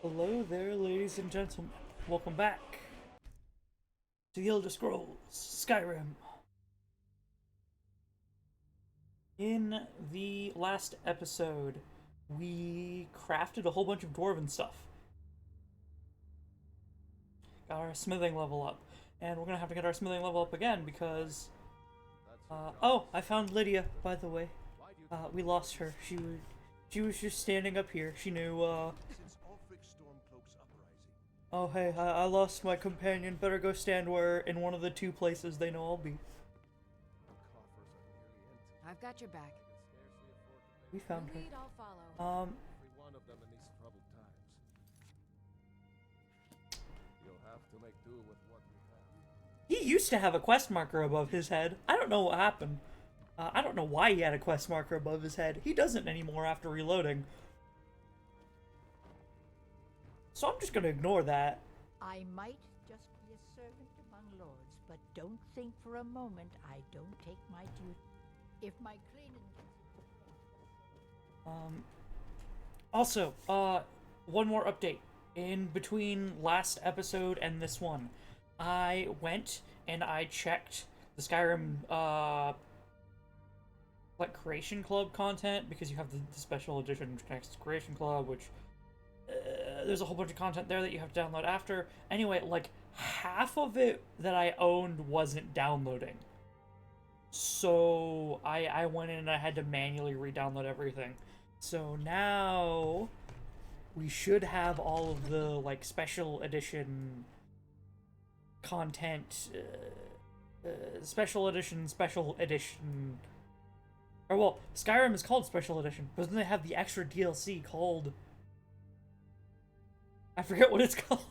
Hello there, ladies and gentlemen. Welcome back to the Elder Scrolls Skyrim. In the last episode, we crafted a whole bunch of dwarven stuff. Got our smithing level up. And we're gonna have to get our smithing level up again because... oh, I found Lydia, by the way. We lost her. She was just standing up here. She knew, oh hey, I lost my companion. Better go stand where in one of the two places they know I'll be. I've got your back. We found her. I'll follow. Every one of them in these troubled times. You'll have to make do with what you have. He used to have a quest marker above his head. I don't know what happened. I don't know why he had a quest marker above his head. He doesn't anymore after reloading. So I'm just gonna ignore that. I might just be a servant among lords, but don't think for a moment I don't take my duty. If my cleaning Also, one more update. In between last episode and this one, I went and I checked the Skyrim, like, Creation Club content, because you have the special edition Next Creation Club, which, there's a whole bunch of content there that you have to download after. Anyway, like, half of it that I owned wasn't downloading. So, I went in and I had to manually re-download everything. So now, we should have all of the, like, special edition content, special edition, or, well, Skyrim is called Special Edition, but then they have the extra DLC called... I forget what it's called.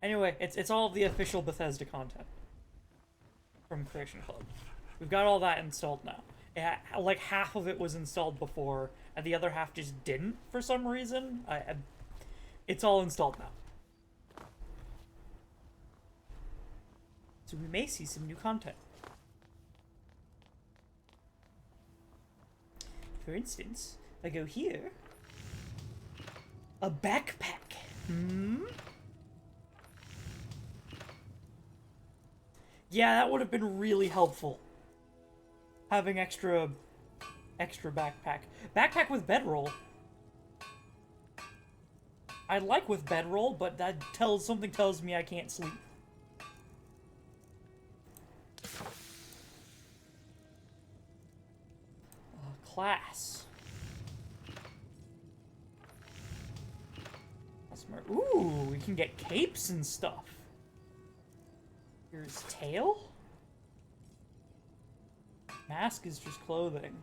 Anyway, it's all of the official Bethesda content from Creation Club. We've got all that installed now. Yeah, like, half of it was installed before, and the other half just didn't for some reason. It's all installed now. So we may see some new content. For instance, if I go here, a backpack. Yeah, that would have been really helpful. Having extra backpack. Backpack with bedroll. I like with bedroll, but that something tells me I can't sleep. Class. Ooh, we can get capes and stuff. Here's tail. Mask is just clothing.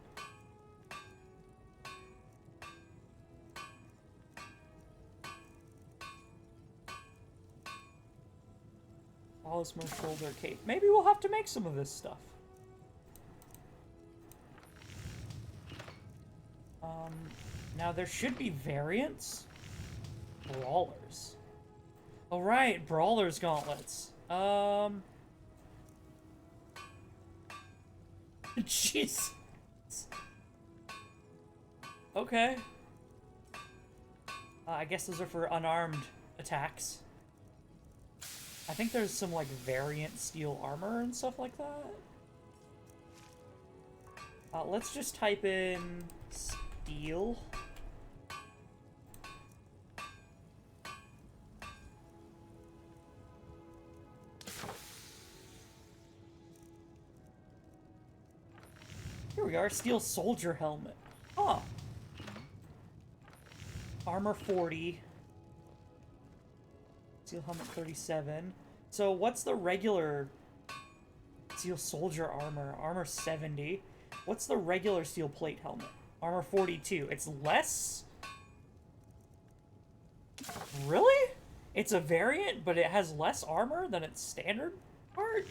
Talisman shoulder cape. Maybe we'll have to make some of this stuff. Now there should be variants. Brawlers. Alright, Brawlers gauntlets. Jeez. Okay. I guess those are for unarmed attacks. I think there's some, like, variant steel armor and stuff like that. Let's just type in steel. Here we are, steel soldier helmet. Huh. Armor 40. Steel helmet 37. So what's the regular steel soldier armor? Armor 70. What's the regular steel plate helmet? Armor 42. It's less? Really? It's a variant, but it has less armor than its standard part?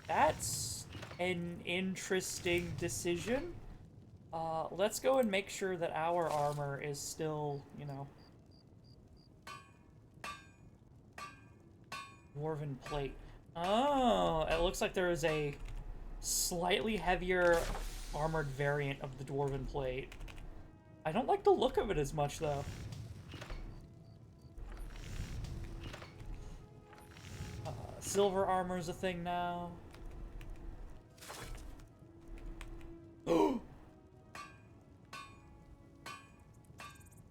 That's an interesting decision. Let's go and make sure that our armor is still, you know, dwarven plate. Oh, it looks like there is a slightly heavier armored variant of the dwarven plate. I don't like the look of it as much, though. Silver armor's a thing now.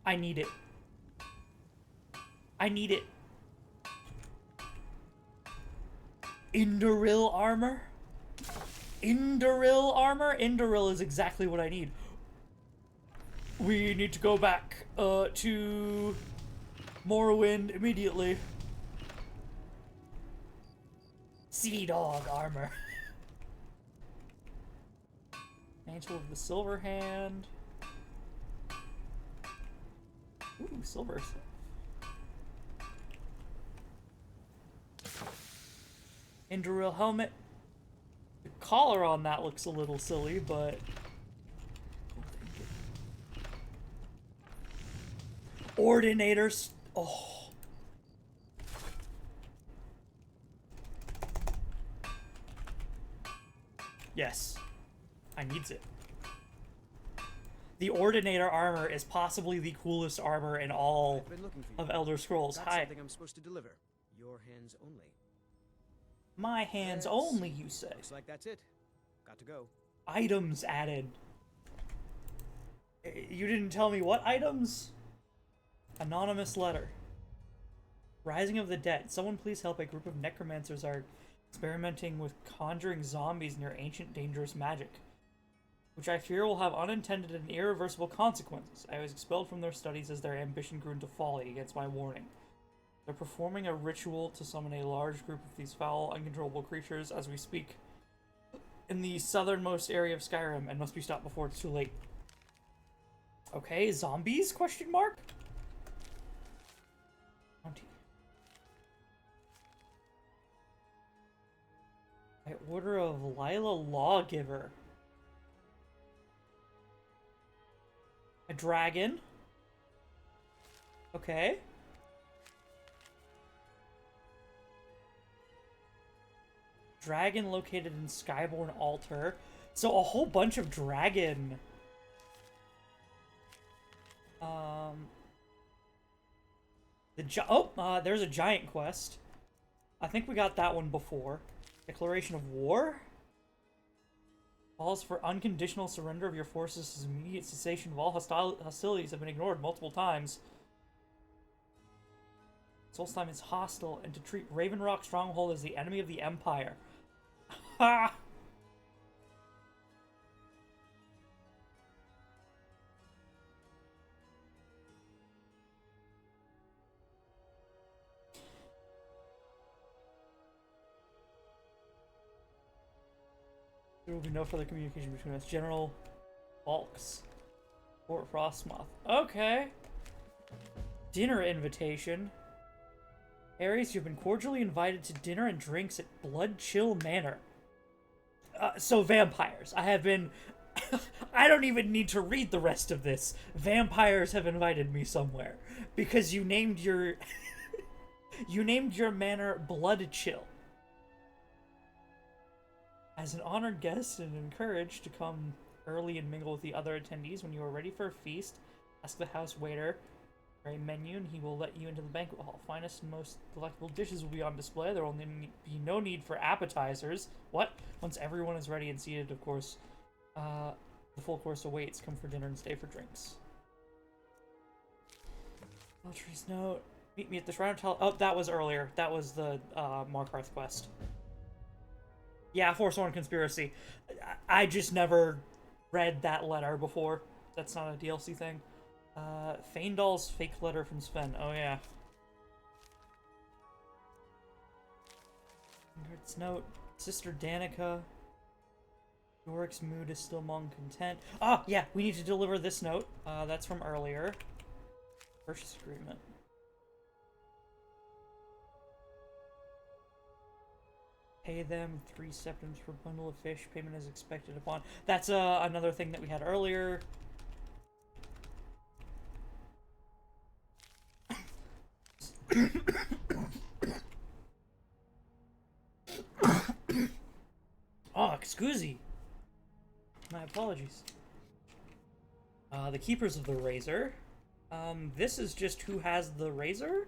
I need it. I need it. Indoril armor? Indoril armor? Indoril is exactly what I need. We need to go back to Morrowind immediately. Sea Dog armor. Mantle of the Silver Hand. Ooh, silver. Indoril helmet. The collar on that looks a little silly, but... Ordinators. Oh. Yes. I needs it. The Ordinator armor is possibly the coolest armor in all of Elder Scrolls. That's Hi. something I'm supposed to deliver. Your hands only. My hands Yes. only, you say. Looks like that's it. Got to go. Items added. You didn't tell me what items? Anonymous letter. Rising of the Dead. Someone please help. A group of necromancers are experimenting with conjuring zombies near ancient dangerous magic, which I fear will have unintended and irreversible consequences. I was expelled from their studies as their ambition grew into folly against my warning. They're performing a ritual to summon a large group of these foul, uncontrollable creatures as we speak in the southernmost area of Skyrim and must be stopped before it's too late. Okay, zombies? Question mark? Bounty. By order of Lila Lawgiver. A dragon. Okay. Dragon located in Skyborn Altar. So a whole bunch of dragon. There's a giant quest. I think we got that one before. Declaration of War? Calls for unconditional surrender of your forces' immediate cessation of all hostilities have been ignored multiple times. Solstheim is hostile, and to treat Raven Rock Stronghold as the enemy of the Empire. Ha! There will be no further communication between us. General Bulks. Fort Frostmoth. Okay. Dinner invitation. Ares, you've been cordially invited to dinner and drinks at Blood Chill Manor. So vampires. I have been... I don't even need to read the rest of this. Vampires have invited me somewhere. Because you named your... you named your manor Blood Chill. As an honored guest and encouraged to come early and mingle with the other attendees when you are ready for a feast, ask the house waiter for a menu and he will let you into the banquet hall. Finest and most delectable dishes will be on display. There will be no need for appetizers. What? Once everyone is ready and seated, of course, the full course awaits. Come for dinner and stay for drinks. Valtry's note. Meet me at the Shrine of Oh, that was earlier. That was the Markarth quest. Yeah, Forsworn Conspiracy. I just never read that letter before. That's not a DLC thing. Feindal's fake letter from Sven. Oh, yeah. Ingrid's note. Sister Danica. Yorik's mood is still among content. Ah, yeah, we need to deliver this note. That's from earlier. Purchase agreement. Pay them 3 septims per bundle of fish. Payment is expected upon. That's another thing that we had earlier. Oh, excuse me. My apologies. The Keepers of the Razor. This is just who has the razor?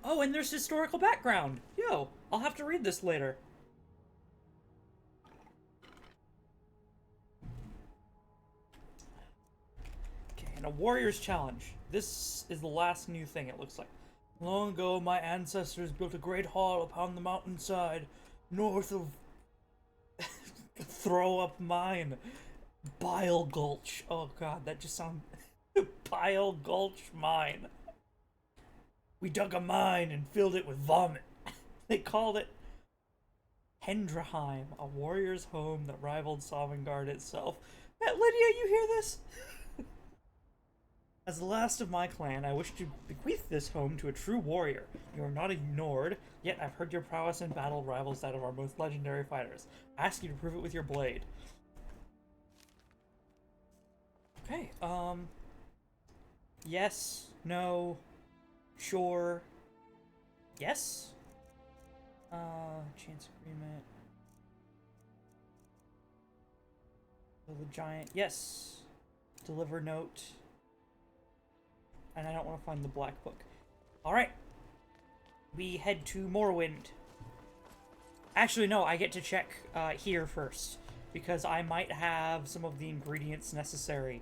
Oh, and there's historical background! Yo, I'll have to read this later. Okay, and a warrior's challenge. This is the last new thing, it looks like. Long ago, my ancestors built a great hall upon the mountainside, north of Throw Up Mine. Bile Gulch. Oh god, that just sounds... Bile Gulch Mine. We dug a mine and filled it with vomit. They called it Hendraheim, a warrior's home that rivaled Sovngarde itself. Lydia, you hear this? As the last of my clan, I wish to bequeath this home to a true warrior. You are not ignored, yet I've heard your prowess in battle rivals that of our most legendary fighters. I ask you to prove it with your blade. Okay, yes, no, sure, yes? Chance agreement. The giant, yes. Deliver note. And I don't want to find the black book. Alright. We head to Morrowind. Actually, no, I get to check here first. Because I might have some of the ingredients necessary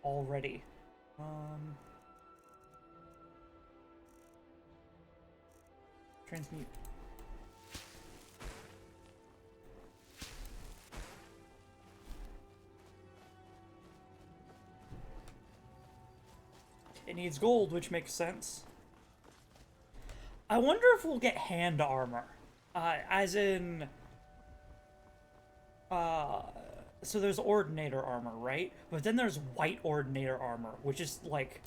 already. Transmute. It needs gold, which makes sense. I wonder if we'll get hand armor. As in... so there's Ordinator armor, right? But then there's white Ordinator armor, which is, like...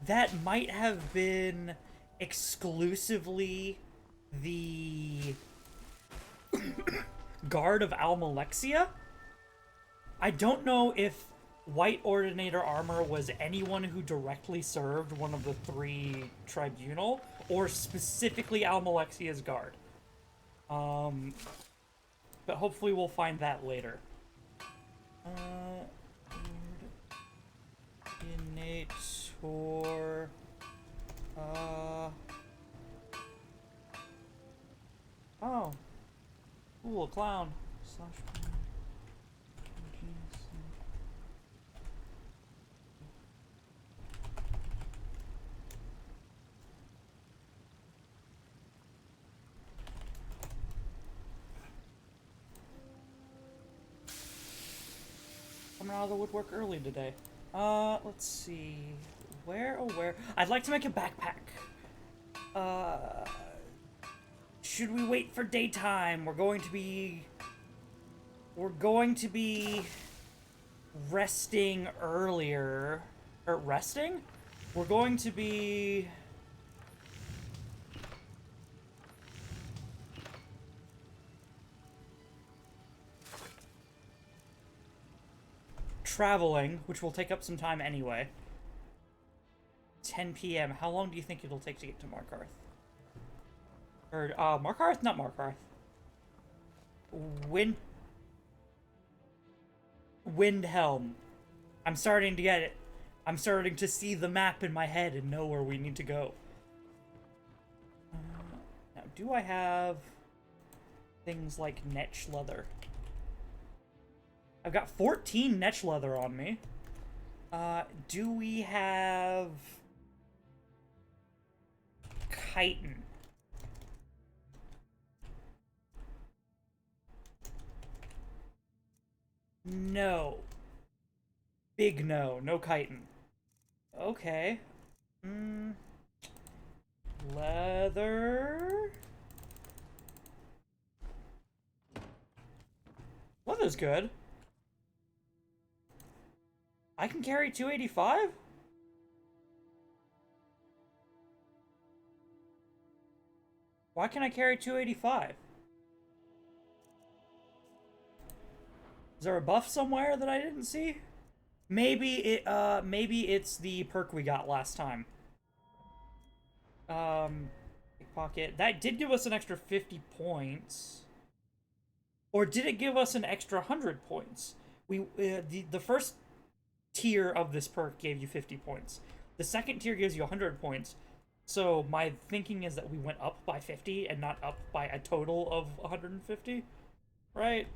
That might have been exclusively the... Guard of Almalexia? I don't know if white Ordinator armor was anyone who directly served one of the 3 tribunal, or specifically Almalexia's guard. But hopefully we'll find that later. Ordinator... Oh. Ooh, a clown. Slash... Coming out of the woodwork early today. Let's see. Where, oh where? I'd like to make a backpack. Should we wait for daytime? We're going to be resting earlier. Or resting? We're going to be... traveling, which will take up some time anyway. 10 p.m. How long do you think it'll take to get to Markarth? Or, Markarth? Not Markarth. Windhelm. I'm starting to get it. I'm starting to see the map in my head and know where we need to go. Now, do I have things like Netch leather? I've got 14 Netch leather on me. Do we have... chitin? No. Big no. No chitin. Okay. Leather... Leather's good. I can carry 285? Why can I carry 285? Is there a buff somewhere that I didn't see? Maybe it's the perk we got last time. Pickpocket. That did give us an extra 50 points. Or did it give us an extra 100 points? The first tier of this perk gave you 50 points. The second tier gives you 100 points. So my thinking is that we went up by 50 and not up by a total of 150, right?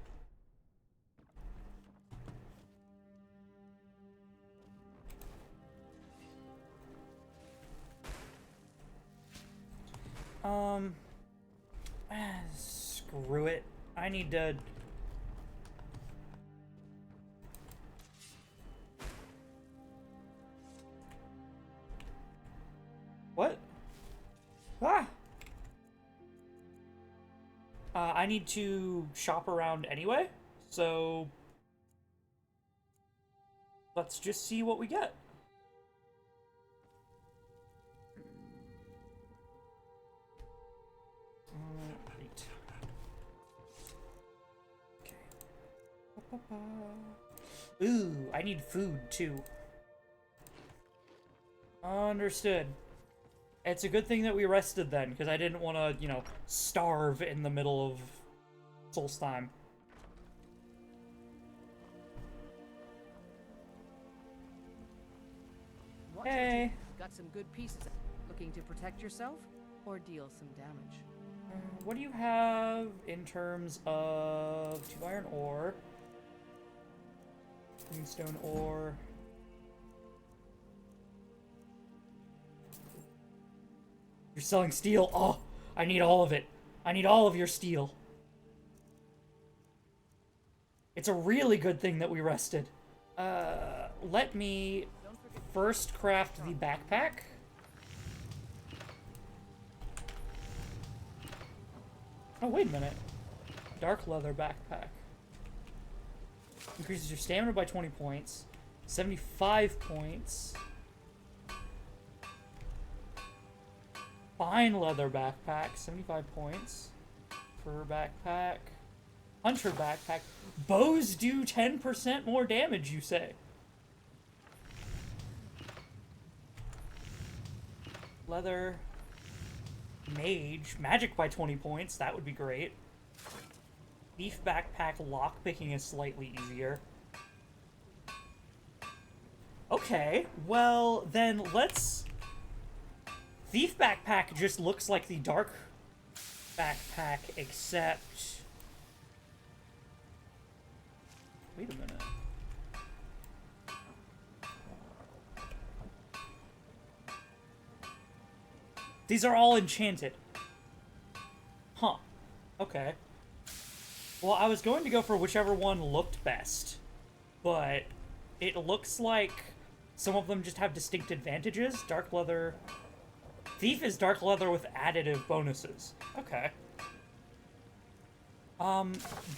Screw it. I need to... What? Ah! I need to shop around anyway, so... Let's just see what we get. Right. Okay. Ooh, I need food, too. Understood. It's a good thing that we rested then, because I didn't want to, you know, starve in the middle of Solstheim. Hey! Got some good pieces. Looking to protect yourself or deal some damage? What do you have in terms of 2 iron ore, greenstone ore? You're selling steel. Oh, I need all of it. I need all of your steel. It's a really good thing that we rested. Let me first craft the backpack. Oh, wait a minute. Dark leather backpack. Increases your stamina by 20 points. 75 points. Fine leather backpack, 75 points. Fur backpack. Hunter backpack. Bows do 10% more damage, you say? Leather. Mage. Magic by 20 points, that would be great. Thief backpack, lockpicking is slightly easier. Okay, well, then let's... Thief backpack just looks like the dark backpack, except... Wait a minute. These are all enchanted. Huh. Okay. Well, I was going to go for whichever one looked best, but it looks like some of them just have distinct advantages. Dark leather... Thief is dark leather with additive bonuses. Okay.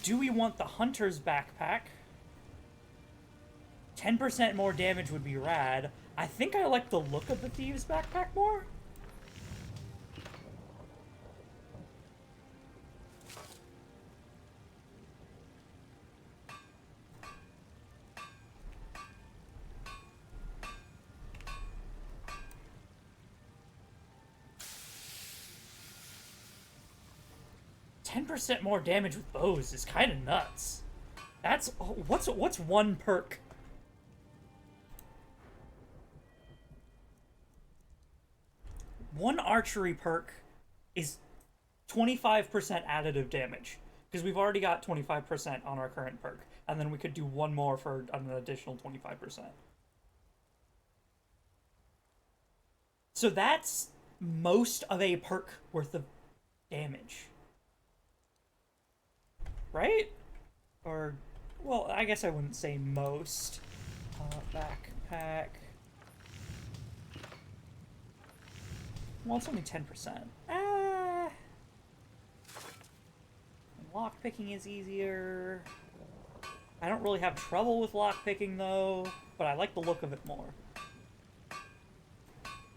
Do we want the Hunter's backpack? 10% more damage would be rad. I think I like the look of the Thieves backpack more. %, more damage with bows is kind of nuts. That's what's one perk? One archery perk is 25% additive damage, because we've already got 25% on our current perk, and then we could do one more for an additional 25%. So that's most of a perk worth of damage. Right? Or, well, I guess I wouldn't say most. Backpack. Well, it's only 10%. Ah! Lockpicking is easier. I don't really have trouble with lockpicking, though, but I like the look of it more.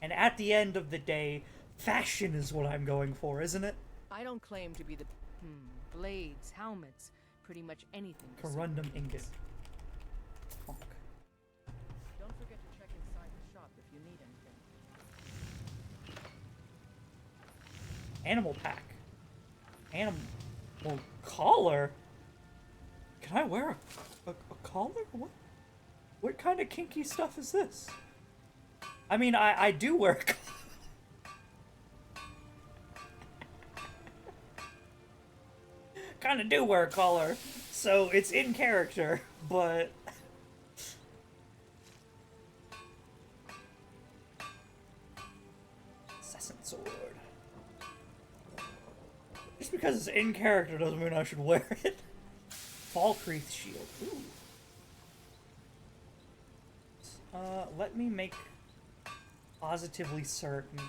And at the end of the day, fashion is what I'm going for, isn't it? I don't claim to be the... blades, helmets, pretty much anything. Corundum ingot. Fuck. Don't forget to check inside the shop if you need anything. Animal pack. Animal collar? Can I wear a collar? What kind of kinky stuff is this? I mean, I do wear a collar. Kinda do wear a collar, so it's in character, but... Incessant sword. Just because it's in character doesn't mean I should wear it. Falkreath shield. Ooh. Let me make positively certain.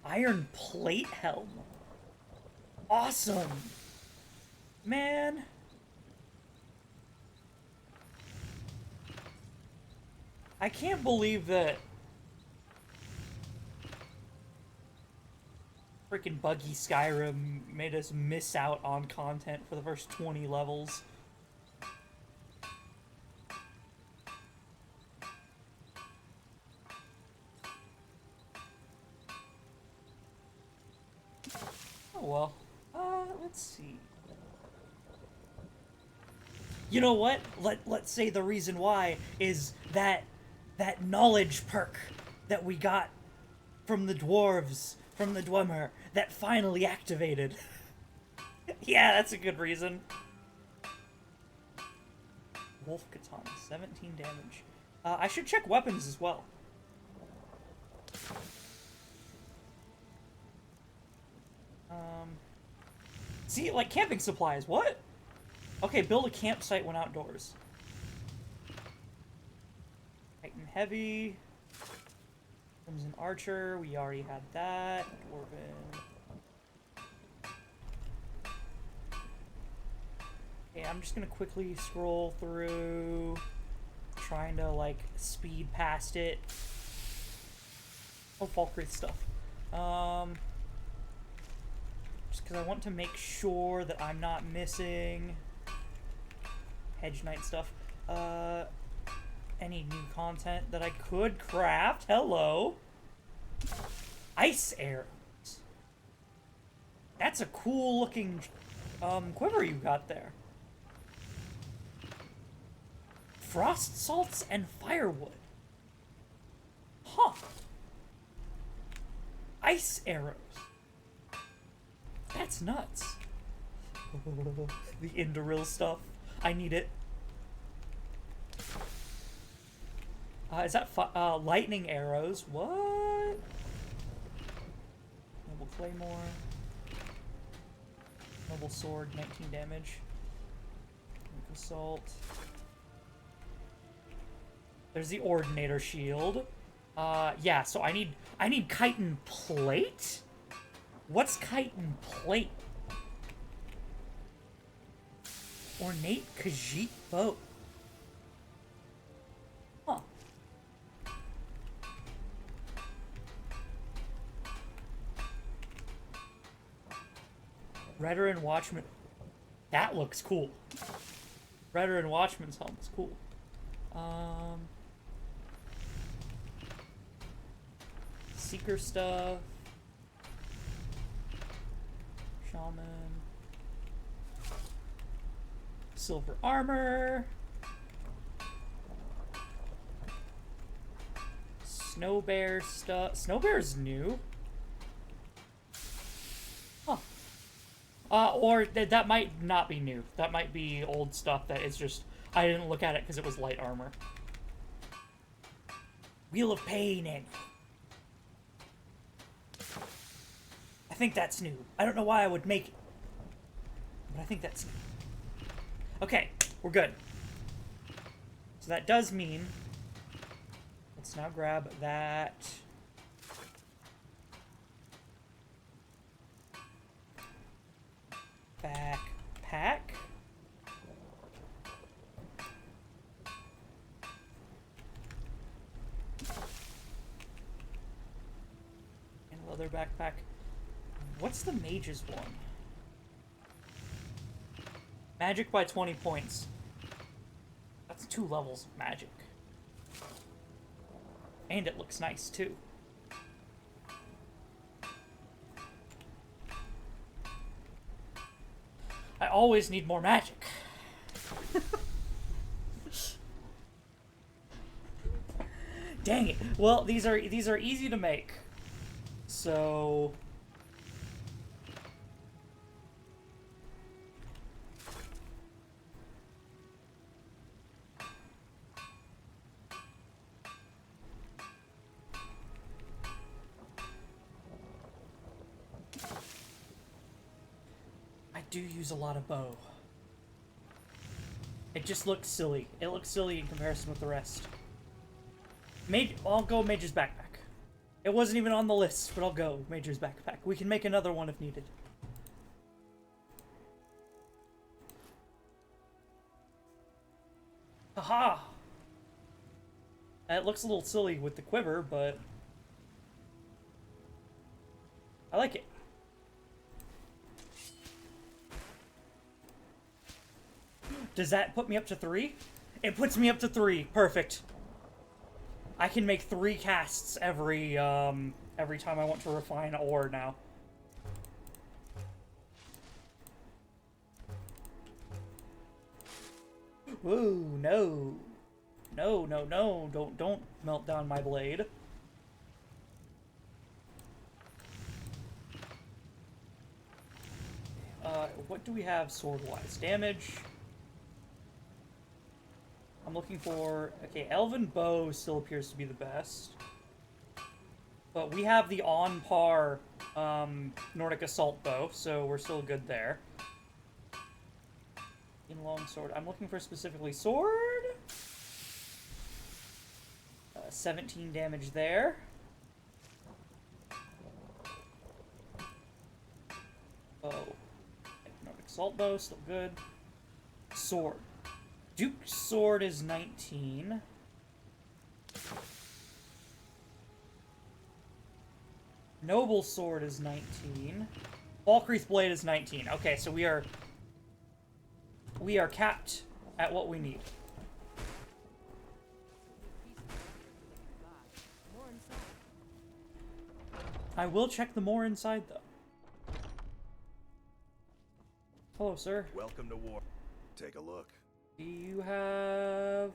Iron plate helm. Awesome. Man. I can't believe that freaking buggy Skyrim made us miss out on content for the first 20 levels. Oh well. Let's see. You know what? Let's say the reason why is that knowledge perk that we got from the dwarves, from the Dwemer, that finally activated. Yeah, that's a good reason. Wolf Katana, 17 damage. I should check weapons as well. See, like, camping supplies, what? Okay, build a campsite when outdoors. Titan Heavy. Crimson Archer, we already had that. Dwarven. Okay, I'm just gonna quickly scroll through, trying to, like, speed past it. Oh, Falkreath stuff. Just because I want to make sure that I'm not missing Hedge Knight stuff. Any new content that I could craft. Hello. Ice arrows. That's a cool looking quiver you got there. Frost salts and firewood. Huh. Ice arrows. That's nuts. The Indoril stuff. I need it. Is that lightning arrows? What? Noble Claymore. Noble Sword, 19 damage. Assault. There's the Ordinator Shield. Yeah, so I need chitin plate? What's chitin plate? Ornate Khajiit bow. Huh. Veteran Watchman. That looks cool. Veteran Watchman's helm is cool. Seeker stuff. Shaman. Silver armor. Snow bear stuff. Snow bear's new. Huh. Or that might not be new. That might be old stuff that is just... I didn't look at it because it was light armor. Wheel of Pain and... I think that's new. I don't know why I would make it. But I think that's new. Okay, we're good. So that does mean... Let's now grab that... backpack. And a leather backpack. What's the mage's one? Magic by 20 points. That's 2 levels of magic. And it looks nice, too. I always need more magic. Dang it. Well, these are easy to make. So I do use a lot of bow. It just looks silly. It looks silly in comparison with the rest. I'll go Mage's Backpack. It wasn't even on the list, but I'll go Mage's Backpack. We can make another one if needed. Haha! It looks a little silly with the quiver, but I like it. Does that put me up to 3? It puts me up to 3. Perfect. I can make 3 casts every time I want to refine ore now. Whoa, no. No, no, no. Don't melt down my blade. What do we have sword-wise? Damage. I'm looking for... Okay, Elven Bow still appears to be the best. But we have the on-par Nordic Assault Bow, so we're still good there. In longsword. I'm looking for specifically sword. 17 damage there. Bow. Nordic Assault Bow, still good. Sword. Duke's Sword is 19. Noble Sword is 19. Valkyrie's Blade is 19. Okay, so we are capped at what we need. I will check the more inside, though. Hello, sir. Welcome to war. Take a look. Do you have...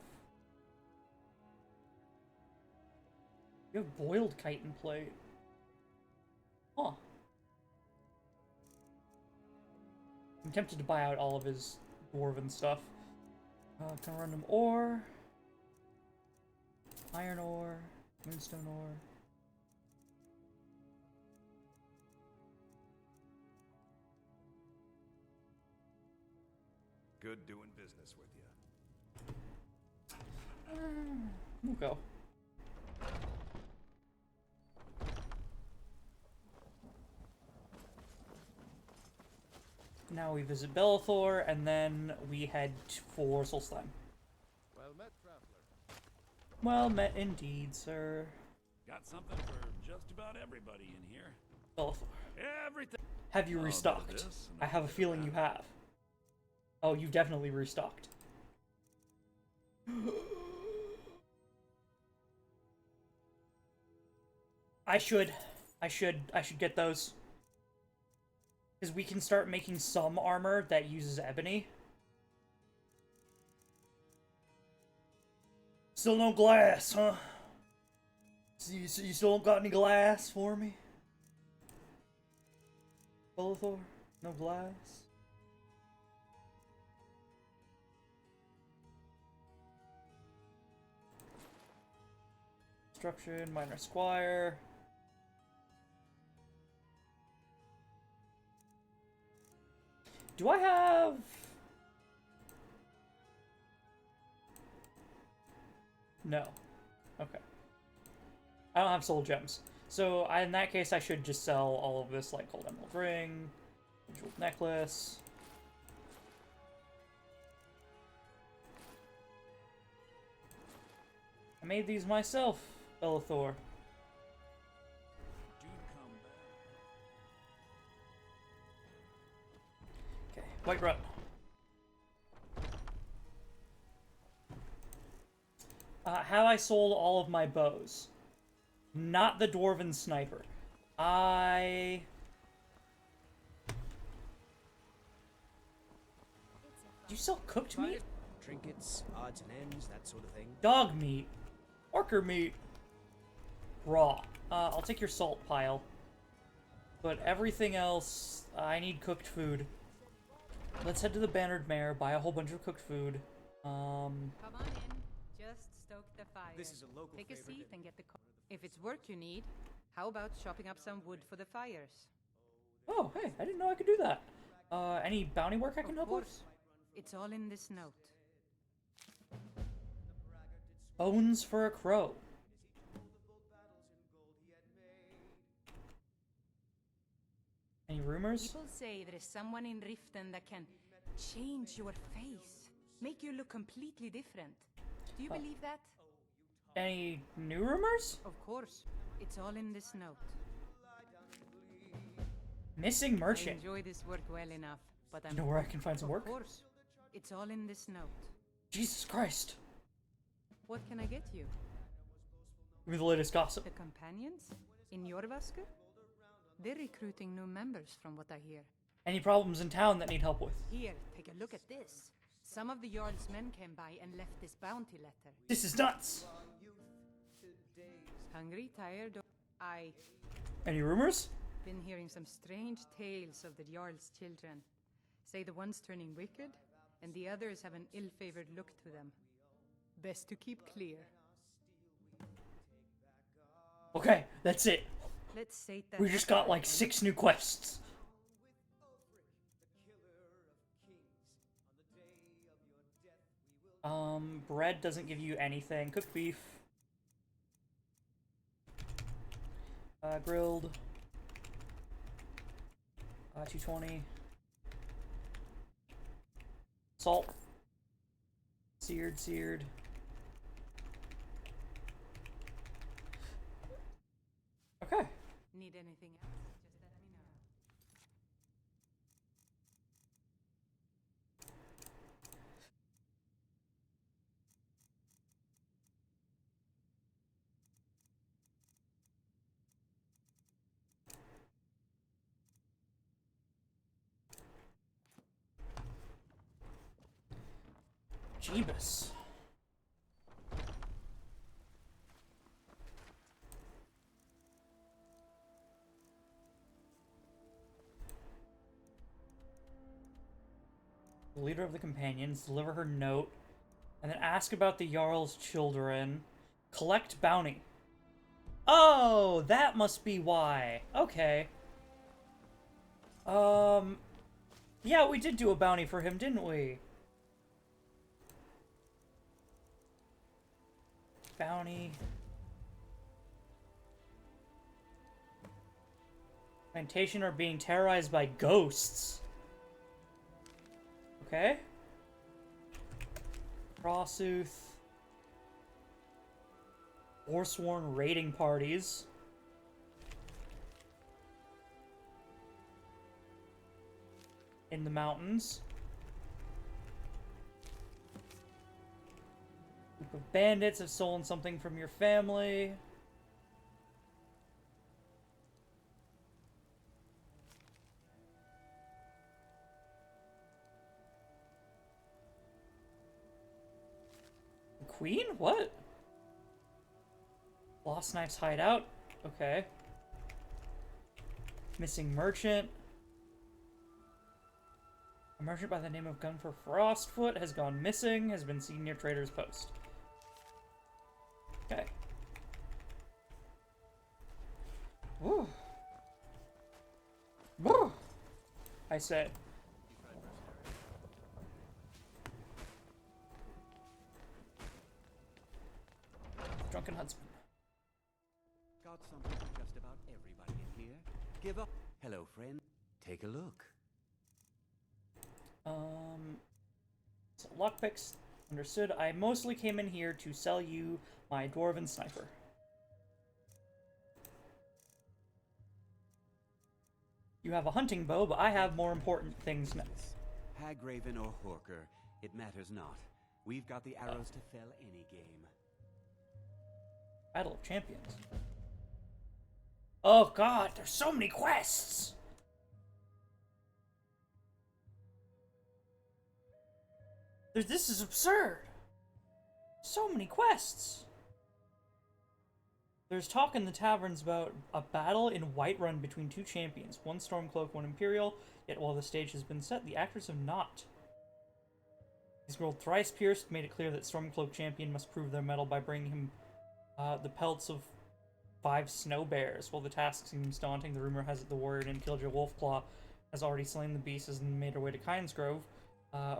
You have boiled chitin plate. Huh. I'm tempted to buy out all of his dwarven stuff. Can run him ore. Iron ore. Moonstone ore. Good doing business with you. We'll go. Now we visit Bellathor, and then we head for Solstheim. Well met, traveler. Well met indeed, sir. Got something for just about everybody in here. Bellathor. Everything. Have you Oh, restocked? this and I have a bit of feeling you that. have. Oh, you've definitely restocked. I should get those. Because we can start making some armor that uses ebony. Still no glass, huh? So you still don't got any glass for me? Bellathor? No glass? Construction, minor squire. Do I have... No. Okay. I don't have soul gems. So, in that case, I should just sell all of this, like Gold Emerald Ring, Jeweled Necklace. I made these myself, Bellathor. Do come back. Okay, Whiterun. Have I sold all of my bows? Not the dwarven sniper. Do you sell cooked meat? Trinkets, odds and ends, that sort of thing. Dog meat. Orker meat. Raw. I'll take your salt pile. But everything else, I need cooked food. Let's head to the Bannered Mare, buy a whole bunch of cooked food. Come on in. Just stoke the fire. This is a local Take a favorite seat and get the. If it's work you need, how about chopping up some wood for the fires? Oh, hey, I didn't know I could do that. Any bounty work I can help with? It's all in this note. Bones for a crow. Any rumors? People say there is someone in Riften that can change your face, make you look completely different. Do you believe that? Any new rumors? Of course. It's all in this note. Missing I merchant. enjoy this work well enough, but I'm. You know where I can find some work? Of course. It's all in this note. Jesus Christ. What can I get you? Give me the latest gossip. The companions? In Jorvasker? They're recruiting new members from what I hear. Any problems in town that need help with? Here, take a look at this. Some of the Jarl's men came by and left this bounty letter. This is nuts. Hungry, tired, I've Any rumors? been hearing some strange tales of the Jarl's children. Say the one's turning wicked, and the others have an ill-favored look to them. Best to keep clear. Okay, that's it. Let's say that We just got like 6 new quests. Bread doesn't give you anything. Cooked beef. Grilled. 220. Salt. Seared. Okay. Need anything else? Just let me know. Jeebus. The leader of the companions, deliver her note, and then ask about the Jarl's children. Collect bounty. Oh, that must be why. Okay. Yeah, we did do a bounty for him, didn't we? Bounty. Plantation are being terrorized by ghosts. Okay. Rawsooth. Forsworn raiding parties. In the mountains. Group of bandits have stolen something from your family. The Queen? What? Lost Knife's hideout? Okay. Missing merchant. A merchant by the name of Gunfer Frostfoot has gone missing, has been seen near Trader's Post. Okay. Woo. Woo. I say. Drunken Huntsman. Got something for just about everybody in here. Give up. Hello, friend. Take a look. So lockpicks, understood. I mostly came in here to sell you my dwarven sniper. You have a hunting bow, but I have more important things next. Hagraven or Horker, it matters not. We've got the arrows to fell any game. Battle of Champions. Oh god, there's so many quests! This is absurd! So many quests! There's talk in the taverns about a battle in Whiterun between two champions, one Stormcloak, one Imperial, yet while the stage has been set, the actors have not. He's rolled thrice pierced, made it clear that Stormcloak champion must prove their mettle by bringing him the pelts of 5 snow bears. While the task seems daunting, the rumor has it the warrior named Killjoy Wolfclaw has already slain the beasts and made her way to Kynes Grove.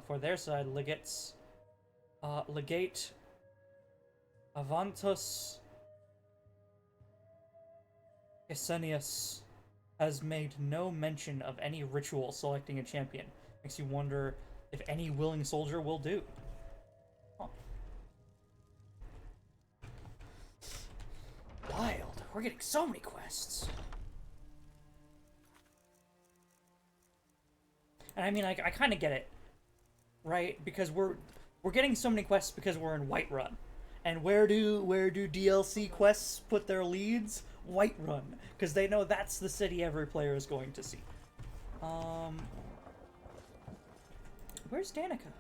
For their side, Legate Avantus Esenius has made no mention of any ritual selecting a champion. Makes you wonder if any willing soldier will do. Huh. Wild. We're getting so many quests. And I mean, I kind of get it, right? Because we're getting so many quests because we're in Whiterun. And where do DLC quests put their leads? Whiterun, because they know that's the city every player is going to see. Where's Danica?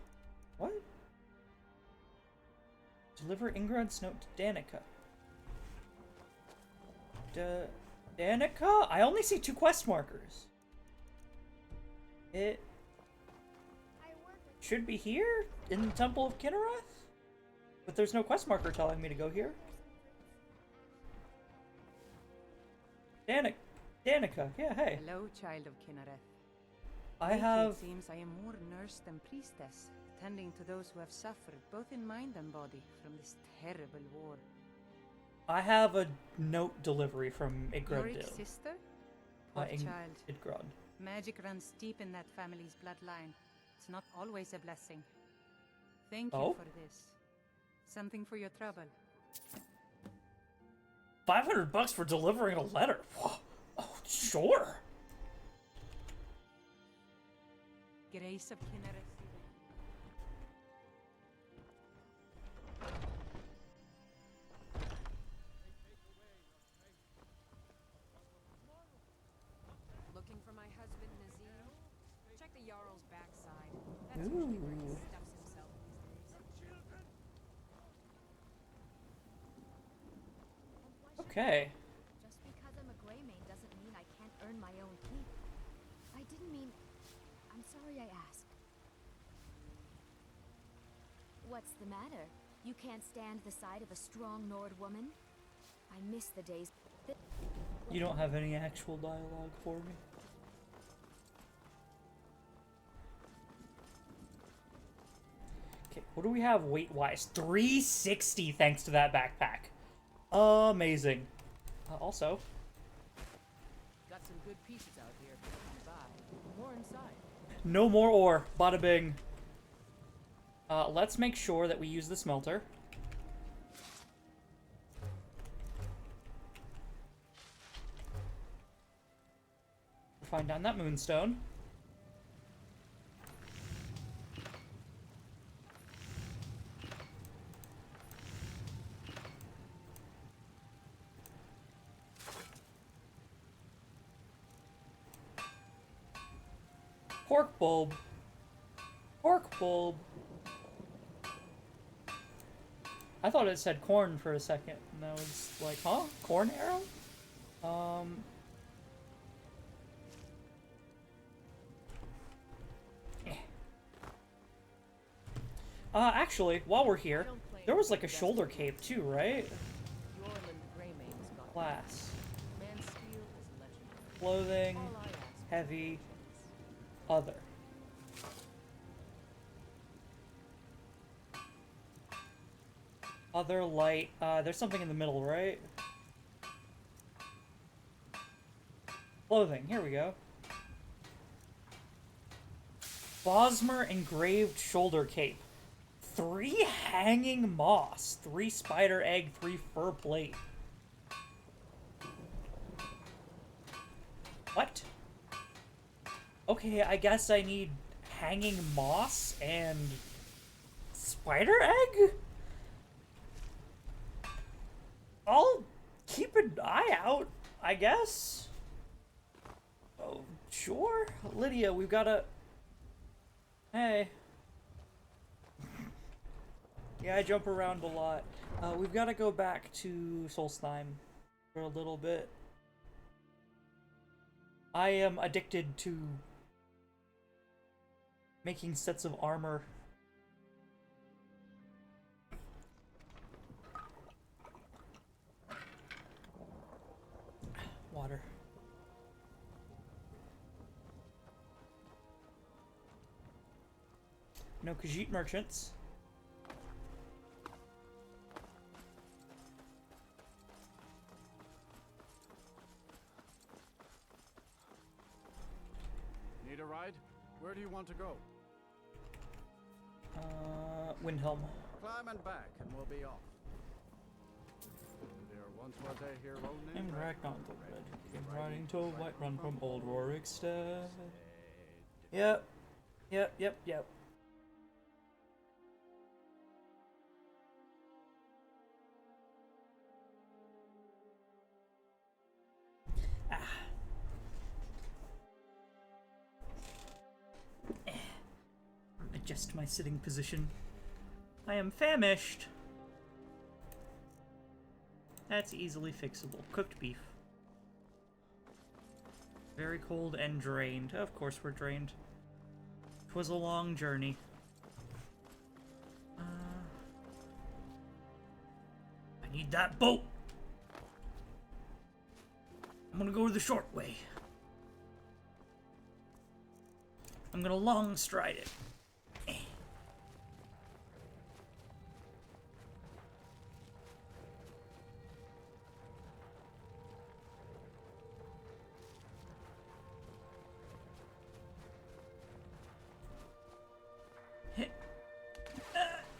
What? Deliver Ingrad's note to Danica. Danica? I only see 2 quest markers. It should be here in the Temple of Kinnereth, but there's no quest marker telling me to go here. Danica, yeah, hey. Hello, child of Kinnereth. It seems I am more nurse than priestess, tending to those who have suffered, both in mind and body, from this terrible war. I have a note delivery from Igrodil. Yorick's sister? Poor child. Idgrod. Magic runs deep in that family's bloodline. It's not always a blessing. Thank you for this. Something for your trouble. $500 for delivering a letter. Oh, sure. Grace of Kinnereth. Looking for my husband, Nazim? Check the Jarl's backside. That's usually where he stuffs himself these days. Okay. Just because I'm a Greymane doesn't mean I can't earn my own keep. I didn't mean... I'm sorry I asked. What's the matter? You can't stand the sight of a strong Nord woman? I miss the days... You don't have any actual dialogue for me? Okay, what do we have weight-wise? 360 thanks to that backpack. Amazing. Also... Got some good pieces out here. Buy more inside. No more ore. Bada bing. Let's make sure that we use the smelter. Find down that moonstone. Pork bulb. Pork bulb. I thought it said corn for a second, and I was like, huh? Corn arrow? Actually, while we're here, there was like a shoulder cape too, right? Class. Clothing. Heavy. Other. Other light. There's something in the middle, right? Clothing. Here we go. Bosmer engraved shoulder cape. 3 hanging moss. 3 spider egg. 3 fur plate. What? Okay, I guess I need hanging moss and spider egg? I'll keep an eye out. I guess? Oh, sure. Lydia, we've gotta... Hey. Yeah, I jump around a lot. We've gotta go back to Solstheim for a little bit. I am addicted to making sets of armor. Water. No Khajiit merchants. Need a ride? Where do you want to go? Windhelm. Climb and back, and we'll be off. There once was a hero named I'm Ragnar the Red. Came riding to Whiterun from Old Rorikstead. Yep. Yep. Adjust my sitting position. I am famished. That's easily fixable. Cooked beef. Very cold and drained. Of course we're drained. 'Twas a long journey. I need that boat! I'm gonna go the short way. I'm gonna long stride it.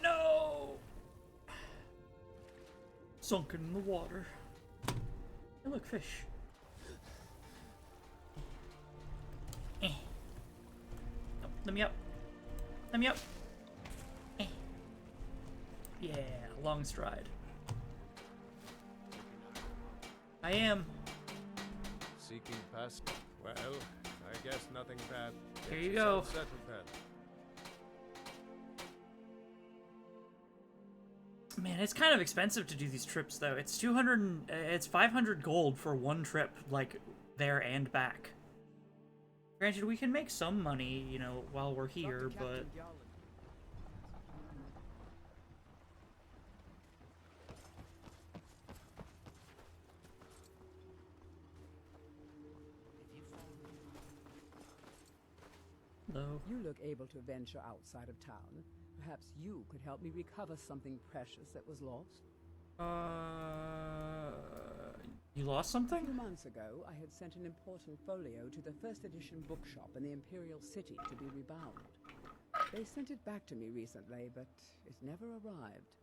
No! Sunken in the water. Hey, look, fish. Oh, let me up. Let me up. Yeah, long stride. I am. Seeking past. Well, I guess nothing bad. Here you go. Settled then. Man, it's kind of expensive to do these trips, though. It's 500 gold for one trip, like, there and back. Granted, we can make some money, you know, while we're here, but... Hello. You look able to venture outside of town. Perhaps you could help me recover something precious that was lost? You lost A something? few months ago, I had sent an important folio to the first edition bookshop in the Imperial City to be rebound. They sent it back to me recently, but it never arrived.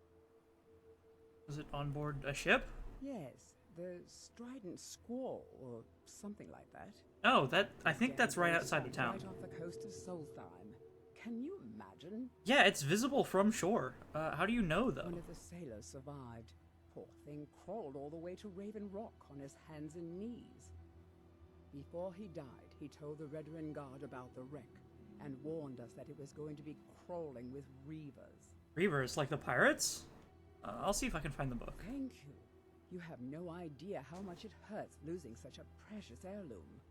Was it on board a ship? Yes, the Strident Squall, or something like that. Oh, I think that's right outside of town. Right off the coast of Solstheim. Can you imagine? Yeah, it's visible from shore. How do you know, though? One of the sailors survived. Poor thing crawled all the way to Raven Rock on his hands and knees. Before he died, he told the Redoran Guard about the wreck and warned us that it was going to be crawling with reavers. Reavers, like the pirates? I'll see if I can find the book. Thank you. You have no idea how much it hurts losing such a precious heirloom.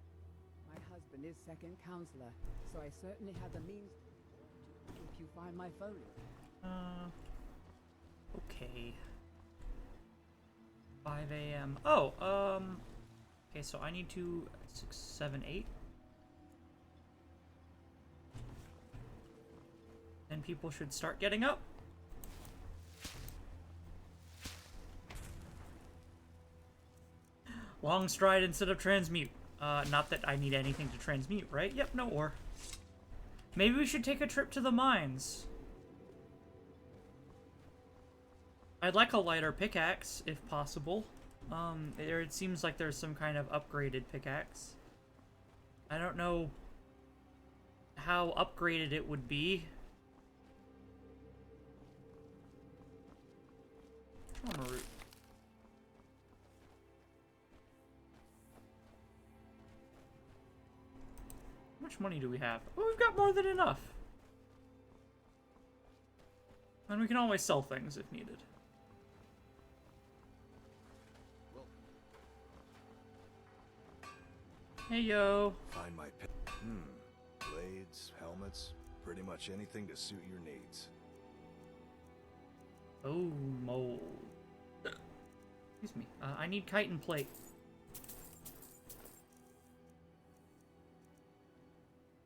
My husband is second counselor, so I certainly have the means if you find my folio. Okay. 5 a.m. Oh, okay, so I need to 6, 7, 8. Then people should start getting up. Long stride instead of transmute. Not that I need anything to transmute, right? Yep, no ore. Maybe we should take a trip to the mines. I'd like a lighter pickaxe, if possible. It seems like there's some kind of upgraded pickaxe. I don't know how upgraded it would be. Trauma root. much money do we have? Oh, we've got more than enough. And we can always sell things if needed. Hey, yo. Find my pit. Blades, helmets, pretty much anything to suit your needs. Oh, mold. Excuse me. I need chitin plate.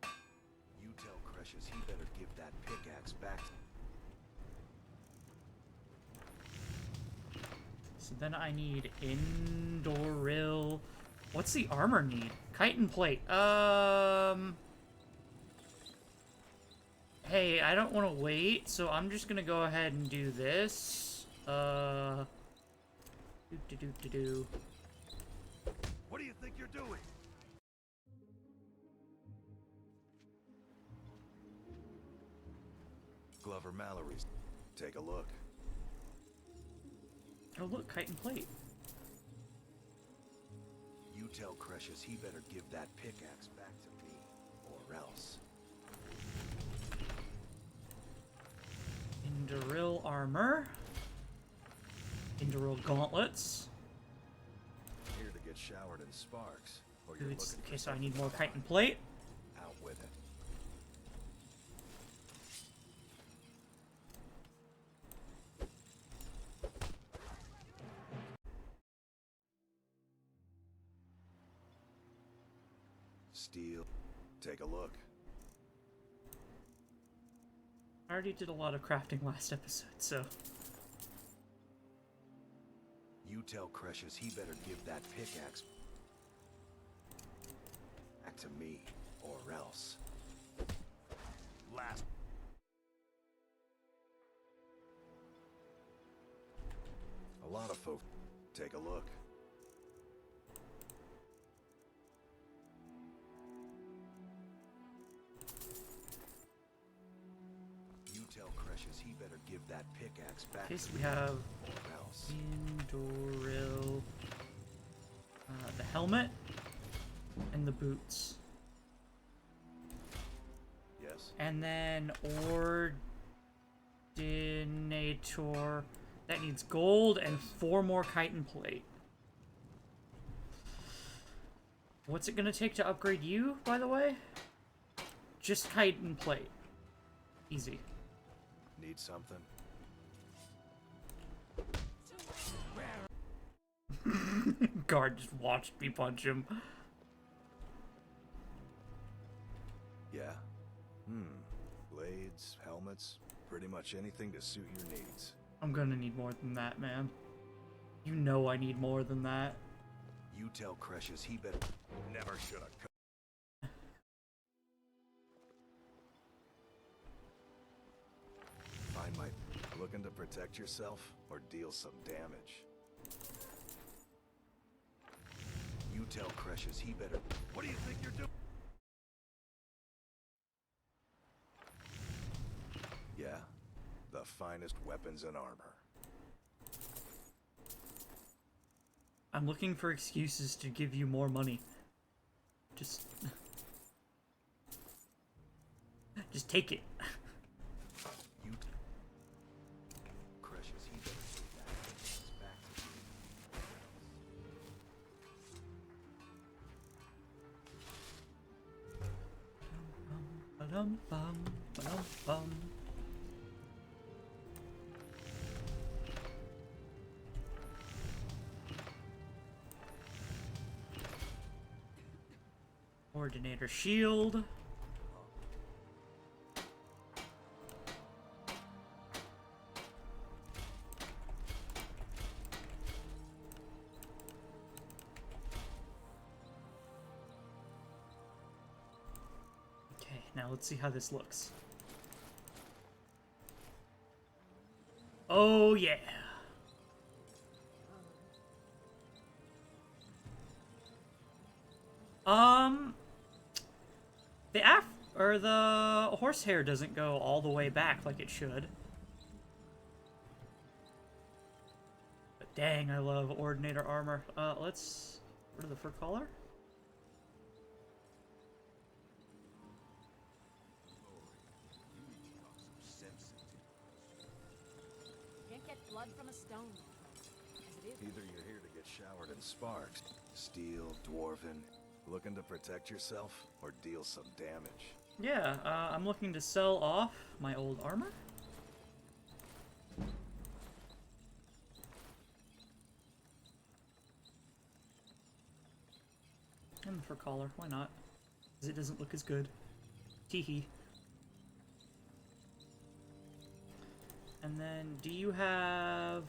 You tell Crushes he better give that pickaxe back. So then I need Indoril. What's the armor need? Chitin plate. Hey, I don't want to wait, so I'm just gonna go ahead and do this. What do you think you're doing? Glover Mallory's. Take a look. Oh look, chitin plate. You tell Crushes he better give that pickaxe back to me, or else. Indoril armor. Indoril gauntlets. Here to get showered in sparks, or you're Boots. looking Okay, for so I need more something chitin plate. out with it. Steel. Take a look. I already did a lot of crafting last episode, so. You tell Crushes he better give that pickaxe back to me, or else. Last. A lot of folk. Take a look. You tell Crushes he better give that pickaxe back Okay, to so me, we have or else. Indoril, the helmet, and the boots. Yes. And then Ordinator. That needs gold and 4 more chitin plate. What's it gonna take to upgrade you, by the way? Just chitin plate. Easy. Need something? Guard just watched me punch him. Yeah. Blades, helmets, pretty much anything to suit your needs. I'm gonna need more than that, man. You know I need more than that. You tell Crushes he better. Never should have. Find my. Looking to protect yourself or deal some damage. You tell Crushes he better. What do you think you're doing? Yeah, the finest weapons and armor. I'm looking for excuses to give you more money. Just take it. You Crushes he better take that pickaxe back to me. Ba-dum-bum, ba-dum-bum. Ordinator shield. Okay, now let's see how this looks. Oh yeah. The horsehair doesn't go all the way back like it should. But dang, I love Ordinator armor. Let's go to the fur collar. blood from a stone. As it is. Either you're here to get showered in sparks, steel, dwarven, looking to protect yourself, or deal some damage. Yeah, I'm looking to sell off my old armor. And the fur collar, why not? Because it doesn't look as good. Teehee. And then, do you have...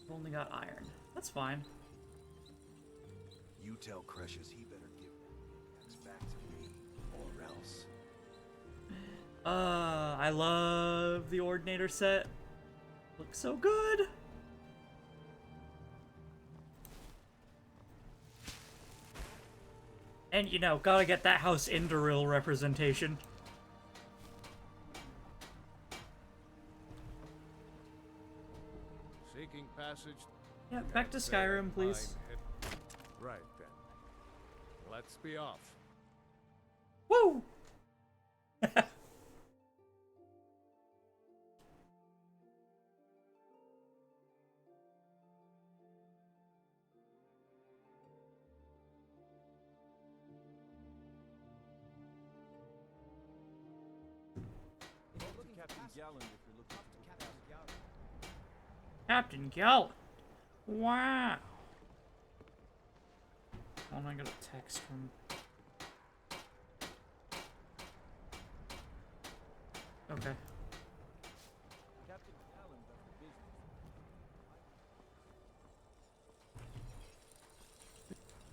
I've only got iron. That's fine. You tell Crushes he better give that back to me, or else. I love the Ordinator set. Looks so good. And, you know, gotta get that House Indoril representation. Seeking passage. Yeah, back to Skyrim, please. Right then. Let's be off. Woo! Captain Gallant. Wow. Oh, I got a text from... Okay.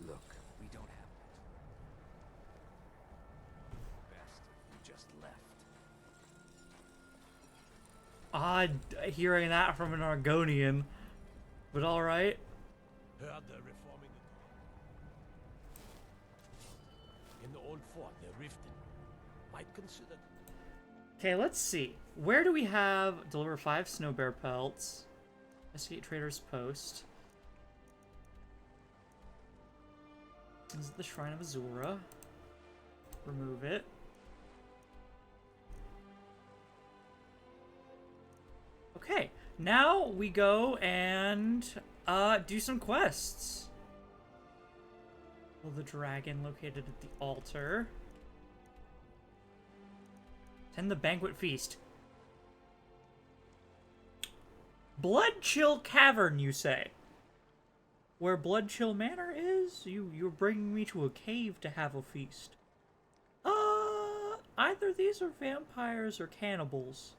Look, we don't have best if you just left. Odd hearing that from an Argonian, but alright. Heard they're reforming the door. In the old fort, they're rifting. Might consider. Okay, let's see. Where do we have deliver 5 snow bear pelts? Investigate trader's post. This is the Shrine of Azura. Remove it. Okay, now we go and do some quests. Well, the dragon located at the altar. Attend the banquet feast. Bloodchill Cavern, you say? Where Bloodchill Manor is? You're bringing me to a cave to have a feast. Either these are vampires or cannibals.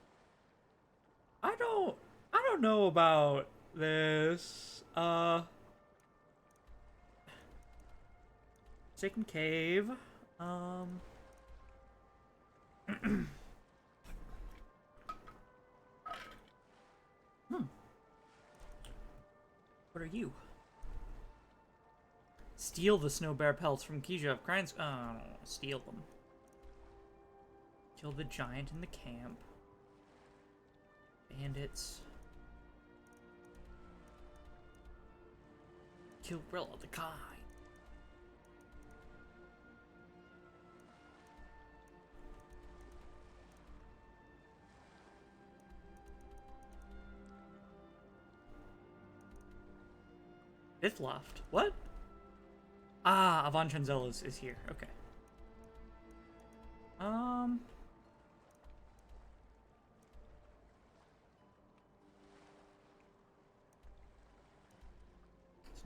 I don't know about this. Forsaken Cave. What are you? Steal the snow bear pelts from Kijov. Crimes. Steal them. Kill the giant in the camp. Bandits. Kill Rilla the Kai. Fifth loft. What? Ah, Avon Chanzel is here. Okay.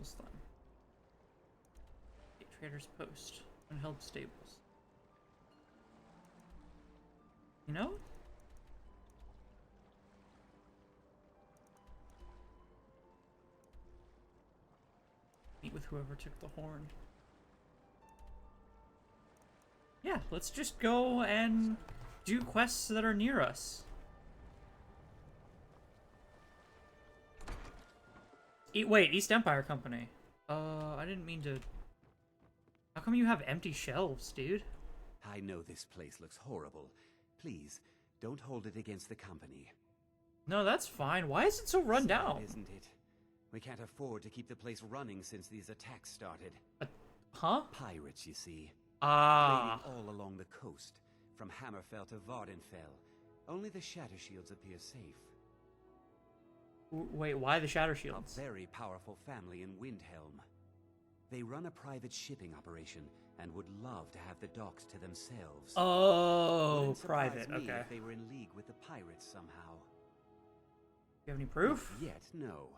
Slime. Trader's Post. Unheld stables. You know? Meet with whoever took the horn. Yeah, let's just go and do quests that are near us. Wait, East Empire Company. I didn't mean to... How come you have empty shelves, dude? I know this place looks horrible. Please, don't hold it against the company. No, that's fine. Why is it so run down? Isn't it? We can't afford to keep the place running since these attacks started. Huh? Pirates, you see. Ah. Raiding all along the coast, from Hammerfell to Vardenfell. Only the Shatter Shields appear safe. Wait, why the Shatter Shields? A very powerful family in Windhelm. They run a private shipping operation and would love to have the docks to themselves. Oh, Wouldn't surprise private. me Okay. if they were in league with the pirates somehow. You have any proof? Not yet, no.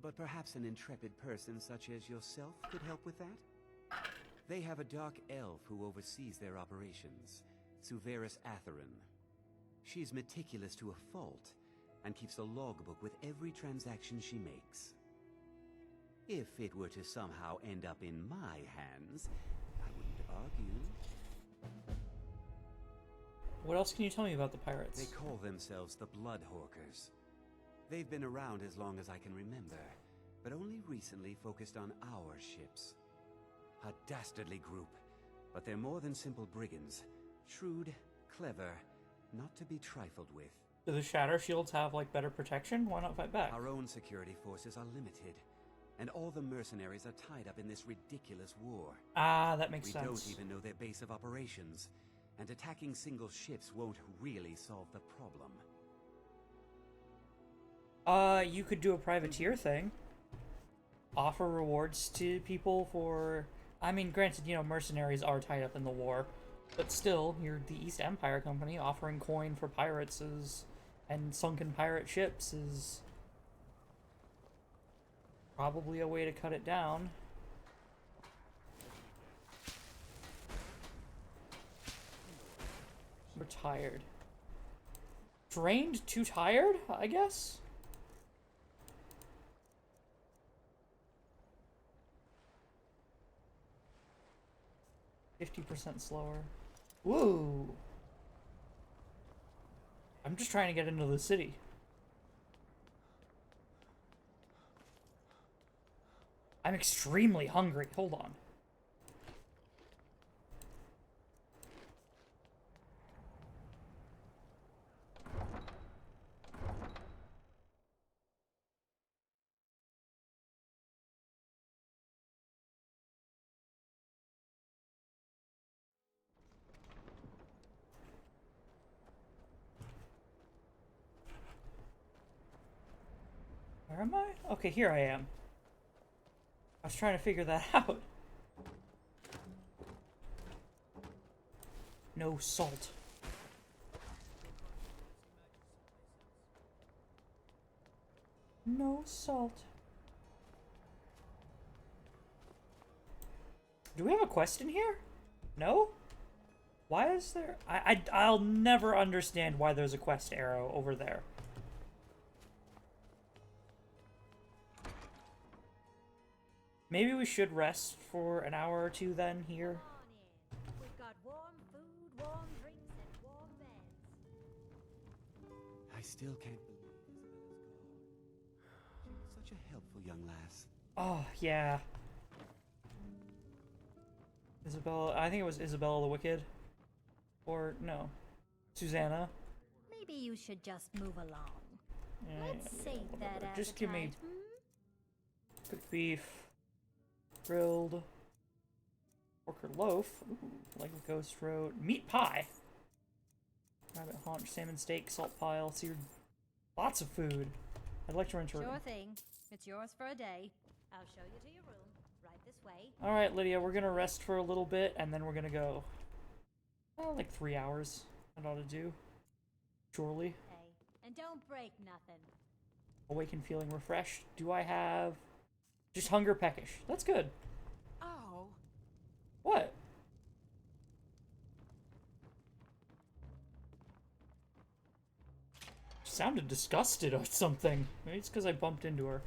But perhaps an intrepid person such as yourself could help with that? They have a dark elf who oversees their operations, Suveris Atherin. She's meticulous to a fault, and keeps a logbook with every transaction she makes. If it were to somehow end up in my hands, I wouldn't argue. What else can you tell me about the pirates? They call themselves the Bloodhawkers. They've been around as long as I can remember, but only recently focused on our ships. A dastardly group, but they're more than simple brigands. Shrewd, clever, not to be trifled with. Do the Shatter Shields have, like, better protection? Why not fight back? Our own security forces are limited, and all the mercenaries are tied up in this ridiculous war. Ah, that makes sense. We don't even know their base of operations, and attacking single ships won't really solve the problem. You could do a privateer thing. Offer rewards to people for... I mean, granted, you know, mercenaries are tied up in the war, but still, you're the East Empire Company. Offering coin for pirates is... and sunken pirate ships is... probably a way to cut it down. We're tired. Drained? Too tired, I guess? %50 slower. Woo! I'm just trying to get into the city. I'm extremely hungry. Hold on. Where am I? Okay, here I am. I was trying to figure that out. No salt. No salt. Do we have a quest in here? No? Why is there... I'll never understand why there's a quest arrow over there. Maybe we should rest for an hour or two then here. We've got warm food, warm drinks, and warm beds. I still can't believe Isabella's gone. She was such a helpful young lass. Oh, yeah. Isabella, I think it was Isabella the Wicked. Or, no. Susanna. Maybe you should just move along. Yeah, Let's save that just give me appetite, cooked beef, grilled, pork or loaf, ooh, like a ghost road, meat pie, rabbit haunch, salmon steak, salt pile, seared, lots of food. I'd like to rent a room. Sure thing. It's yours for a day. I'll show you to your room. Right this way. All right, Lydia, we're gonna rest for a little bit, and then we're gonna go. Like 3 hours. That ought to do. Surely. Hey, and don't break nothing. Awaken feeling refreshed. Do I have... just hunger peckish. That's good. Oh. What? She sounded disgusted or something. Maybe it's because I bumped into her.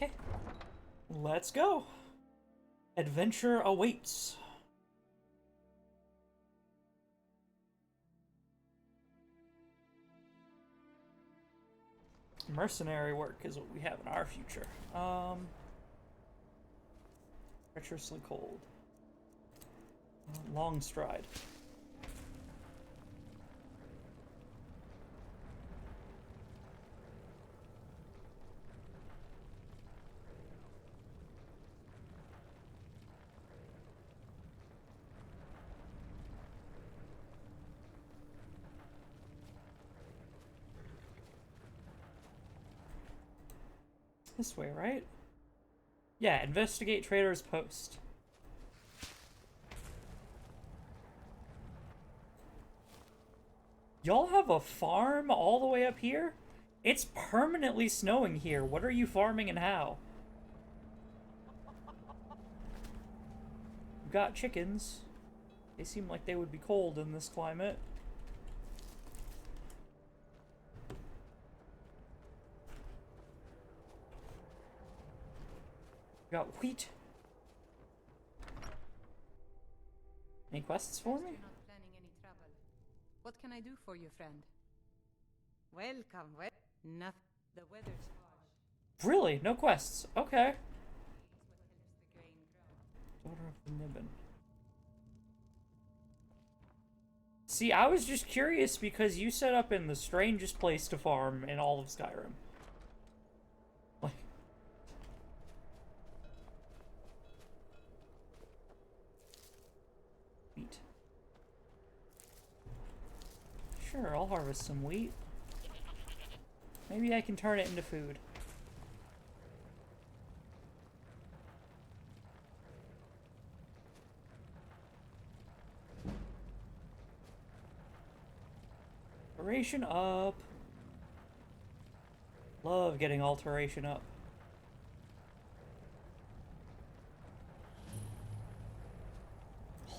Okay. Let's go. Adventure awaits. Mercenary work is what we have in our future. Treacherously cold. Long stride. This way, right? Yeah, investigate trader's post. Y'all have a farm all the way up here? It's permanently snowing here. What are you farming and how? You've got chickens. They seem like they would be cold in this climate. You got wheat. Any quests for me? You're not planning any trouble. What can I do for you, friend? Welcome. Nothing. The weather's harsh. Really? No quests? Okay. What helps the grain grow? Daughter of the Nibbin. See, I was just curious because you set up in the strangest place to farm in all of Skyrim. Like... Wheat. Sure, I'll harvest some wheat. Maybe I can turn it into food. Alteration up. Love getting alteration up.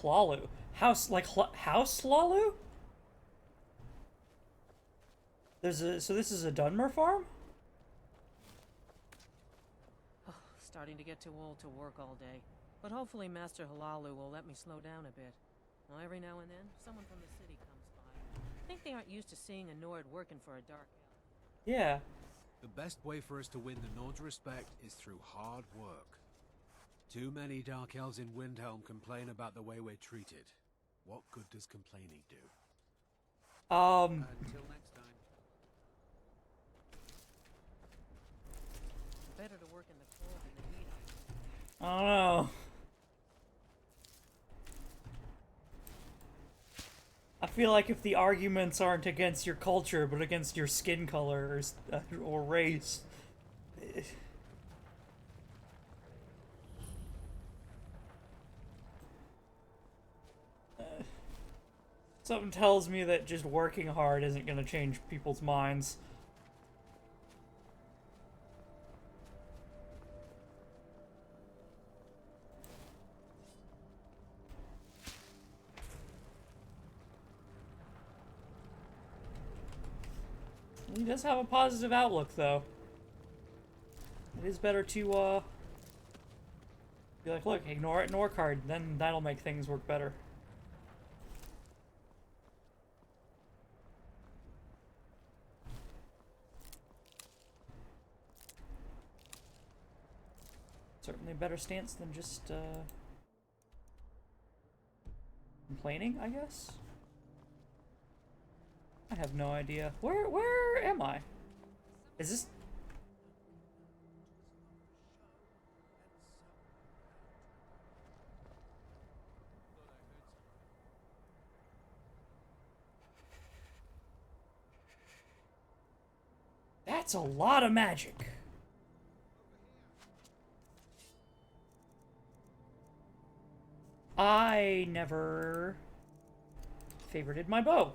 Hlalu. House, like, House Hlalu? So this is a Dunmer farm? Oh, starting to get too old to work all day. But hopefully Master Halalu will let me slow down a bit. Well, every now and then, someone from the city comes by. I think they aren't used to seeing a Nord working for a Dark Elf. Yeah. The best way for us to win the Nord's respect is through hard work. Too many Dark Elves in Windhelm complain about the way we're treated. What good does complaining do? Until next time. Better to work in the cold than the heat. I don't know. I feel like if the arguments aren't against your culture, but against your skin color or race... Something tells me that just working hard isn't going to change people's minds. He does have a positive outlook, though. It is better to, be like, look, ignore it and work hard, then that'll make things work better. Certainly a better stance than just, complaining, I guess? I have no idea. Where am I? Is this... That's a lot of magic. I never favorited my bow.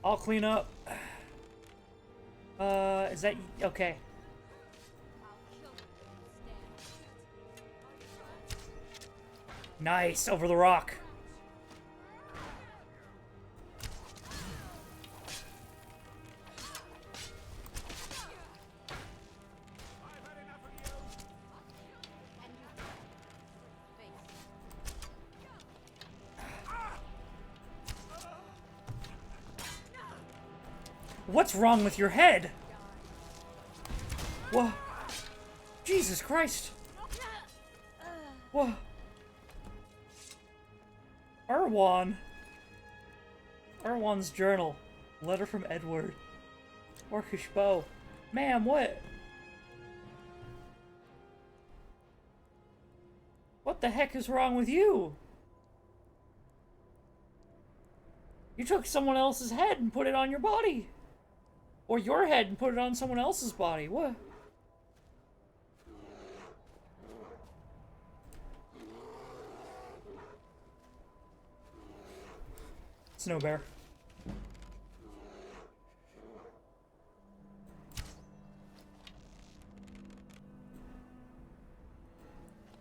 I'll clean up. Is that... okay. Nice, over the rock. What's wrong with your head? Whoa. Jesus Christ. Whoa. Erwan's journal. Letter from Edward. Orcish bow. Ma'am, what? What the heck is wrong with you? You took someone else's head and put it on your body. Or your head and put it on someone else's body. What? Snow bear.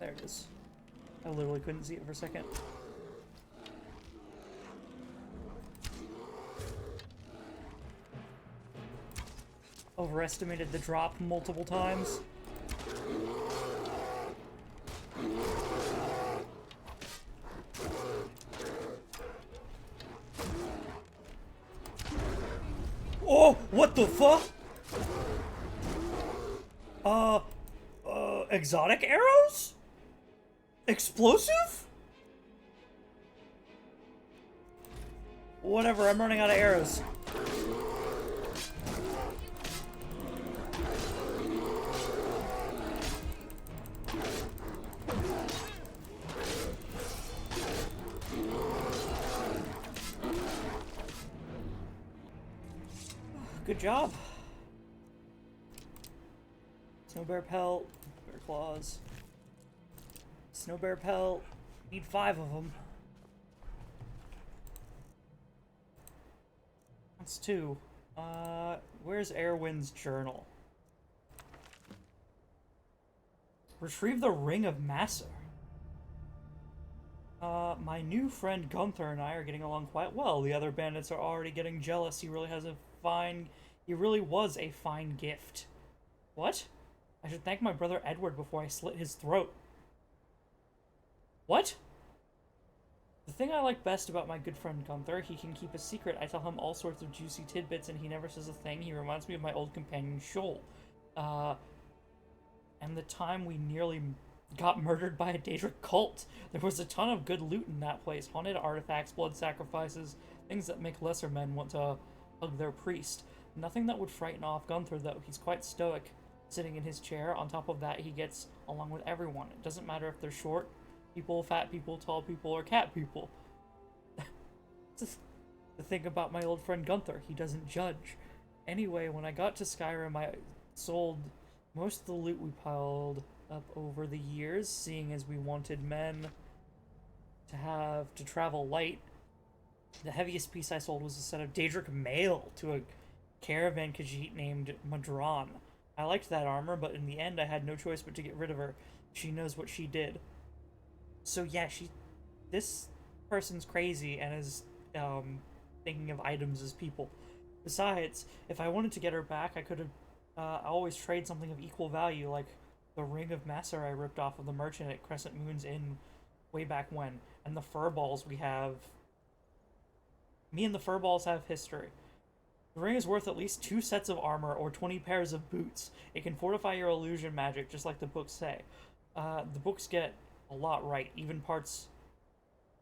There it is. I literally couldn't see it for a second. Overestimated the drop multiple times. Oh, what the fuck? Exotic arrows? Explosive? Whatever, I'm running out of arrows. Good job. Snow bear pelt, bear claws. Snow bear pelt. Need 5 of them. That's 2. Where's Erwin's journal? Retrieve the Ring of Massor. My new friend Gunther and I are getting along quite well. The other bandits are already getting jealous. He really was a fine gift. What? I should thank my brother Edward before I slit his throat. What? The thing I like best about my good friend Gunther, he can keep a secret. I tell him all sorts of juicy tidbits and he never says a thing. He reminds me of my old companion Shoal. And the time we nearly got murdered by a Daedric cult. There was a ton of good loot in that place. Haunted artifacts, blood sacrifices, things that make lesser men want to hug their priest. Nothing that would frighten off Gunther, though. He's quite stoic, sitting in his chair. On top of that, he gets along with everyone. It doesn't matter if they're short people, fat people, tall people, or cat people. The thing about my old friend Gunther, he doesn't judge. Anyway, when I got to Skyrim, I sold most of the loot we piled up over the years, seeing as we wanted men to travel light. The heaviest piece I sold was a set of Daedric mail to a caravan Khajiit named Madron. I liked that armor, but in the end I had no choice but to get rid of her. She knows what she did. So yeah, this person's crazy and is thinking of items as people. Besides, if I wanted to get her back, I could have always trade something of equal value, like the Ring of Massor I ripped off of the merchant at Crescent Moon's Inn way back when, and the fur balls we have. Me and the fur balls have history. The ring is worth at least 2 sets of armor or 20 pairs of boots. It can fortify your illusion magic, just like the books say. The books get a lot right, even parts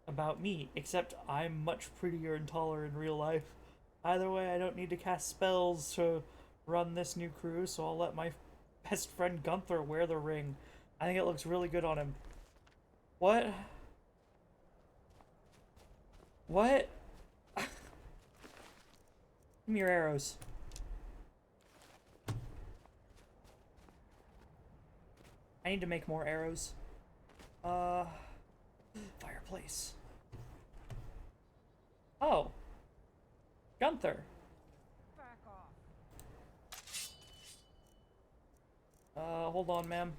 about me, except I'm much prettier and taller in real life. Either way, I don't need to cast spells to run this new crew, so I'll let my best friend Gunther wear the ring. I think it looks really good on him. What? What? Give me your arrows. I need to make more arrows. Fireplace. Oh. Gunther. Back off. Hold on, ma'am.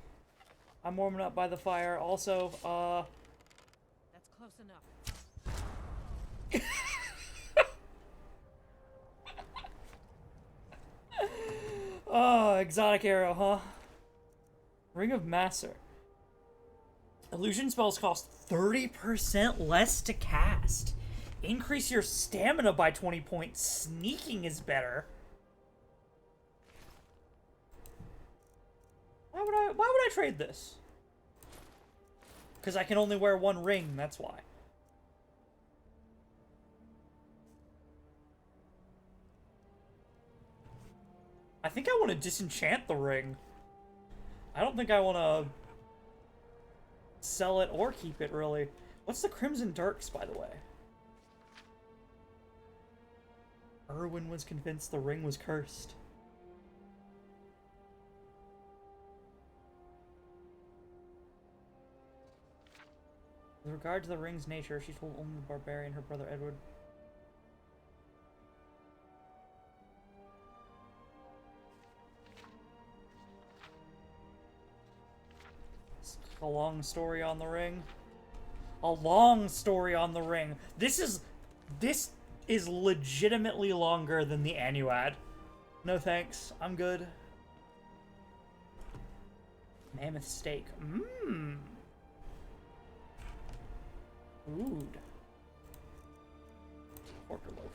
I'm warming up by the fire. Also, That's close enough. Oh, exotic arrow, huh? Ring of Massor. Illusion spells cost 30% less to cast. Increase your stamina by 20 points. Sneaking is better. Why would I trade this? Because I can only wear 1 ring, that's why. I think I want to disenchant the ring. I don't think I want to sell it or keep it, really. What's the Crimson Dirks, by the way? Erwin was convinced the ring was cursed. With regard to the ring's nature, she told only the barbarian, her brother Edward. It's a long story on the ring. A long story on the ring. This is legitimately longer than the Annuad. No thanks. I'm good. Mammoth steak. Mmm. Food. Porker loaf.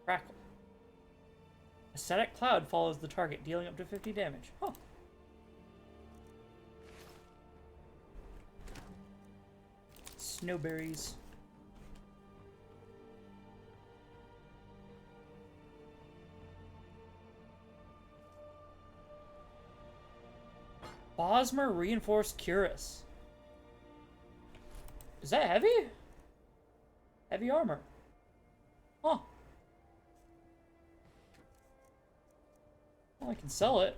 Crackle. Ascetic cloud follows the target, dealing up to 50 damage. Huh. Snowberries. Bosmer reinforced cuirass. Is that heavy? Heavy armor. Huh. Well, I can sell it.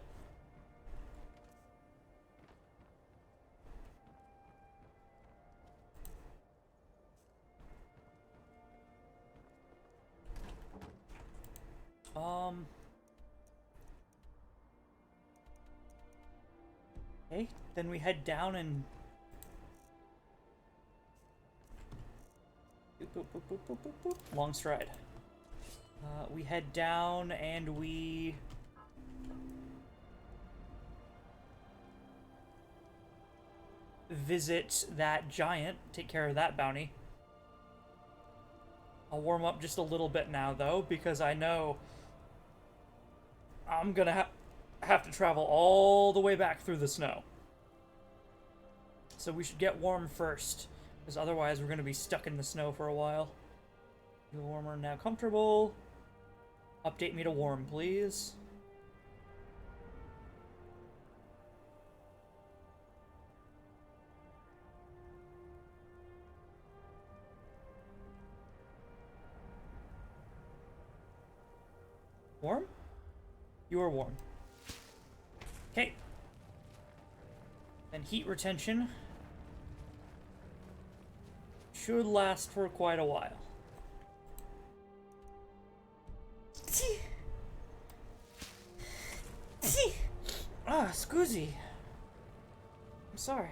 Okay, then we head down and boop, boop, boop, boop, boop, boop, boop. Long stride. We head down and we visit that giant, take care of that bounty. I'll warm up just a little bit now, though, because I know I'm gonna have to travel all the way back through the snow. So we should get warm first, because otherwise we're gonna be stuck in the snow for a while. Feel warmer, now comfortable. Update me to warm, please. Warm? You are warm. Okay. And heat retention should last for quite a while. Ah, Scoozy. I'm sorry.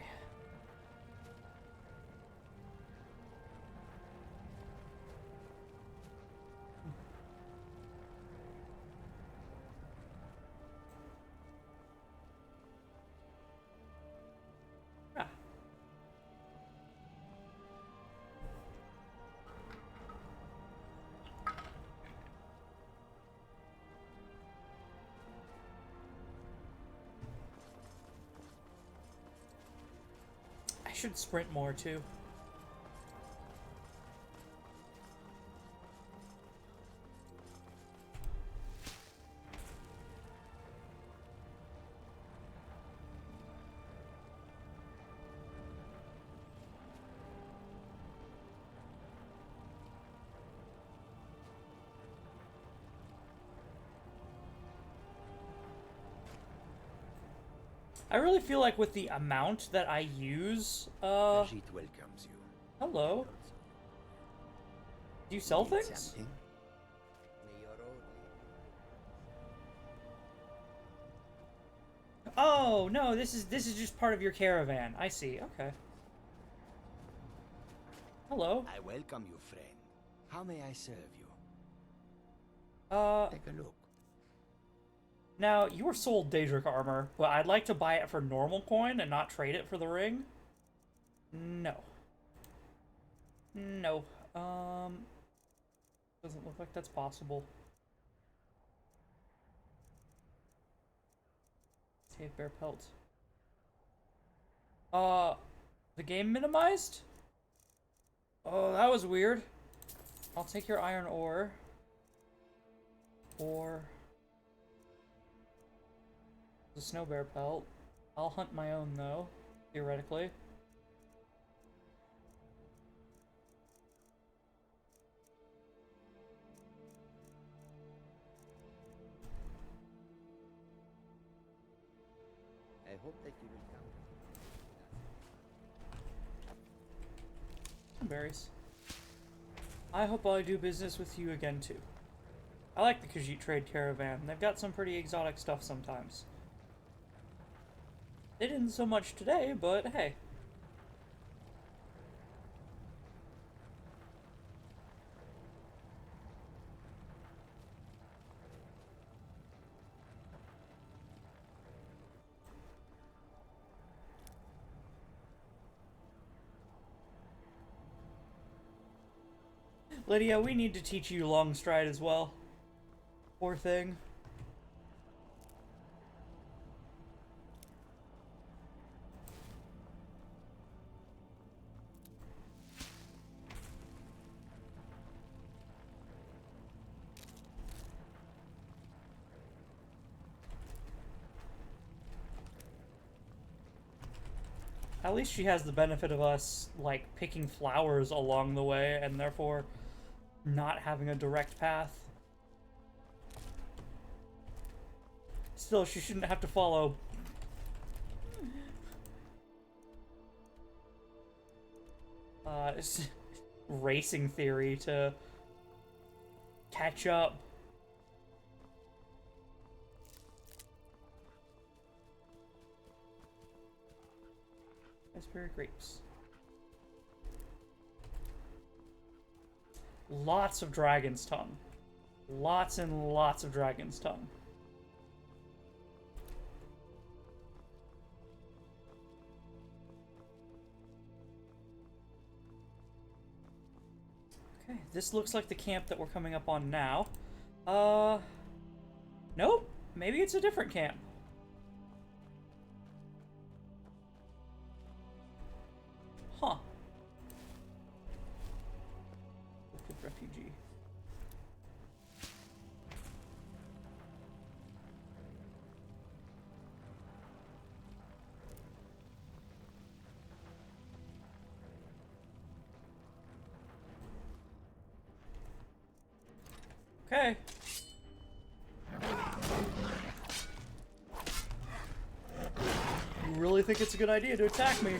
I should sprint more too. I really feel like with the amount that I use, Ajit welcomes you. Hello. Do you sell things? Something? Oh, no, this is just part of your caravan. I see. Okay. Hello. I welcome you, friend. How may I serve you? Take a look. Now, you were sold Daedric armor, but I'd like to buy it for normal coin and not trade it for the ring. No. No. Doesn't look like that's possible. Save bear pelt. The game minimized? Oh, that was weird. I'll take your iron ore. Or... The snow bear pelt. I'll hunt my own though, theoretically. I hope that you will come. Berries. I hope I do business with you again too. I like the Khajiit trade caravan. They've got some pretty exotic stuff sometimes. They didn't so much today, but hey. Lydia, we need to teach you long stride as well. Poor thing. At least she has the benefit of us, like, picking flowers along the way, and therefore not having a direct path. Still, she shouldn't have to follow racing theory to catch up. Raspberry grapes. Lots of dragon's tongue. Lots and lots of dragon's tongue. Okay, this looks like the camp that we're coming up on now. Nope. Maybe it's a different camp. Huh. Refugee. Okay. You really think it's a good idea to attack me?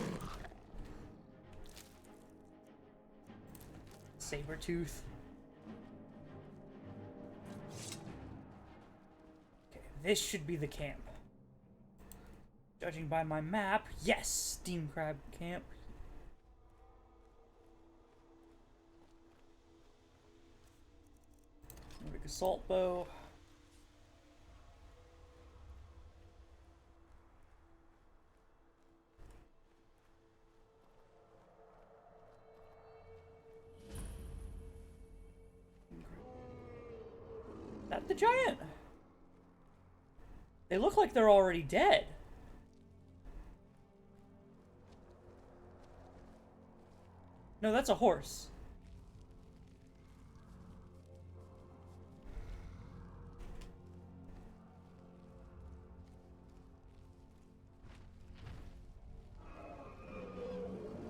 Sabertooth. Okay, this should be the camp. Judging by my map, yes, Steam Crab Camp. Big assault bow. That the giant? They look like they're already dead. No, that's a horse.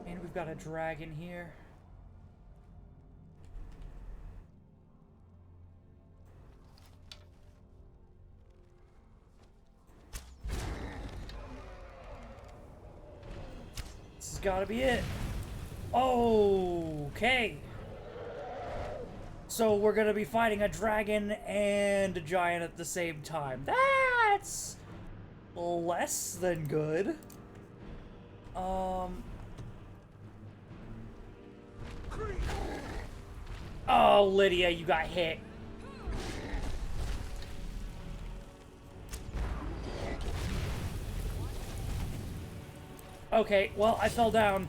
And we've got a dragon here. This has got to be it. Okay. So we're gonna be fighting a dragon and a giant at the same time. That's less than good. Oh, Lydia, you got hit. Okay, well, I fell down.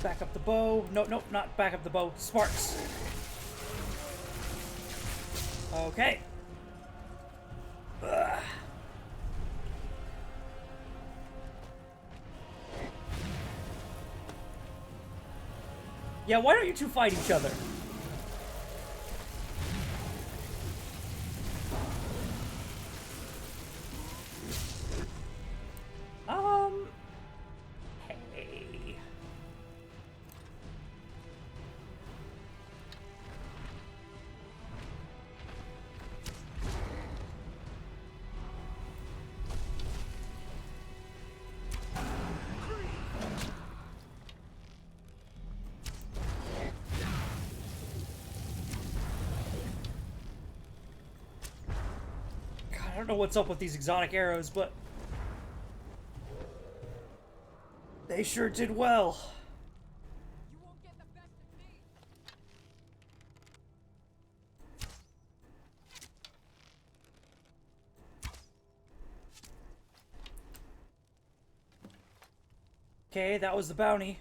Back up the bow. No, nope, not back up the bow. Sparks. Okay. Ugh. Yeah, why don't you two fight each other? Hey. God, I don't know what's up with these exotic arrows, but they sure did well. Okay, that was the bounty.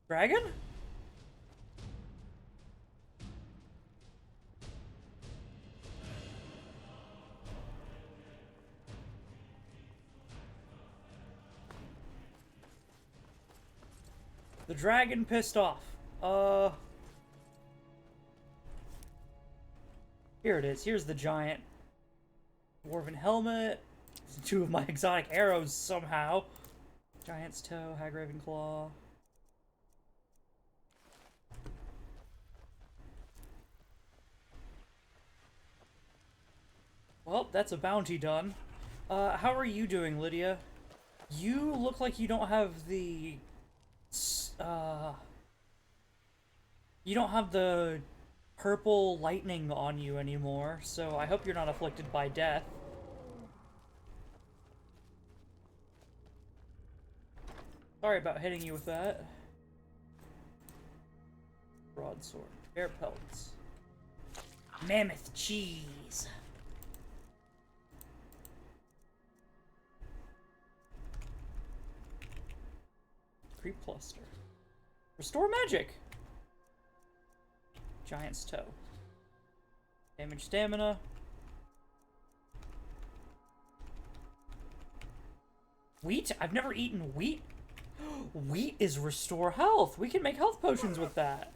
Dragon? The dragon pissed off. Here it is. Here's the giant dwarven helmet. Two of my exotic arrows somehow. Giant's toe, hag raven claw. Well, that's a bounty done. How are you doing, Lydia? You look like you don't have the you don't have the purple lightning on you anymore, so I hope you're not afflicted by death. Sorry about hitting you with that. Broadsword. Bear pelts. Mammoth cheese. Creep cluster. Restore magic. Giant's toe. Damage stamina. Wheat? I've never eaten wheat. Wheat is restore health. We can make health potions with that.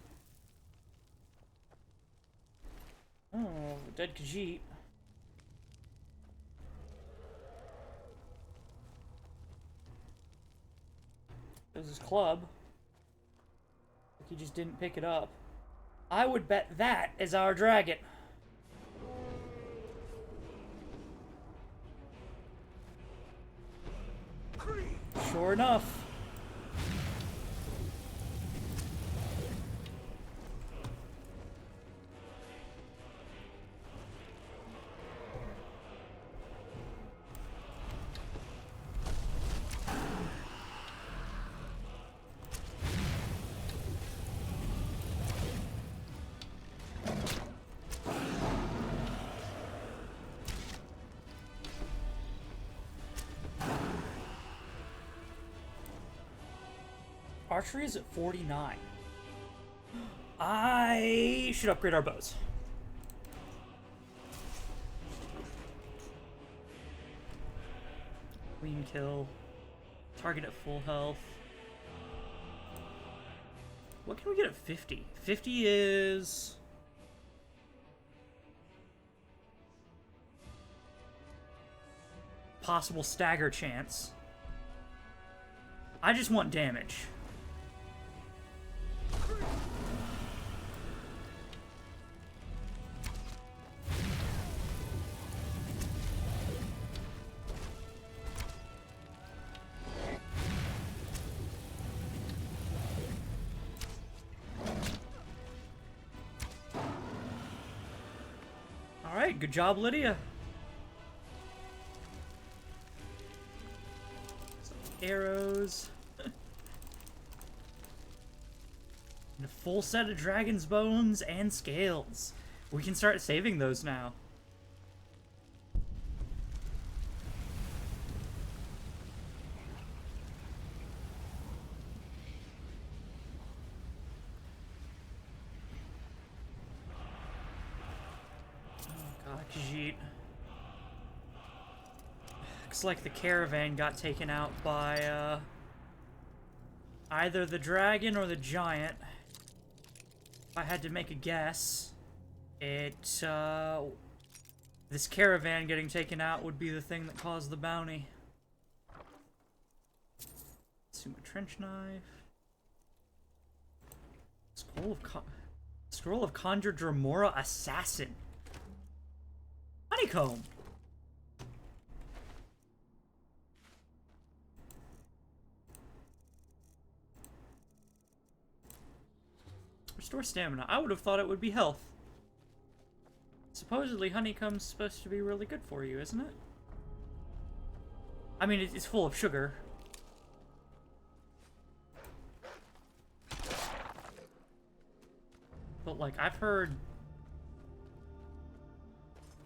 Oh, dead Khajiit. There's his club. Like he just didn't pick it up. I would bet that is our dragon. Sure enough. Archery is at 49. I should upgrade our bows. Queen kill. Target at full health. What can we get at 50? 50 is... possible stagger chance. I just want damage. Alright, good job, Lydia. Some arrows. And a full set of dragon's bones and scales. We can start saving those now. Khajiit. Looks like the caravan got taken out by Either the dragon or the giant. If I had to make a guess, this caravan getting taken out would be the thing that caused the bounty. Suma trench knife. Scroll of Conjured Dremora Assassin. Honeycomb. Restore stamina. I would have thought it would be health. Supposedly honeycomb's supposed to be really good for you, isn't it? I mean, it's full of sugar. But, like, I've heard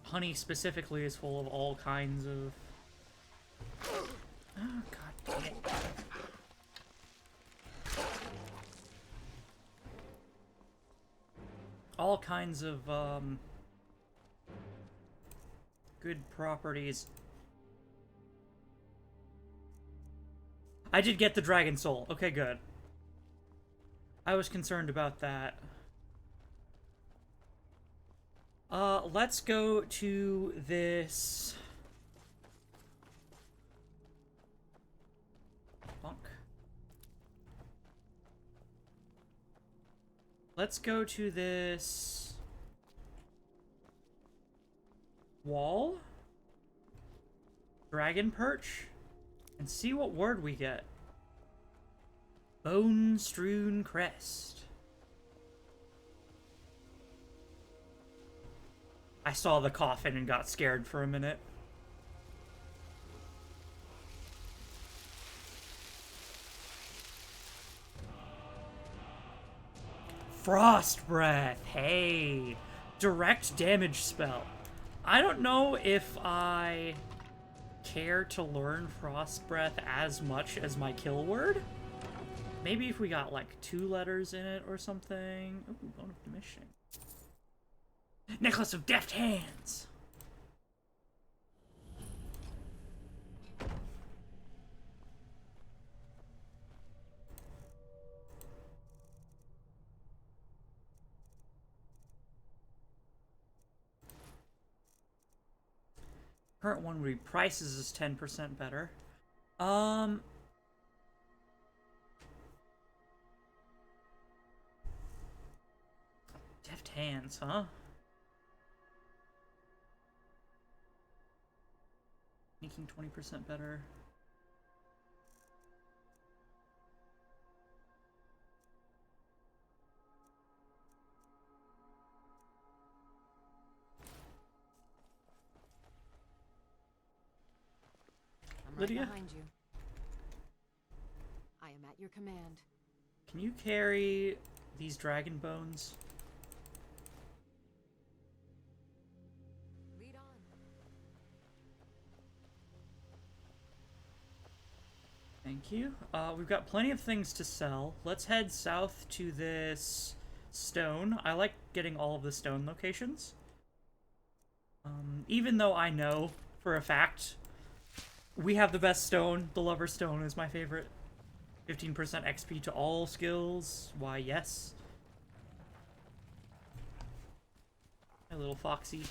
honey specifically is full of all kinds of... Oh, god damn it. All kinds of, good properties. I did get the dragon soul. Okay, good. I was concerned about that. Let's go to this... Bonk. Let's go to this... wall? Dragon perch? And see what word we get. Bone-strewn crest. I saw the coffin and got scared for a minute. Frost breath. Hey. Direct damage spell. I don't know if I care to learn frost breath as much as my kill word. Maybe if we got like 2 letters in it or something. Ooh, bone of commissioning. Necklace of Deft Hands! Current one would be prices is 10% better. Deft Hands, huh? Making 20% better. I'm right Lydia? behind you. I am at your command. Can you carry these dragon bones? Lead on. Thank you. We've got plenty of things to sell. Let's head south to this stone. I like getting all of the stone locations. Even though I know for a fact we have the best stone. The Lover Stone is my favorite. 15% XP to all skills. Why, yes. My little foxy.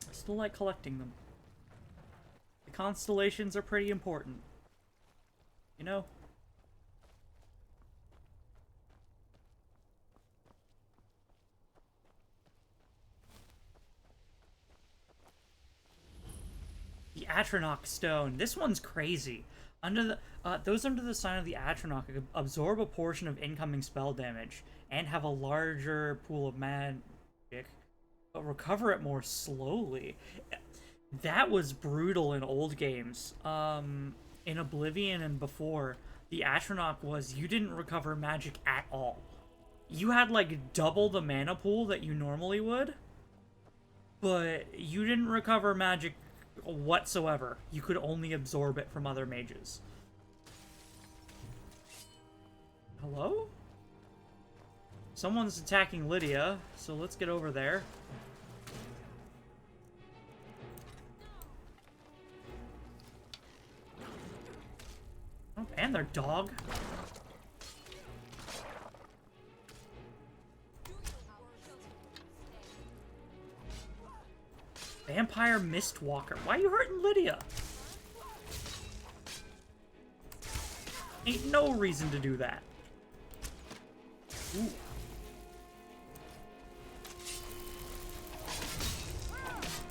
I still like collecting them. The constellations are pretty important. You know? The Atronach Stone. This one's crazy. Under the those under the sign of the Atronach absorb a portion of incoming spell damage and have a larger pool of magic, but recover it more slowly. That was brutal in old games. In Oblivion and before, the Atronach was you didn't recover magic at all. You had like double the mana pool that you normally would, but you didn't recover magic whatsoever. You could only absorb it from other mages. Hello? Someone's attacking Lydia, so let's get over there. Oh, and their dog. Vampire Mistwalker. Why are you hurting Lydia? Ain't no reason to do that. Ooh.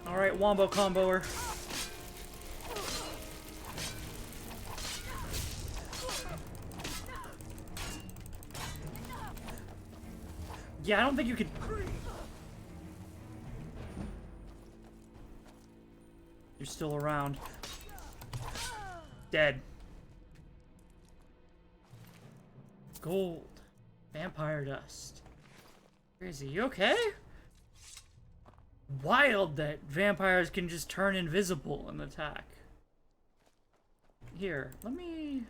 Alright, Wombo comboer. Yeah, I don't think you could... You're still around. Dead. Gold. Vampire dust. Crazy, you okay? Wild that vampires can just turn invisible and attack. Here, let me...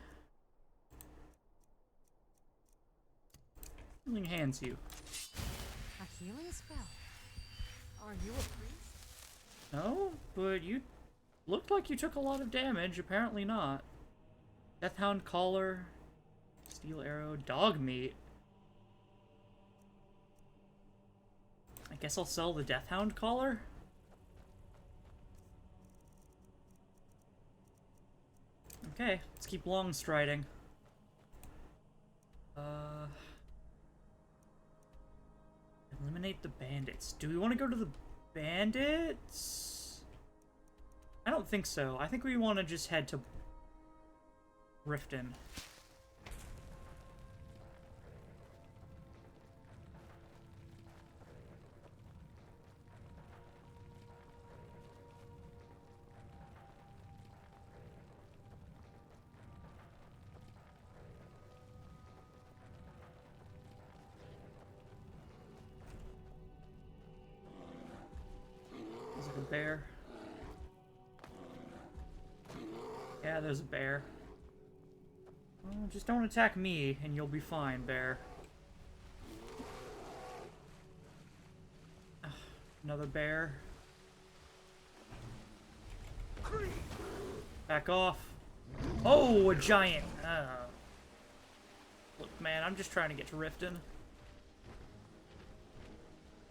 Healing hands you. A healing spell? Are you a priest? No, but you looked like you took a lot of damage. Apparently not. Deathhound collar, steel arrow, dog meat. I guess I'll sell the Deathhound collar. Okay, let's keep long striding. Eliminate the bandits. Do we want to go to the bandits? I don't think so. I think we want to just head to Riften. Bear. Yeah, there's a bear. Well, just don't attack me, and you'll be fine, bear. Another bear. Back off. Oh, a giant. Look, man, I'm just trying to get to Riften.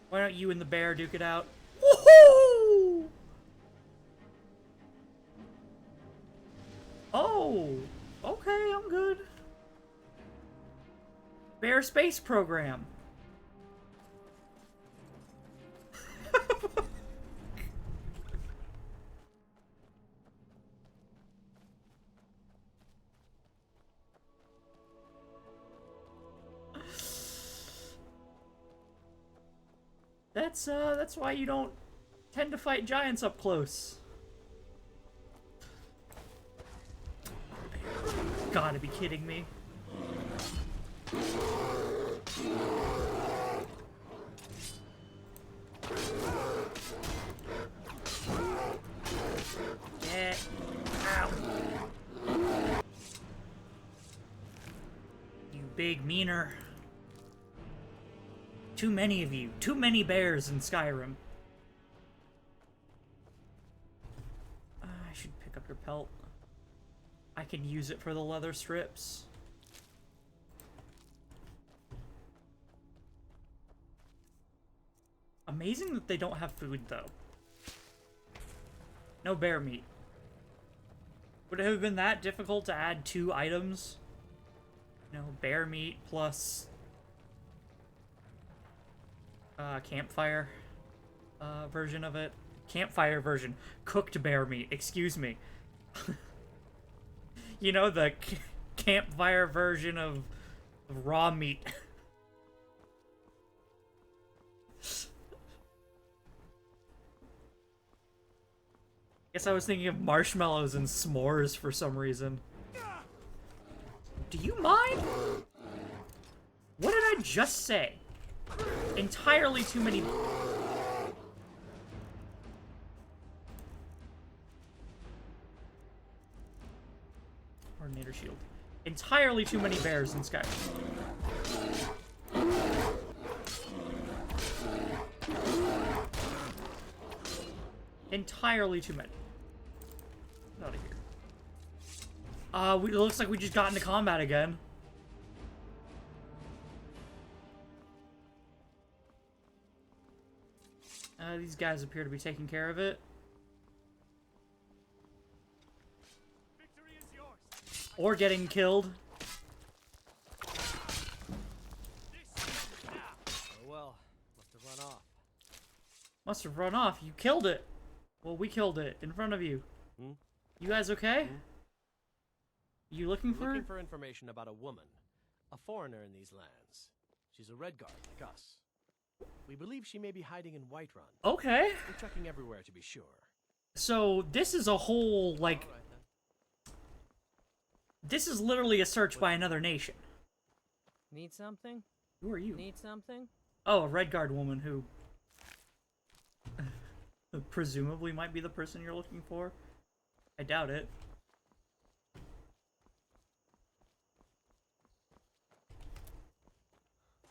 Why don't you and the bear duke it out? Woohoo! Oh, okay, I'm good. Bear Space Program. That's why you don't tend to fight giants up close. Gotta be kidding me. Get out. You big meaner. Too many of you. Too many bears in Skyrim. I should pick up your pelt. I can use it for the leather strips. Amazing that they don't have food, though. No bear meat. Would it have been that difficult to add 2 items? You know, bear meat plus... campfire version of it. Campfire version. Cooked bear meat. Excuse me. You know, the campfire version of raw meat. Guess I was thinking of marshmallows and s'mores for some reason. Do you mind? What did I just say? Entirely too many... Coordinator shield. Entirely too many bears in Skyrim. Entirely too many. Get out of here. It looks like we just got into combat again. These guys appear to be taking care of it. Or getting killed. Oh well, must have run off. Must have run off. You killed it. Well, we killed it in front of you. Hmm? You guys okay? You looking We're for? looking for information about a woman, a foreigner in these lands. She's a Redguard like us. We believe she may be hiding in Whiterun. Okay. We're checking everywhere to be sure. So this is a whole like. All right, then. This is literally a search by another nation. Need something? Who are you? Need something? Oh, a Redguard woman who presumably might be the person you're looking for. I doubt it.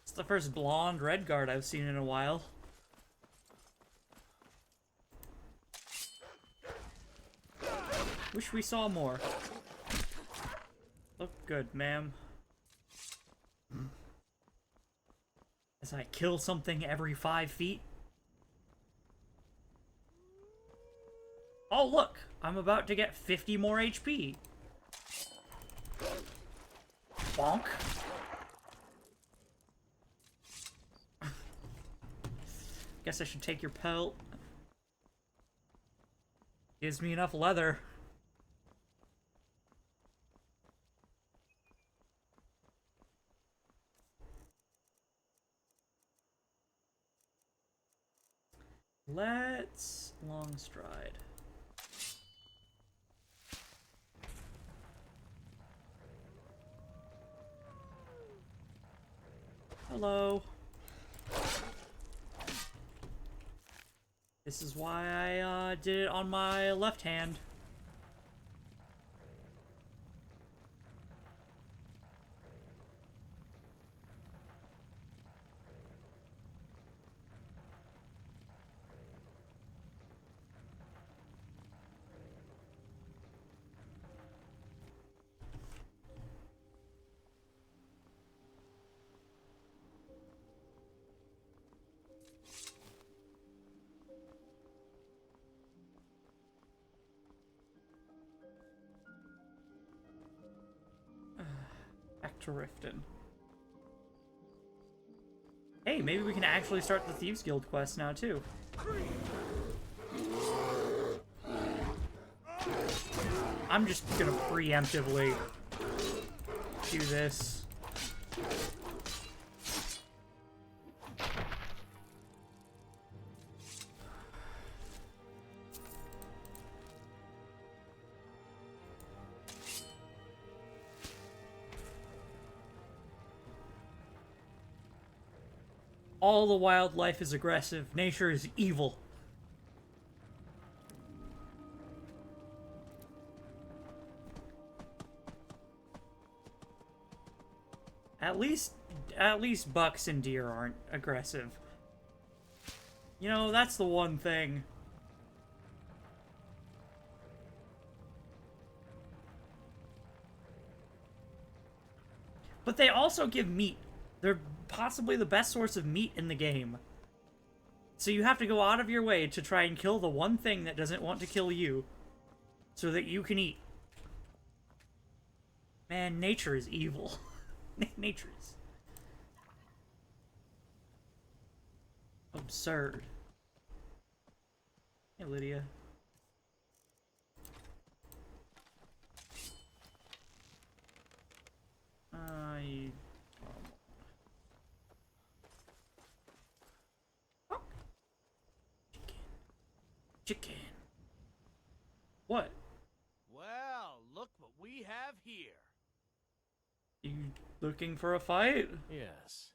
It's the first blonde Redguard I've seen in a while. Wish we saw more. Look good, ma'am. As I kill something every 5 feet. Oh, look! I'm about to get 50 more HP. Bonk. Guess I should take your pelt. Gives me enough leather. Let's long stride. Hello. This is why I did it on my left hand. Back to Riften. Hey, maybe we can actually start the Thieves Guild quest now, too. I'm just gonna preemptively do this. All the wildlife is aggressive. Nature is evil. At least bucks and deer aren't aggressive. You know, that's the one thing. But they also give meat. They're possibly the best source of meat in the game. So you have to go out of your way to try and kill the one thing that doesn't want to kill you, so that you can eat. Man, nature is evil. Nature is absurd. Hey, Lydia. Chicken. What? Well, look what we have here. You looking for a fight? Yes.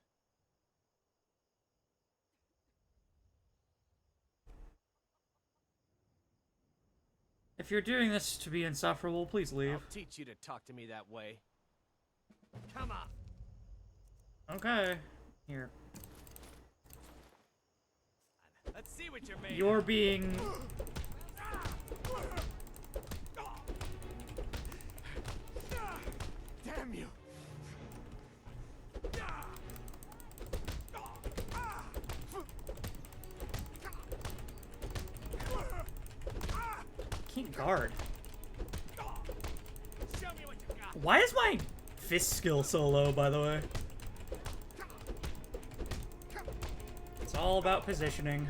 If you're doing this to be insufferable, please leave. I'll teach you to talk to me that way. Come on. Okay. Here. Let's see what you're made You're of. being Damn you! Can't guard. Why is my fist skill so low, by the way? It's all about positioning.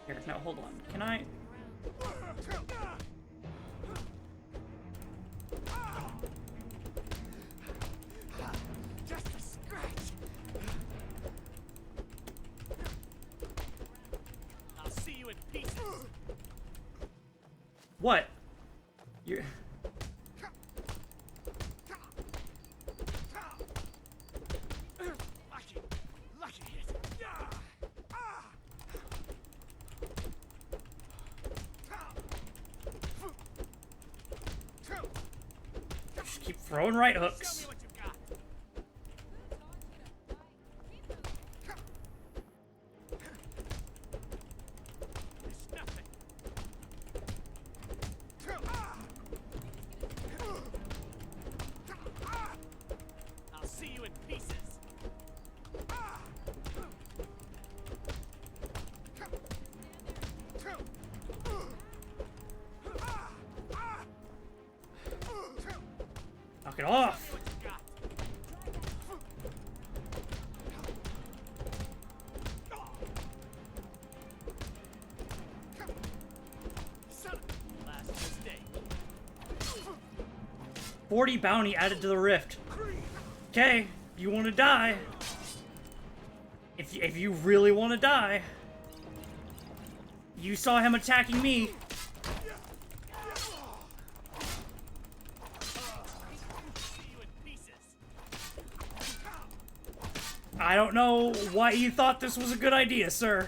Here, now hold on. Can I... Just a scratch. I'll see you in pieces. What? You're... Lucky hit. Just keep throwing right hooks. Show me what you got. It's nothing. I'll see you in pieces. Knock it off. What you got? Son of a last mistake. 40 bounty added to the rift. Okay, you want to die. If you really want to die. You saw him attacking me. I don't know why you thought this was a good idea, sir.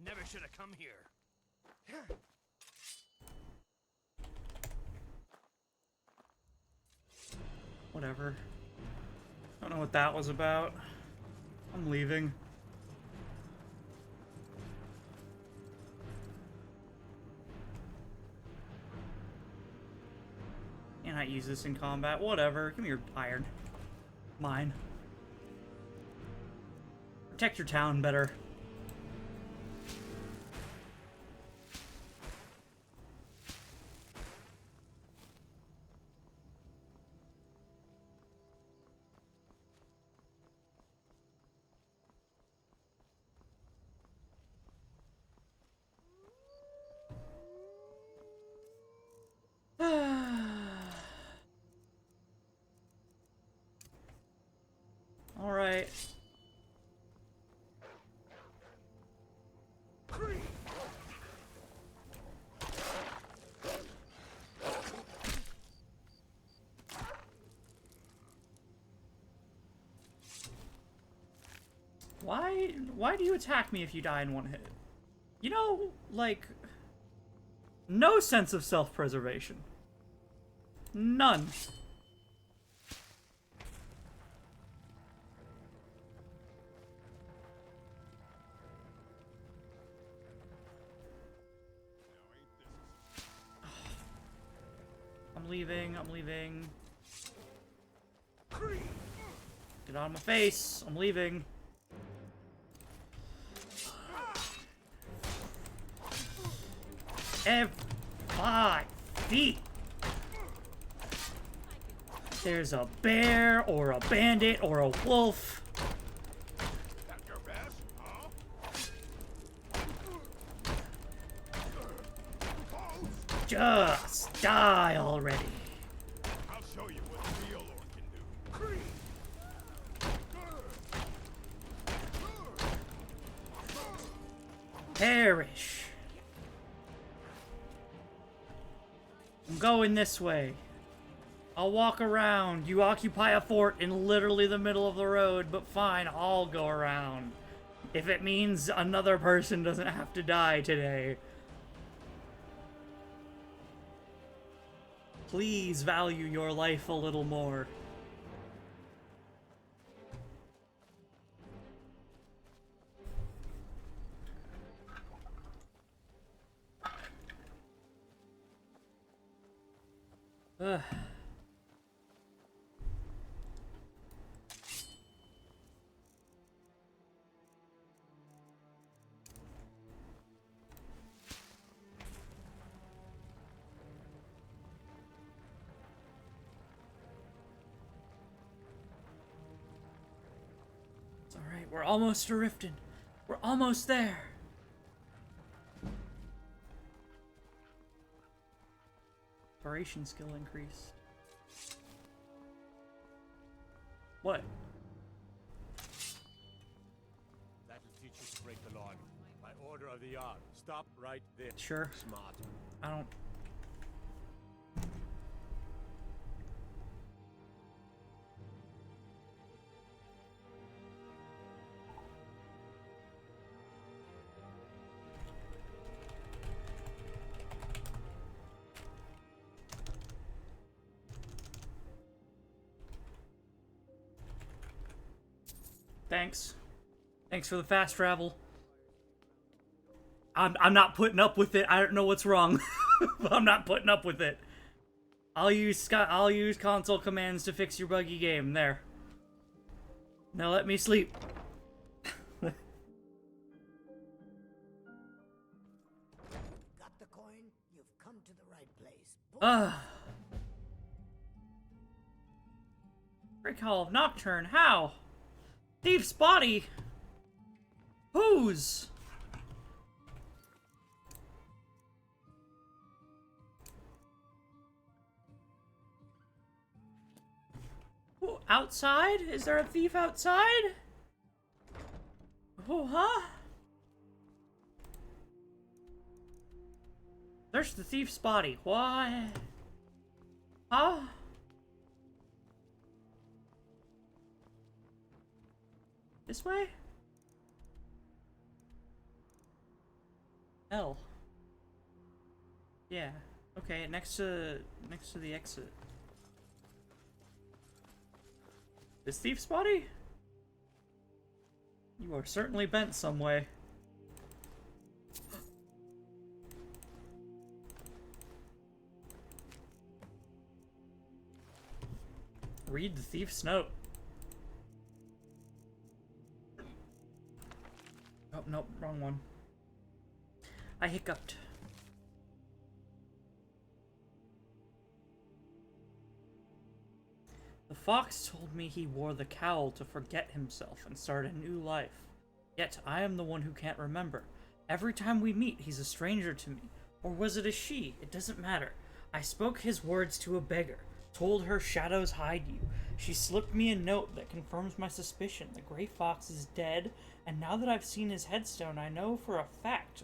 Never should have come here. Whatever. Don't know what that was about. I'm leaving. Can't I use this in combat? Whatever. Give me your iron. Mine. Protect your town better. All right. Why do you attack me if you die in one hit? You know, like, no sense of self-preservation. None. I'm leaving. Get out of my face. I'm leaving. Every 5 feet. There's a bear or a bandit or a wolf. Just die already. I'll show you what the real orc can do. Perish. I'm going this way. I'll walk around. You occupy a fort in literally the middle of the road, but fine, I'll go around. If it means another person doesn't have to die today. Please value your life a little more. Ugh. It's alright, we're almost to Riften. We're almost there. Operation skill increased. What? That'll teach you to break the law. By order of the Jarl. Stop right there. Sure. Smart. I don't... Thanks. Thanks for the fast travel. I'm not putting up with it. I don't know what's wrong. I'm not putting up with it. I'll use console commands to fix your buggy game. There. Now let me sleep. Got the coin? You've come to the right place. Great Call of Nocturne. How? Thief's body? Whose? Ooh, outside? Is there a thief outside? Oh, huh? There's the thief's body. Why? Huh? This way? L. Yeah. Okay, next to the exit. This thief's body? You are certainly bent some way. Read the thief's note. Oh, nope, wrong one. I hiccuped. The fox told me he wore the cowl to forget himself and start a new life. Yet I am the one who can't remember. Every time we meet, he's a stranger to me. Or was it a she? It doesn't matter. I spoke his words to a beggar. Told her shadows hide you. She slipped me a note that confirms my suspicion. The gray fox is dead, and now that I've seen his headstone, I know for a fact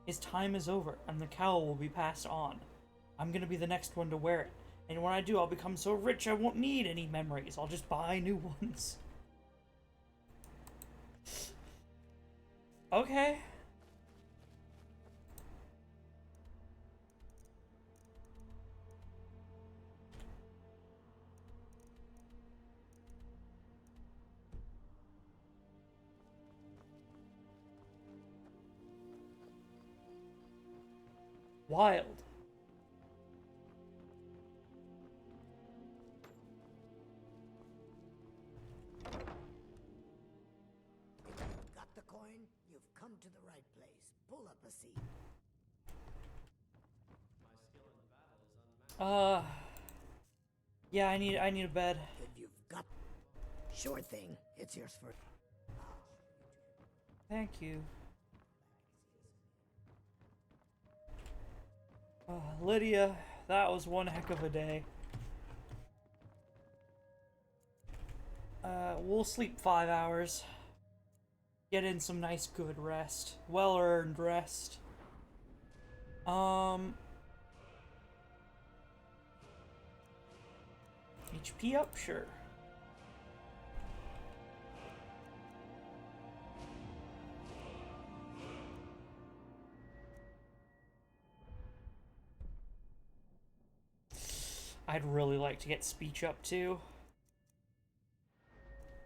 his time is over, and the cowl will be passed on. I'm gonna be the next one to wear it, and when I do, I'll become so rich I won't need any memories. I'll just buy new ones. Okay. Wild. Got the coin? You've come to the right place. Pull up a seat. Yeah, I need a bed. If you've got... Sure thing. It's yours for... Thank you. Lydia, that was one heck of a day. We'll sleep 5 hours. Get in some nice good rest. Well-earned rest. HP up? Sure. I'd really like to get speech up too.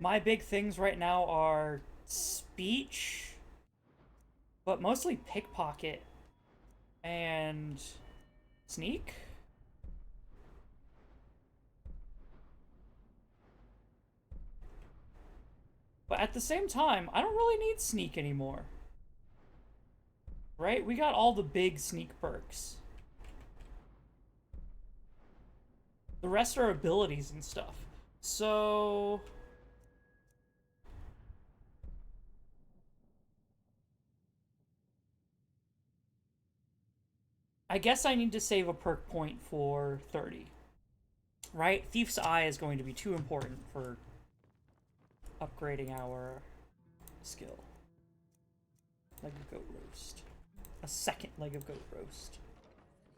My big things right now are speech, but mostly pickpocket and sneak. But at the same time, I don't really need sneak anymore. Right? We got all the big sneak perks. The rest are abilities and stuff. So... I guess I need to save a perk point for 30. Right? Thief's Eye is going to be too important for upgrading our skill. Leg of goat roast. A second leg of goat roast.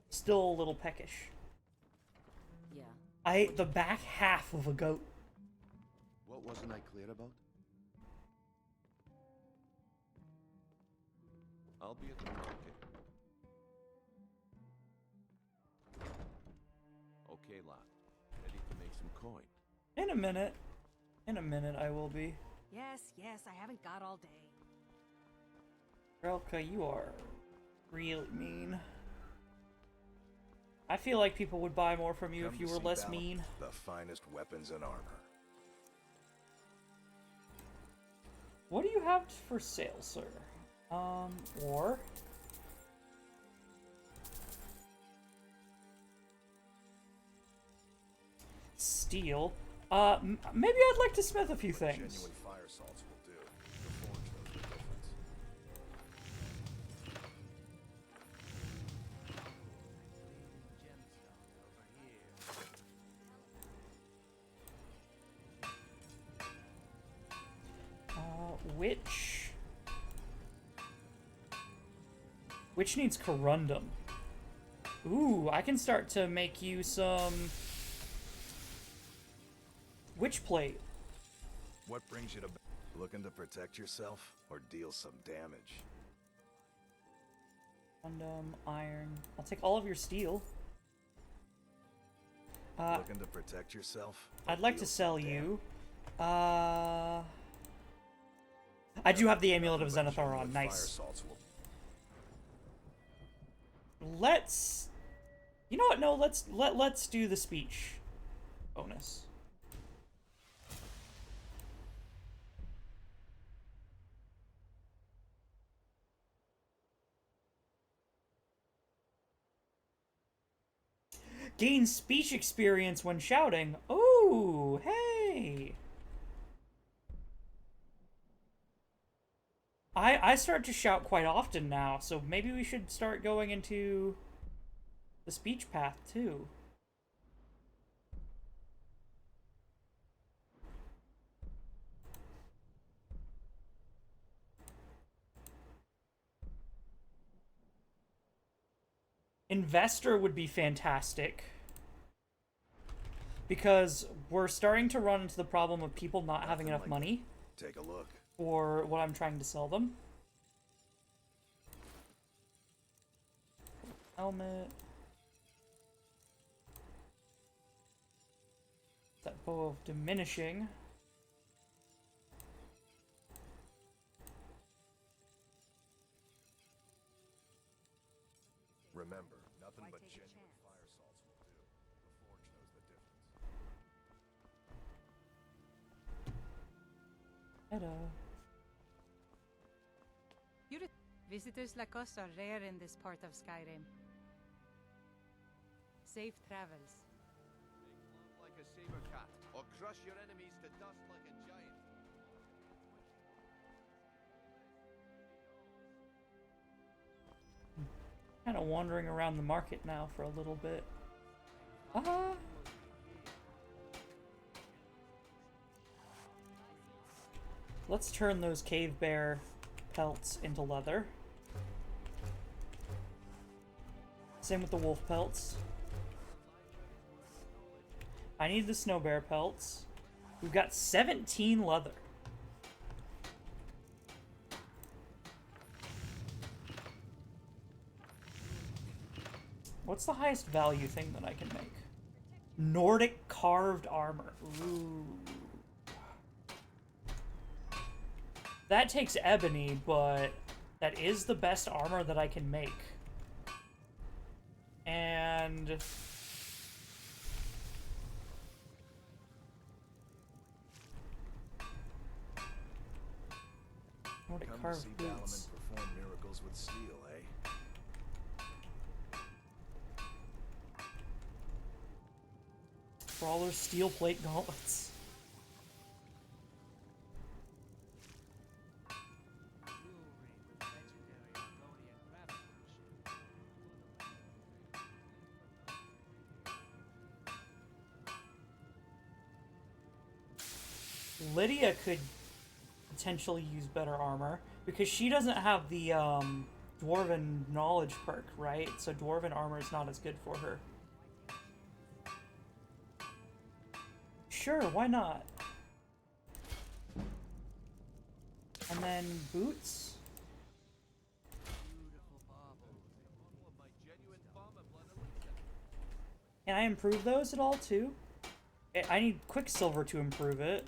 Still a little peckish. Yeah. I ate the back half of a goat. What wasn't I clear about? I'll be at the market. Okay, lad. Ready to make some coin. In a minute. In a minute, I will be. Yes, yes, I haven't got all day. Relka, you are really mean. I feel like people would buy more from you Come if you to were see less Balin, mean. The finest weapons and armor. What do you have for sale, sir? Or... Steel. Maybe I'd like to smith a few things. Genuine fire salts will do. The forge knows the difference. Which needs corundum? Ooh, I can start to make you some... Witch plate. What brings you to... Looking to protect yourself or deal some damage? Corundum, iron. I'll take all of your steel. Looking to protect yourself? I'd like to sell you. I do have the Amulet of Zenithar on. Nice. Let's... You know what? No, let's do the speech bonus. Gain speech experience when shouting. Ooh, hey. I start to shout quite often now, so maybe we should start going into the speech path too. Investor would be fantastic. Because we're starting to run into the problem of people not having enough money. Take a look. For what I'm trying to sell them. Helmet. That bow of diminishing. Remember, nothing but genuine fire salts will do. The forge knows the difference. Hello. Visitors like us are rare in this part of Skyrim. Safe travels. Make love like a saber cat, or crush your enemies to dust like a giant. Kind of wandering around the market now for a little bit. Let's turn those cave bear pelts into leather. Same with the wolf pelts. I need the snow bear pelts. We've got 17 leather. What's the highest value thing that I can make? Nordic carved armor. Ooh. That takes ebony, but that is the best armor that I can make. And Nordic Come to carved see boots. Balaam perform miracles with steel, eh? Brawler steel plate gauntlets. Lydia could potentially use better armor because she doesn't have the dwarven knowledge perk, right? So dwarven armor is not as good for her. Sure, why not? And then boots. Can I improve those at all too? I need Quicksilver to improve it.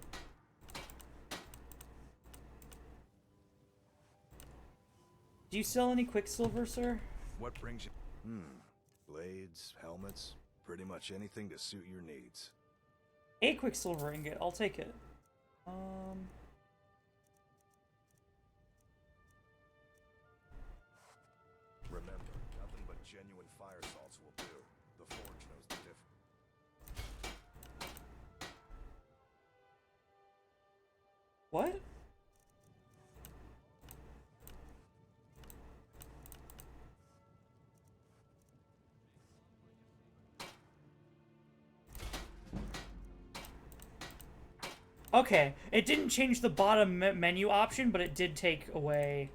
Do you sell any Quicksilver, sir? What brings you? Blades, helmets, pretty much anything to suit your needs. A Quicksilver ingot, I'll take it. Remember, nothing but genuine fire salts will do. The Forge knows the difference. What? Okay, it didn't change the bottom menu option, but it did take away,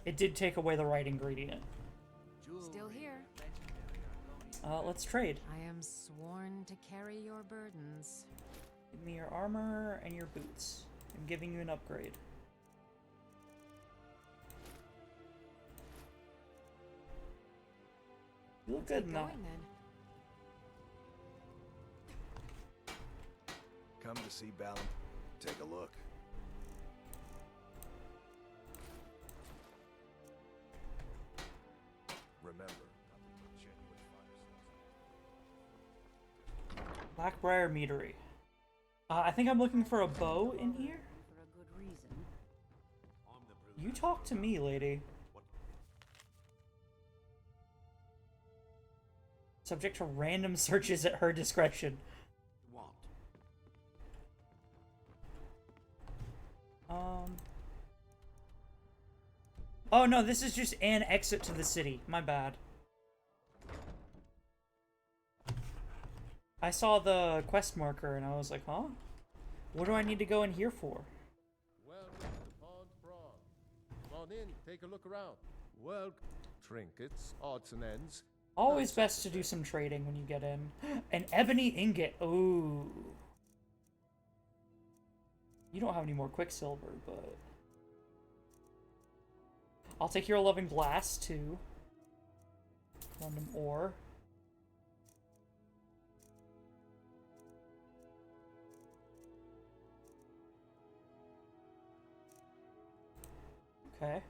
it did take away the right ingredient. Still here. Let's trade. I am sworn to carry your burdens. Give me your armor and your boots. I'm giving you an upgrade. You look good in that. Come to see Balaam. Take a look. Remember, nothing but genuine fire salts. Blackbriar Meadery. I think I'm looking for a bow in here. For a good reason. You talk to me, lady. Subject to random searches at her discretion. Oh no, this is just an exit to the city. My bad. I saw the quest marker and I was like, huh? What do I need to go in here for? Welcome to Pond Prawn. Come on in, take a look around. Well, trinkets, odds and ends. Always best to do some trading when you get in. An ebony ingot. Ooh. You don't have any more Quicksilver, but I'll take your 11 glass too. Random ore. Okay.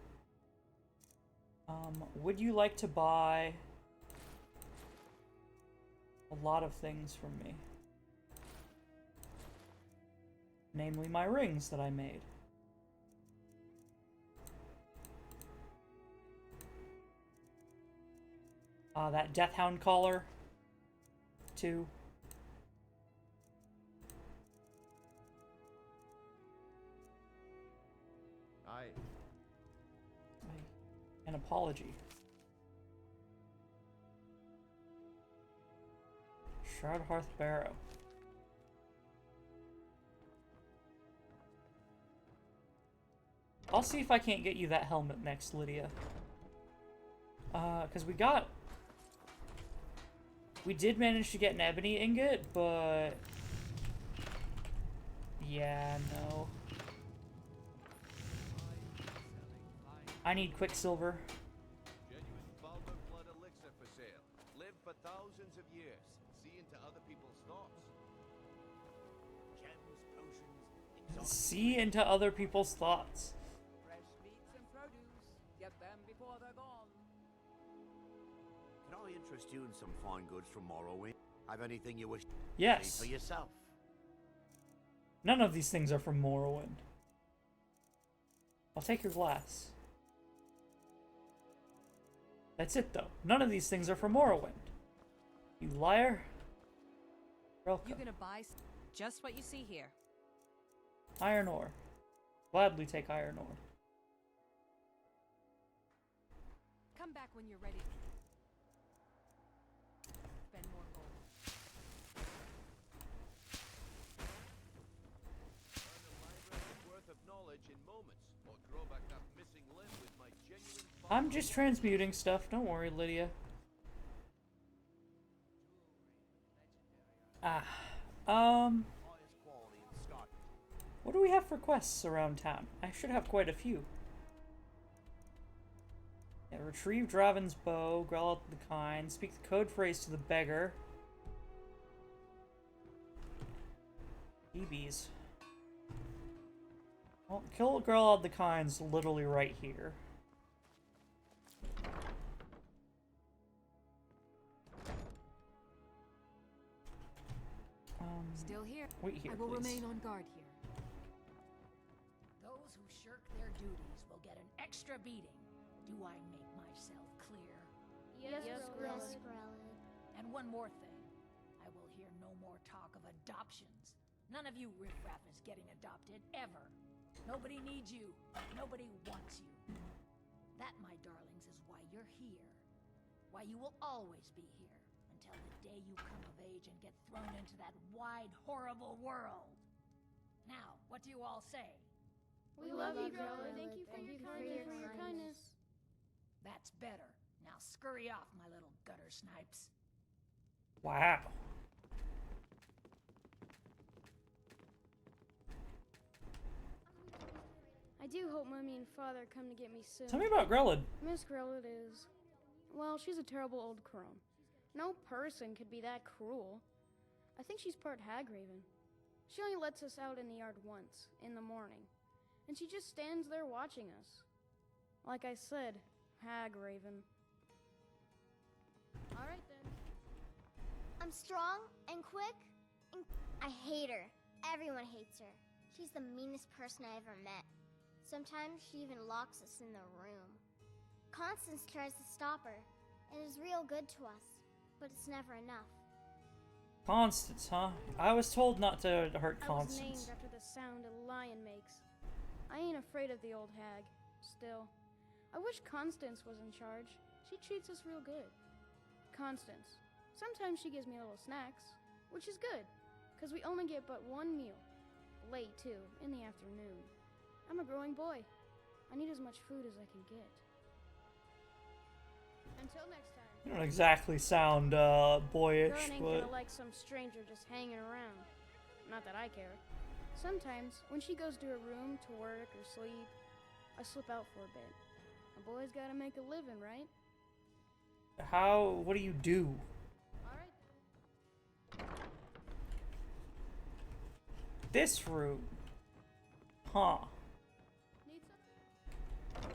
Would you like to buy a lot of things from me? Namely my rings that I made. That Deathhound collar, too. Aye. An apology. Shroud Hearth Barrow. I'll see if I can't get you that helmet next, Lydia. Because we got We did manage to get an ebony ingot, but... yeah, no. I need quicksilver. Genuine Baldur blood elixir for sale. Live for thousands of years. See into other people's thoughts. Gems, potions, See into other people's thoughts. Fresh meats and produce. Get them before they're gone. Can I interest you in some fine goods from Morrowind? Have anything you wish to Yes. see for yourself? None of these things are from Morrowind. I'll take your glass. That's it, though. None of these things are from Morrowind. You liar. Welcome. You gonna buy just what you see here? Iron ore. Gladly take iron ore. Come back when you're ready. Spend more gold. Earn a library's worth of knowledge in moments, or grow back that missing limb with my genuine. I'm just transmuting stuff. Don't worry, Lydia. What do we have for quests around town? I should have quite a few. Yeah, retrieve Draven's bow, growl out the kind, speak the code phrase to the beggar. EBs. Well, kill growl out the kind's literally right here. Still here. Wait here, I will please. remain on guard here. Those who shirk their duties will get an extra beating. Do I make myself clear? Yes, Grelid. And one more thing. I will hear no more talk of adoptions. None of you riffraff is getting adopted, ever. Nobody needs you. Nobody wants you. That, my darlings, is why you're here. Why you will always be here. Until the day you come of age and get thrown into that wide, horrible world. Now, what do you all say? We love you, Grelid. Thank you for your kindness. That's better. Now scurry off, my little gutter snipes. Wow. I do hope Mummy and Father come to get me soon. Tell me about Grelid. Miss Grelid is... well, she's a terrible old crone. No person could be that cruel. I think she's part Hagraven. She only lets us out in the yard once, in the morning. And she just stands there watching us. Like I said, Hagraven. Alright then. I'm strong and quick, and I hate her. Everyone hates her. She's the meanest person I ever met. Sometimes she even locks us in the room. Constance tries to stop her, and is real good to us, but it's never enough. Constance, huh? I was told not to hurt I was Constance. named after the sound a lion makes. I ain't afraid of the old hag, still. I wish Constance was in charge. She treats us real good. Constance. Sometimes she gives me little snacks, which is good, because we only get but one meal. Late, too, in the afternoon. I'm a growing boy. I need as much food as I can get. Until next time. You don't exactly sound boyish, Girl ain't but gonna like some stranger just hanging around. Not that I care. Sometimes, when she goes to her room to work or sleep, I slip out for a bit. A boy's gotta make a living, right? what do you do? Alright. This route. Huh. Need some?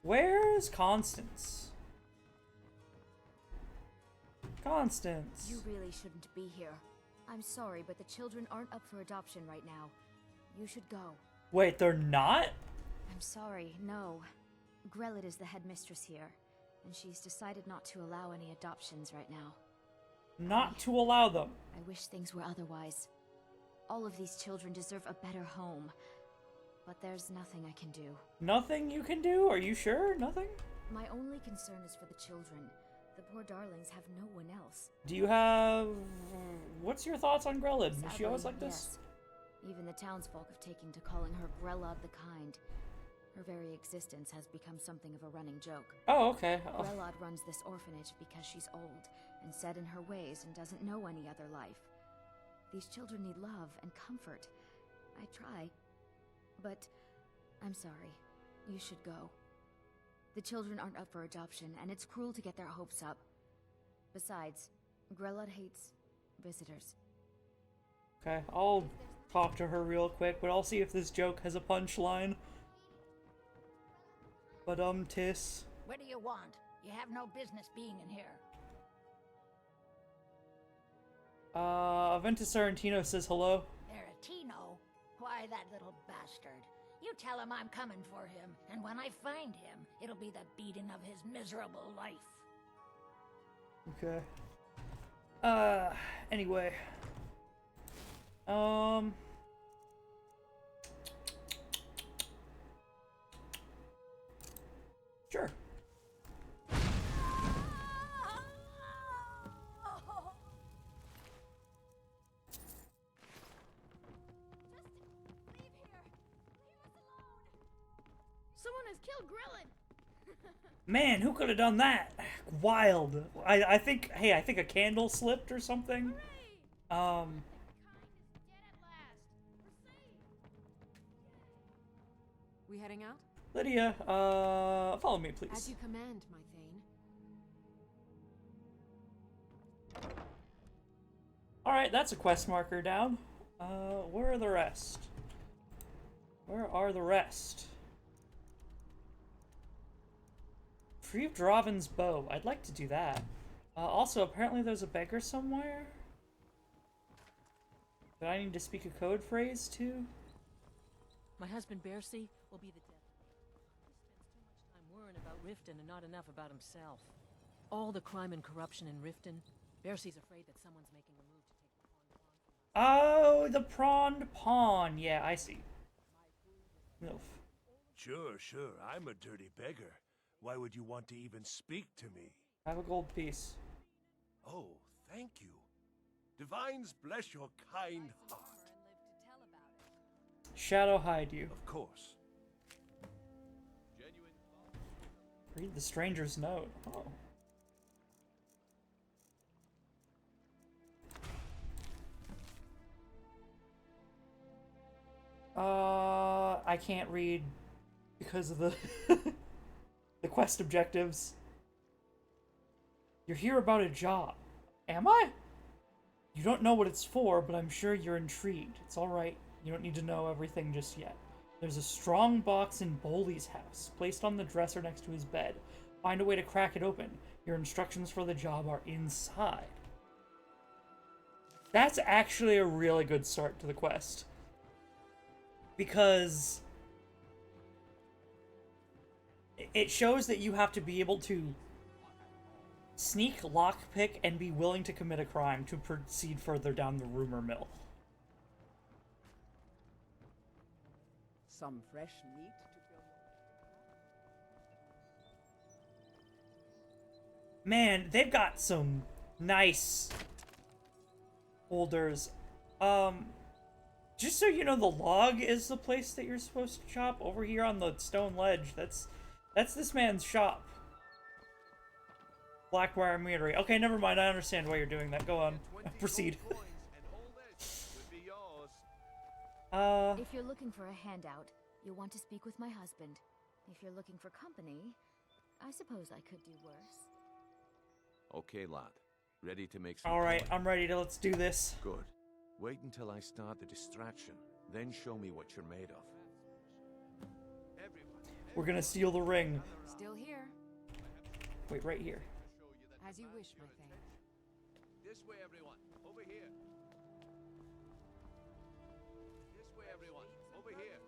Where's Constance? Constance. You really shouldn't be here. I'm sorry, but the children aren't up for adoption right now. You should go. Wait, they're not? I'm sorry, no. Grelid is the headmistress here, and she's decided not to allow any adoptions right now. Not to allow them. I wish things were otherwise. All of these children deserve a better home. But there's nothing I can do. Nothing you can do? Are you sure? Nothing? My only concern is for the children. The poor darlings have no one else. Do you have... what's your thoughts on Grelid? Is she always like this? Yes. Even the townsfolk have taken to calling her Grella of the Kind. Her very existence has become something of a running joke. Oh, okay. Oh. Grelod runs this orphanage because she's old and set in her ways and doesn't know any other life. These children need love and comfort. I try, but I'm sorry. You should go. The children aren't up for adoption, and it's cruel to get their hopes up. Besides, Grelod hates visitors. Okay, I'll talk to her real quick, but I'll see if this joke has a punchline. But Tiss. What do you want? You have no business being in here. Aventus Sorrentino says hello. Aretino? Why, that little bastard. You tell him I'm coming for him, and when I find him, it'll be the beating of his miserable life. Okay. Anyway. Sure. Someone has killed Grillin! Man, who could have done that? Wild. I think, hey, I think a candle slipped or something. We heading out? Lydia, follow me, please. As you command, my thane. Alright, that's a quest marker down. Where are the rest? Where are the rest? Retrieve Draven's bow. I'd like to do that. Also, apparently there's a beggar somewhere. Do I need to speak a code phrase too? My husband Bercy will be the death. He spends too much time worrying about Riften and not enough about himself. All the crime and corruption in Riften, Bercy's afraid that someone's making a move to take the pawn from us. Oh, the prawned pawn. Yeah, I see. Milf. Sure. I'm a dirty beggar. Why would you want to even speak to me? Have a gold piece. Oh, thank you. Divines bless your kind heart. Shadow hide you. Of course. Read the stranger's note. Oh. I can't read because of the the quest objectives. You're here about a job. Am I? You don't know what it's for, but I'm sure you're intrigued. It's alright. You don't need to know everything just yet. There's a strong box in Boley's house, placed on the dresser next to his bed. Find a way to crack it open. Your instructions for the job are inside. That's actually a really good start to the quest. Because it shows that you have to be able to sneak, lockpick, and be willing to commit a crime to proceed further down the rumor mill. Some fresh meat to fill your... Man, they've got some nice holders. Just so you know, the log is the place that you're supposed to chop. Over here on the stone ledge, that's this man's shop. Blackwire Meadery. Okay, never mind. I understand why you're doing that. Go on. Proceed. If you're looking for a handout, you'll want to speak with my husband. If you're looking for company, I suppose I could do worse. Okay, lad. Ready to make some Alright, coin? I'm ready to let's do this. Good. Wait until I start the distraction, then show me what you're made of. We're gonna steal the ring. Still here. Wait, right here. As you wish, my thane. This way, everyone. Over here. This way, everyone. Over here.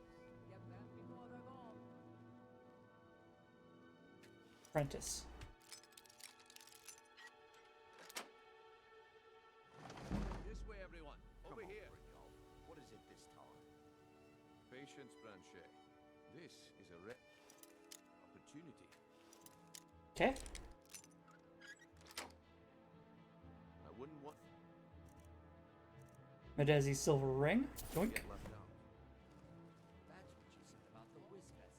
Apprentice. This way, everyone. Over here. What is it this time? Patience, Blanchet. This is a rare opportunity. Okay. I wouldn't want Medezi silver ring. Doink. get left out. That's what you said about the whiskers.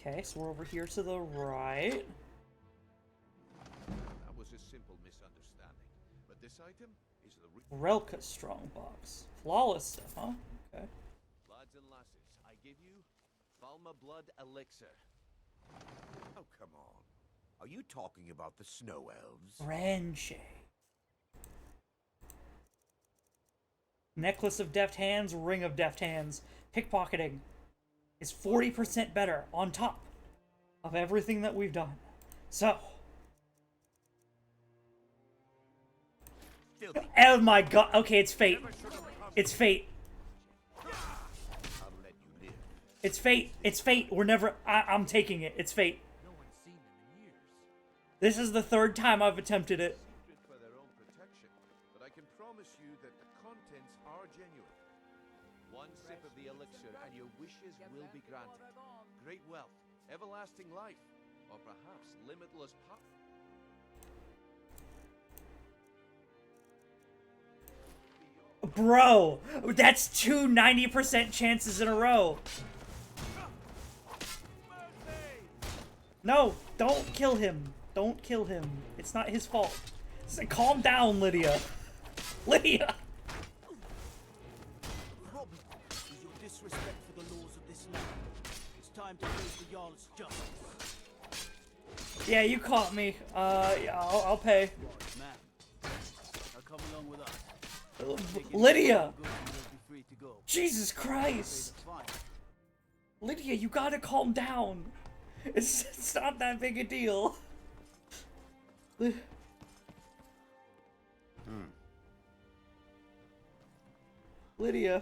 Okay, so we're over here to the right. That was a simple misunderstanding. But this item is the Relka strongbox. Flawless stuff, huh? Okay. Lads and lasses, I give you Falma Blood Elixir. Oh, come on. Are you talking about the snow elves? Ranche. Necklace of Deft Hands, Ring of Deft Hands. Pickpocketing is 40% better on top of everything that we've done. So. Oh my god. Okay, it's fate. It's fate. It's fate. It's fate. We're never... I'm taking it. It's fate. This is the third time I've attempted it. For their own protection, but I can promise you that the contents are genuine. One sip of the elixir and your wishes will be granted. Great wealth, everlasting life, or perhaps limitless power. Bro, that's two 90% chances in a row. No, don't kill him. Don't kill him. It's not his fault. Calm down, Lydia. Lydia! Problem is your disrespect for the laws of this land. It's time to face the Jarl's justice. Yeah, you caught me. Yeah, I'll pay. Man, now come along with us. Lydia! Jesus Christ! Lydia, you gotta calm down. It's not that big a deal. Lydia.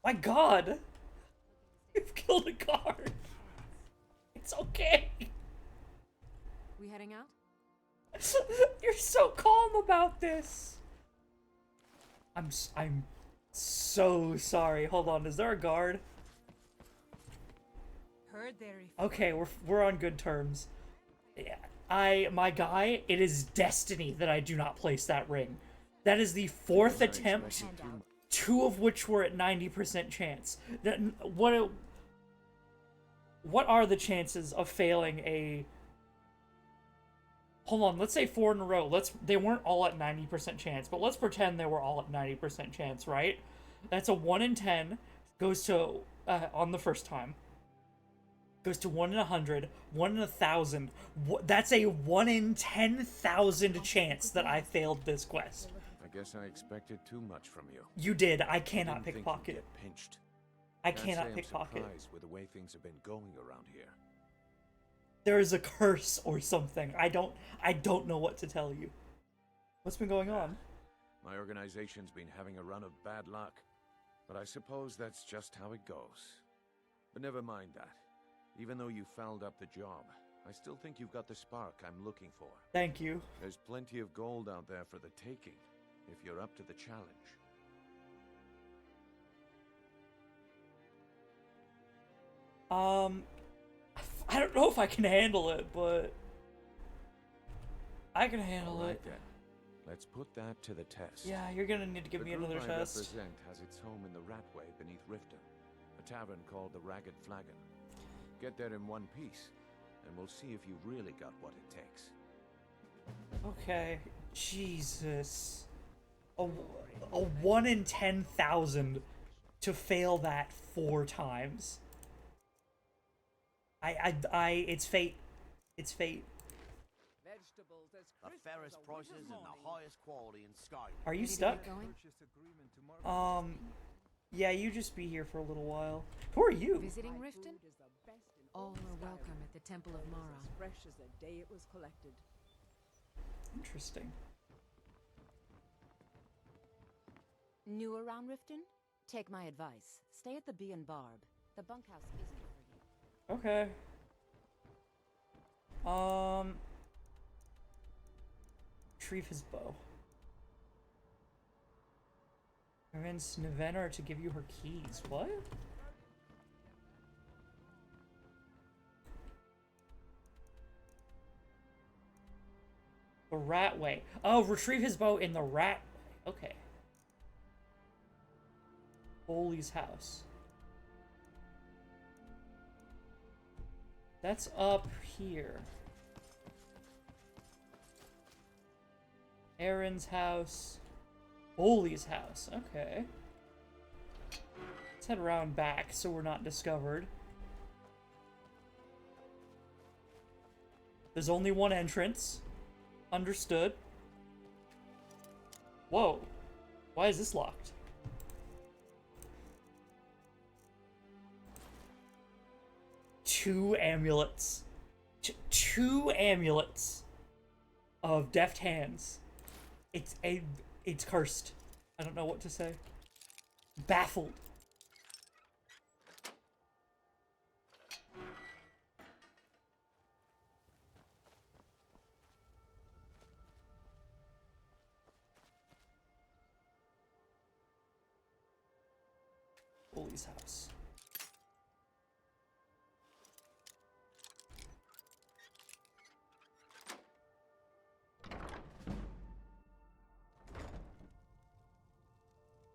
My god! You've killed a guard. It's okay. We heading out? You're so calm about this. I'm so sorry. Hold on, is there a guard? Heard there. Okay, we're on good terms. My guy, it is destiny that I do not place that ring. That is the fourth attempt, two of which were at 90% chance. What are the chances of failing a... Hold on, let's say 4 in a row. They weren't all at 90% chance, but let's pretend they were all at 90% chance, right? That's a 1 in 10, goes to, on the first time. Goes to 1 in 100, 1 in 1,000. That's a 1 in 10,000 chance that I failed this quest. I guess I expected too much from you. You did. I cannot pickpocket. Pinched. I cannot pickpocket. I'm surprised with the way things have been going around here. There is a curse or something. I don't know what to tell you. What's been going on? My organization's been having a run of bad luck, but I suppose that's just how it goes. But never mind that. Even though you fouled up the job, I still think you've got the spark I'm looking for. Thank you. There's plenty of gold out there for the taking, if you're up to the challenge. I don't know if I can handle it, but I can handle it. Then. Let's put that to the test. Yeah, you're gonna need to give me another The group test. I represent has its home in the Ratway beneath Riften, a tavern called the Ragged Flagon. Get there in one piece, and we'll see if you've really got what it takes. Okay, Jesus. A 1 in 10,000 to fail that 4 times. It's fate. It's fate. The fairest prices and the highest quality in Skyrim. Are you stuck? Yeah, you just be here for a little while. Who are you? Visiting Riften? All are welcome at the Temple of Mara. As fresh as the day it was collected. Interesting. New around Riften? Take my advice. Stay at the Bee and Barb. The bunkhouse isn't for you. Okay. Retrieve his bow. Convince Nevenor to give you her keys. What? The Ratway. Oh, retrieve his bow in the Ratway. Okay. Holy's house. That's up here. Aaron's house. Bully's house. Okay. Let's head around back so we're not discovered. There's only one entrance. Understood. Whoa. Why is this locked? Two amulets. Two amulets of deft hands. It's cursed. I don't know what to say. Baffled. Bully's house.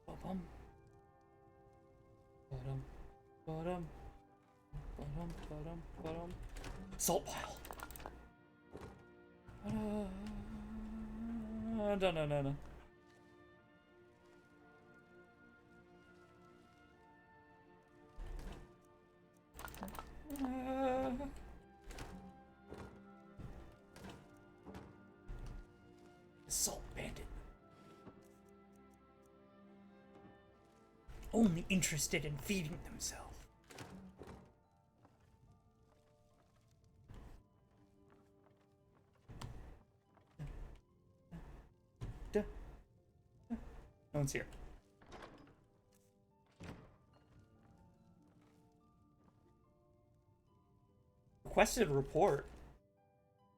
Ba-bum. Ba-dum. Ba-dum. Ba-dum. Ba-dum. Ba-dum. Salt pile. No. Salt bandit. Only interested in feeding themselves. No one's here. Requested report.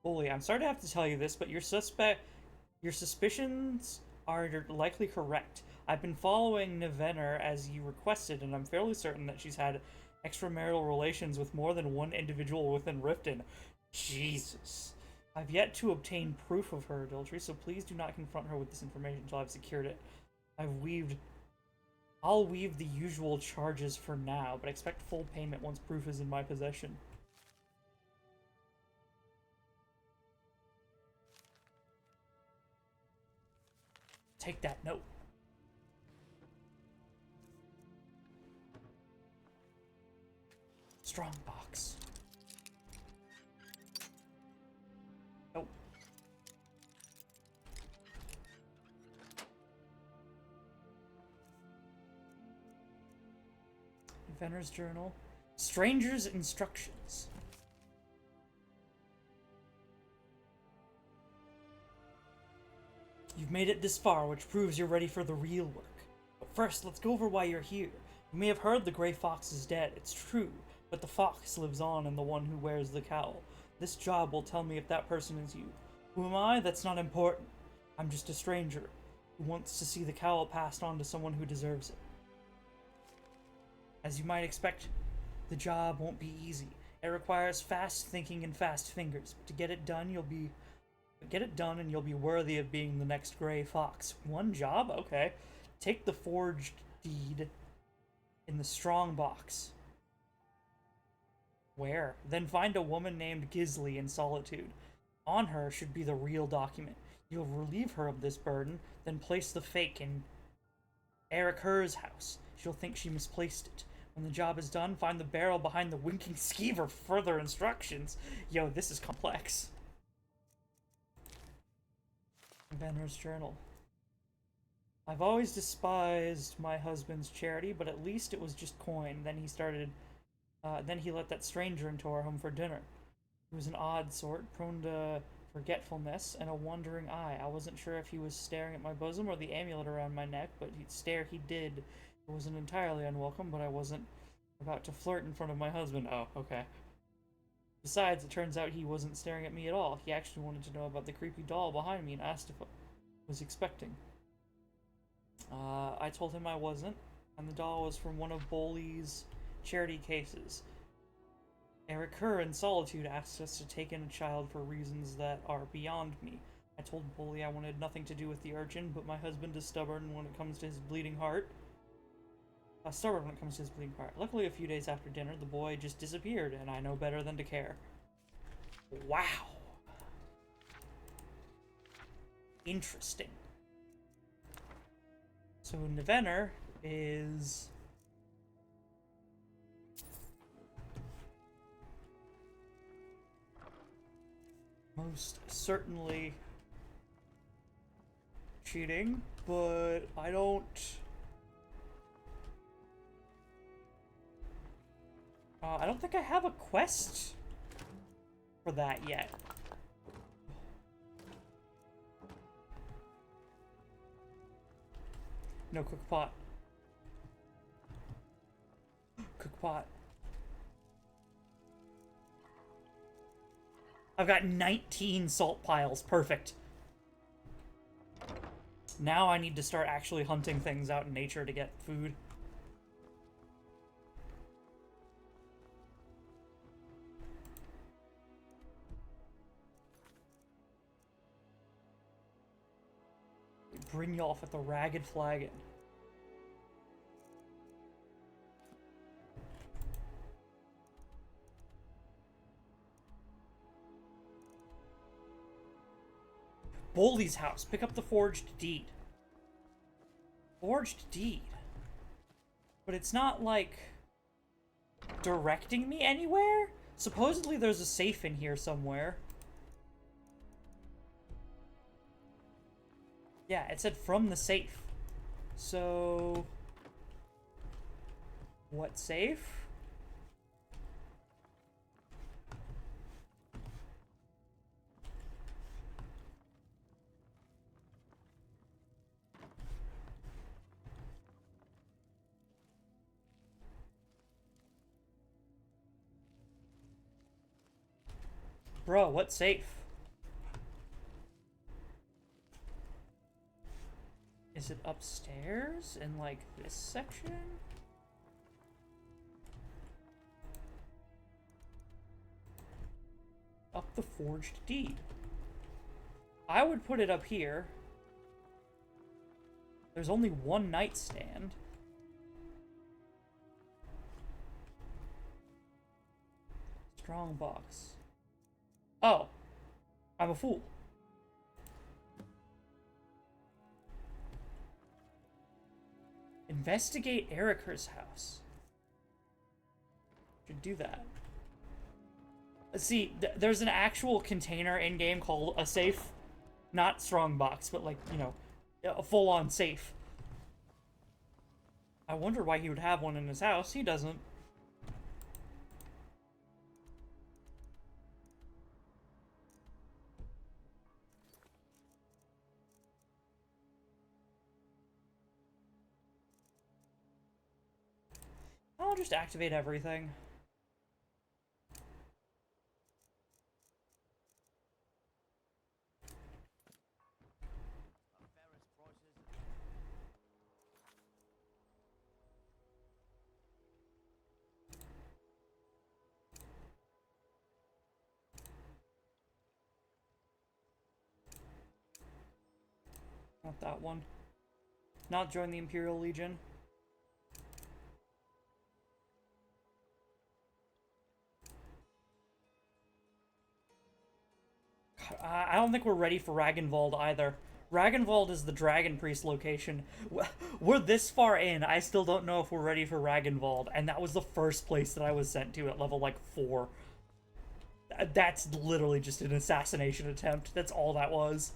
Bully, I'm sorry to have to tell you this, but your suspicions are likely correct. I've been following Nevenner as you requested, and I'm fairly certain that she's had extramarital relations with more than one individual within Riften. Jesus. I've yet to obtain proof of her adultery, so please do not confront her with this information until I've secured it. I'll weave the usual charges for now, but expect full payment once proof is in my possession. Take that note. Strong box. Nope. Inventor's Journal. Stranger's Instructions. You've made it this far, which proves you're ready for the real work. But first, let's go over why you're here. You may have heard the Grey Fox is dead, it's true, but the fox lives on in the one who wears the cowl. This job will tell me if that person is you. Who am I? That's not important. I'm just a stranger who wants to see the cowl passed on to someone who deserves it. As you might expect, the job won't be easy. It requires fast thinking and fast fingers. But to get it done, and you'll be worthy of being the next Grey Fox. One job? Okay. Take the forged deed in the strong box. Where? Then find a woman named Gisli in Solitude. On her should be the real document. You'll relieve her of this burden, then place the fake in Eric Herr's house. She'll think she misplaced it. When the job is done, find the barrel behind the winking skeever for further instructions. Yo, this is complex. Inventor's Journal. I've always despised my husband's charity, but at least it was just coin. Then he let that stranger into our home for dinner. He was an odd sort, prone to forgetfulness and a wandering eye. I wasn't sure if he was staring at my bosom or the amulet around my neck, but he did. It wasn't entirely unwelcome, but I wasn't about to flirt in front of my husband. Oh, okay. Besides, it turns out he wasn't staring at me at all. He actually wanted to know about the creepy doll behind me and asked if I was expecting. I told him I wasn't, and the doll was from one of Boley's charity cases. Eric Kerr in Solitude asked us to take in a child for reasons that are beyond me. I told Boley I wanted nothing to do with the urchin, but my husband is stubborn when it comes to his bleeding heart. Stubborn when it comes to his bleeding heart. Luckily, a few days after dinner, the boy just disappeared, and I know better than to care. Wow. Interesting. So Nevenner is... most certainly cheating, but I don't... I don't think I have a quest for that yet. No cook pot. Cook pot. I've got 19 salt piles. Perfect. Now I need to start actually hunting things out in nature to get food. Brynjolf at the Ragged Flagon. Boldy's house. Pick up the forged deed. Forged deed. But it's not, like, directing me anywhere? Supposedly there's a safe in here somewhere. Yeah, it said from the safe. So... what safe? Bro, what safe? Is it upstairs in, like, this section? Up the forged deed. I would put it up here. There's only one nightstand. Strong box. Oh. I'm a fool. Investigate Eriker's house. Should do that. See, there's an actual container in-game called a safe. Not strongbox, but like, you know, a full-on safe. I wonder why he would have one in his house. He doesn't. I'll just activate everything. Not that one. Not join the Imperial Legion. I don't think we're ready for Ragnvald either. Ragnvald is the Dragon Priest location. We're this far in, I still don't know if we're ready for Ragnvald, and that was the first place that I was sent to at level, like, 4. That's literally just an assassination attempt. That's all that was.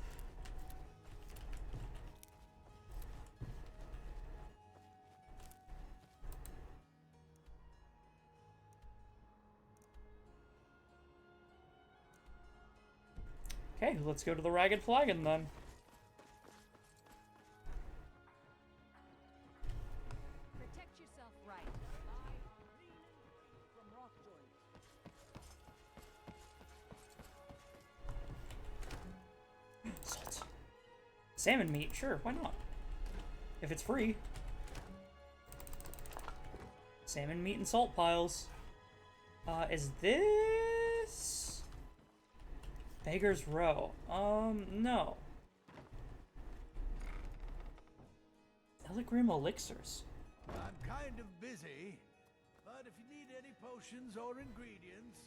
Okay, let's go to the Ragged Flagon then. Protect yourself right. Salt. Salmon meat, sure, why not? If it's free. Salmon meat and salt piles. Is this... Beggar's Row? No. Eligrim elixirs. I'm kind of busy, but if you need any potions or ingredients,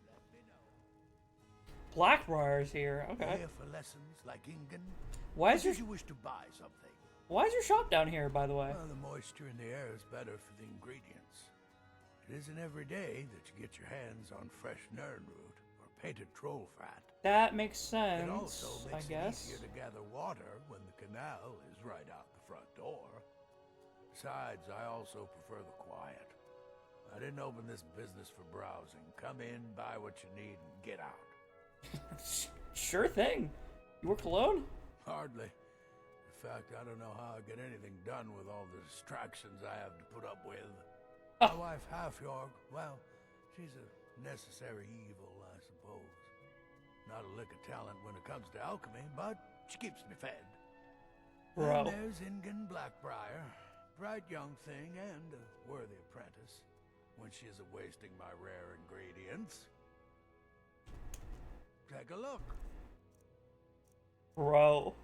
let me know. Blackbriar's here. Okay. Here for lessons like Ingen. Why is Or your did you wish to buy something? Why is your shop down here, by the way? Well, the moisture in the air is better for the ingredients. It isn't every day that you get your hands on fresh nernroot or painted troll fat. That makes sense. It also makes I guess. it easier to gather water when the canal is right out the front door. Besides, I also prefer the quiet. I didn't open this business for browsing. Come in, buy what you need, and get out. Sure thing. You work alone? Hardly. In fact, I don't know how I get anything done with all the distractions I have to put up with. My wife, Halfjorg, well, she's a necessary evil, I suppose. Not a lick of talent when it comes to alchemy, but she keeps me fed. Bro. And there's Ingen Blackbriar, bright young thing and a worthy apprentice, when she isn't wasting my rare ingredients. Take a look. Bro.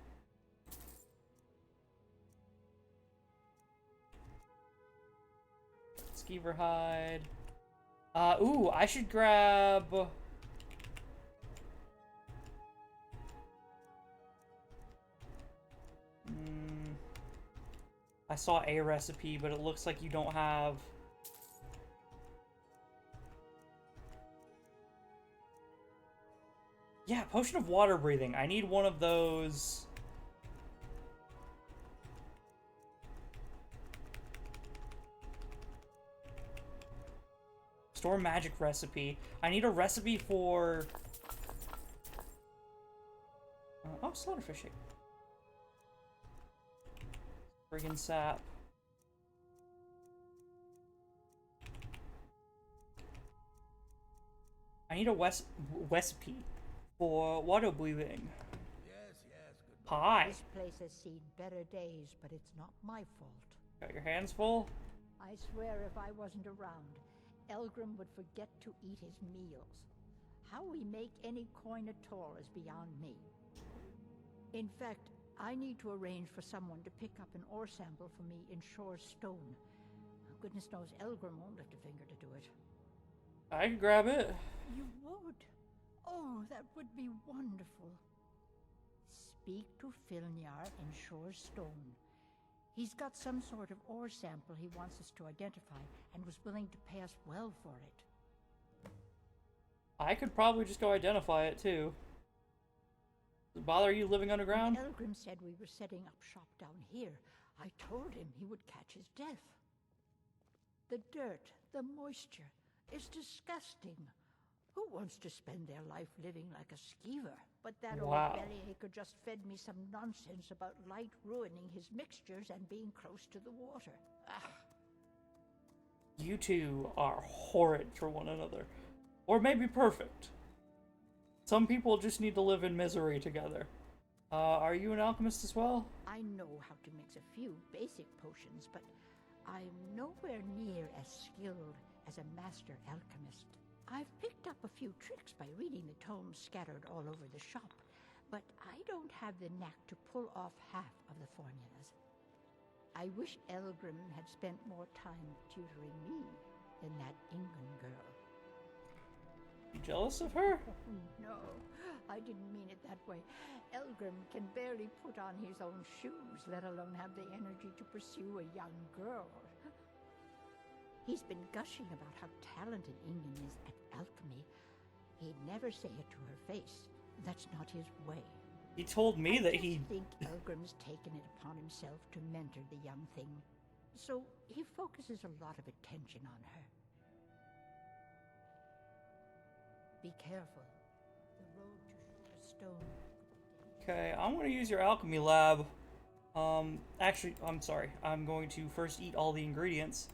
Skeever hide. Ooh, I should grab... I saw a recipe, but it looks like you don't have... Yeah, potion of water breathing. I need one of those... Store magic recipe. I need a recipe for... oh, slaughterfishing. Friggin' sap. I need a recipe for water breathing. Pie. This place has seen better days, but it's not my fault. Got your hands full? I swear if I wasn't around, Elgrim would forget to eat his meals. How we make any coin at all is beyond me. In fact, I need to arrange for someone to pick up an ore sample for me in Shore's stone. Goodness knows Elgrim won't lift a finger to do it. I can grab it. You would? Oh, that would be wonderful. Speak to Filnyar in Shore's stone. He's got some sort of ore sample he wants us to identify and was willing to pay us well for it. I could probably just go identify it too. Does it bother you living underground? When Elgrim said we were setting up shop down here, I told him he would catch his death. The dirt, the moisture, is disgusting. Who wants to spend their life living like a skeever? But that old bellyacre just fed me some nonsense about light ruining his mixtures and being close to the water. Ah. You two are horrid for one another. Or maybe perfect. Some people just need to live in misery together. Are you an alchemist as well? I know how to mix a few basic potions, but I'm nowhere near as skilled as a master alchemist. I've picked up a few tricks by reading the tomes scattered all over the shop, but I don't have the knack to pull off half of the formulas. I wish Elgrim had spent more time tutoring me than that Ingen girl. You jealous of her? No, I didn't mean it that way. Elgrim can barely put on his own shoes, let alone have the energy to pursue a young girl. He's been gushing about how talented Ingen is at alchemy. He'd never say it to her face. That's not his way. He told me that he... I think Elgrim's taken it upon himself to mentor the young thing, so he focuses a lot of attention on her. Be careful. The road to Shore's stone. Okay, I'm going to use your alchemy lab. Actually, I'm sorry. I'm going to first eat all the ingredients.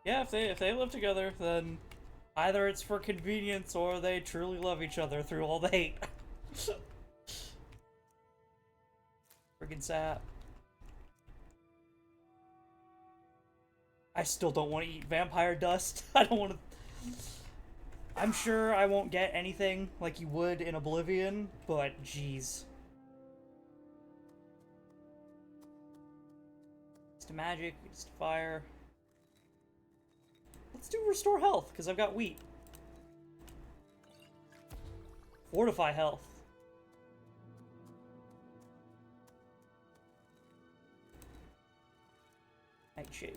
Yeah, if they live together, then either it's for convenience or they truly love each other through all the hate. Friggin' sap. I still don't want to eat vampire dust. I don't want to... I'm sure I won't get anything like you would in Oblivion, but jeez. It's to magic, it's to fire. Let's do restore health, because I've got wheat. Fortify health. Nightshade.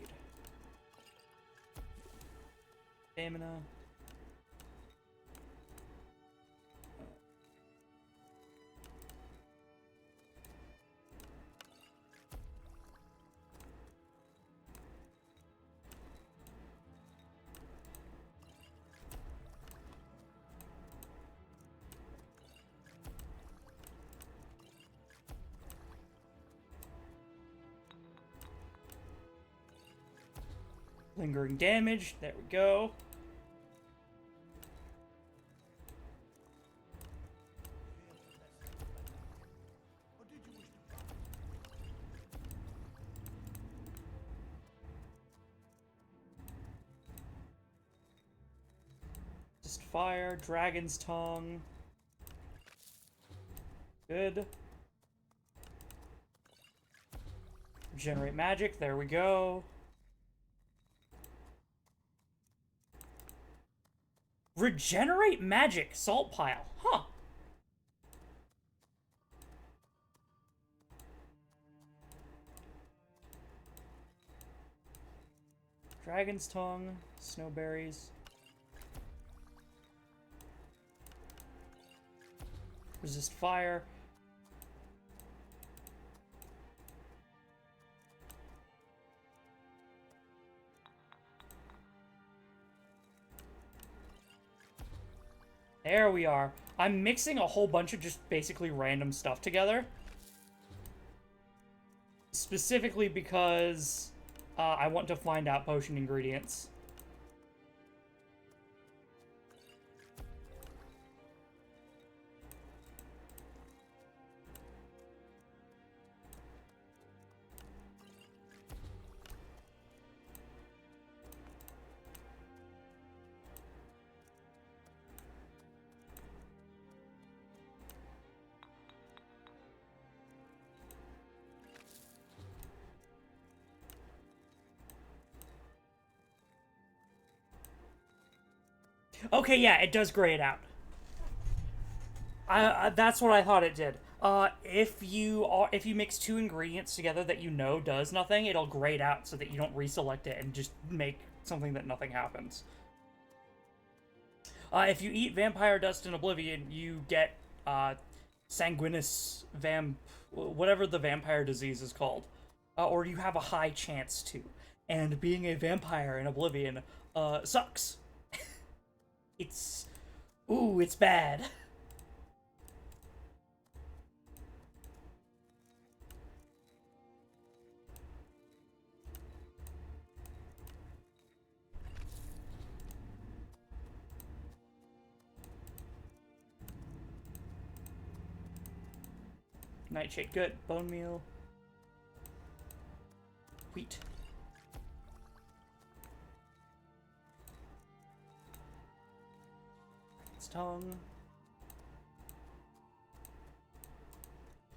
Stamina. Lingering damage. There we go. Just fire, dragon's tongue. Good. Regenerate magic, there we go. Regenerate magic, salt pile, huh. Dragon's tongue, snowberries. Resist fire. There we are. I'm mixing a whole bunch of just basically random stuff together. Specifically because I want to find out potion ingredients. Okay, yeah, it does gray it out. That's what I thought it did. If you mix two ingredients together that you know does nothing, it'll grayed out so that you don't reselect it and just make something that nothing happens. If you eat vampire dust in Oblivion, you get sanguinous whatever the vampire disease is called, or you have a high chance to. And being a vampire in Oblivion sucks. It's bad. Nightshade, good. Bone meal. Wheat. Tongue.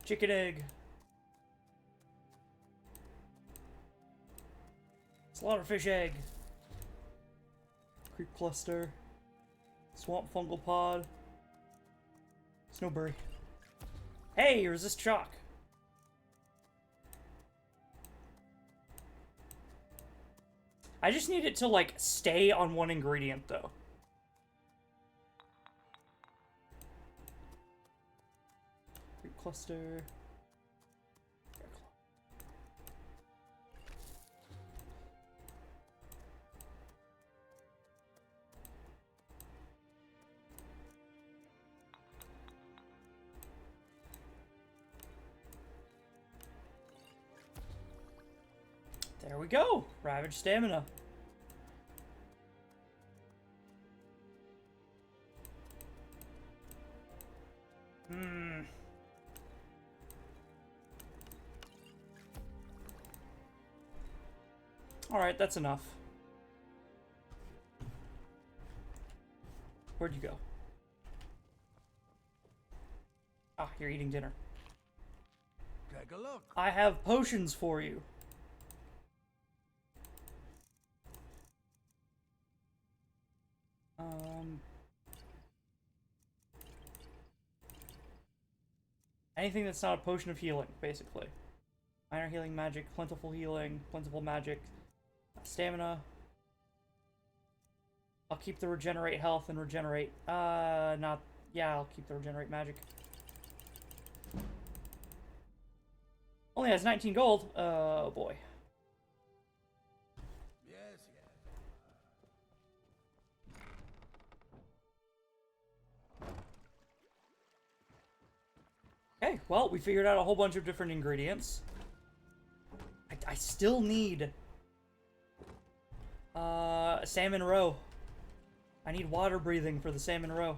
Chicken egg. Slaughterfish egg. Creep cluster. Swamp fungal pod. Snowberry. Hey, resist shock. I just need it to, like, stay on one ingredient, though. Cluster. There we go. Ravage stamina. Alright, that's enough. Where'd you go? Ah, you're eating dinner. Take a look. I have potions for you. Anything that's not a potion of healing, basically. Minor healing magic, plentiful healing, plentiful magic, stamina. I'll keep the regenerate health and regenerate, not, yeah, I'll keep the regenerate magic. Only has 19 gold, oh boy. Yes, yes. Okay, well, we figured out a whole bunch of different ingredients. I still need salmon roe. I need water breathing for the salmon roe.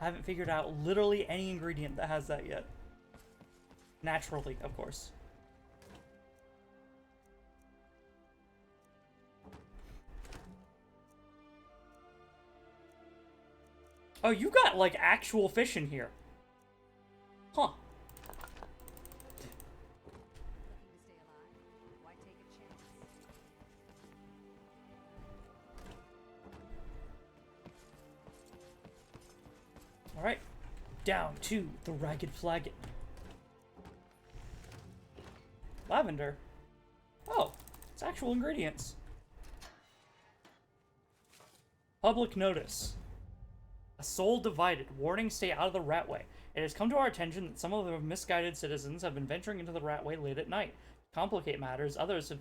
I haven't figured out literally any ingredient that has that yet. Naturally, of course. Oh, you got like actual fish in here. Huh. Alright, down to the Ragged Flagon. Lavender. Oh, it's actual ingredients. Public notice. A soul divided. Warning, stay out of the Ratway. It has come to our attention that some of the misguided citizens have been venturing into the Ratway late at night. To complicate matters, others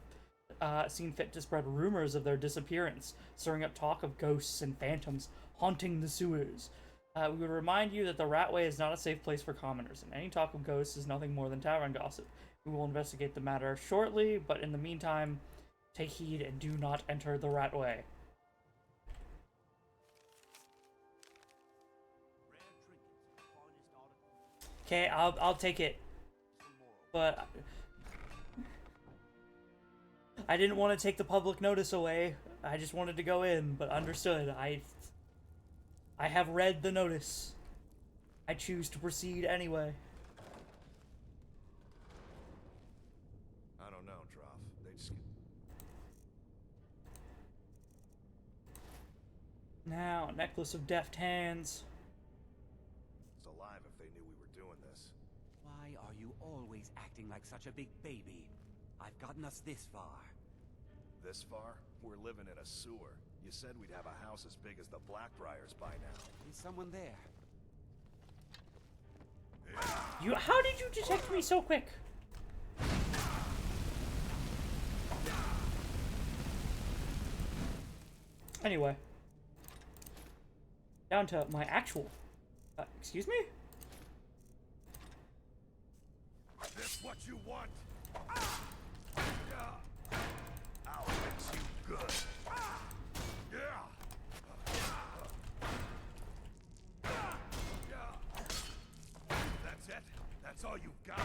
have seen fit to spread rumors of their disappearance, stirring up talk of ghosts and phantoms haunting the sewers. We would remind you that the Ratway is not a safe place for commoners, and any talk of ghosts is nothing more than tavern gossip. We will investigate the matter shortly, but in the meantime, take heed and do not enter the Ratway. Okay, I'll take it. But I didn't want to take the public notice away. I just wanted to go in, but understood. I have read the notice. I choose to proceed anyway. I don't know, Droff. They just... Now, necklace of deft hands. It's alive if they knew we were doing this. Why are you always acting like such a big baby? I've gotten us this far. This far? We're living in a sewer. You said we'd have a house as big as the Blackbriars by now. Is someone there? How did you detect me so quick? Anyway. Down to my actual... excuse me? This what you want? I'll fix you good. That's it? That's all you've got?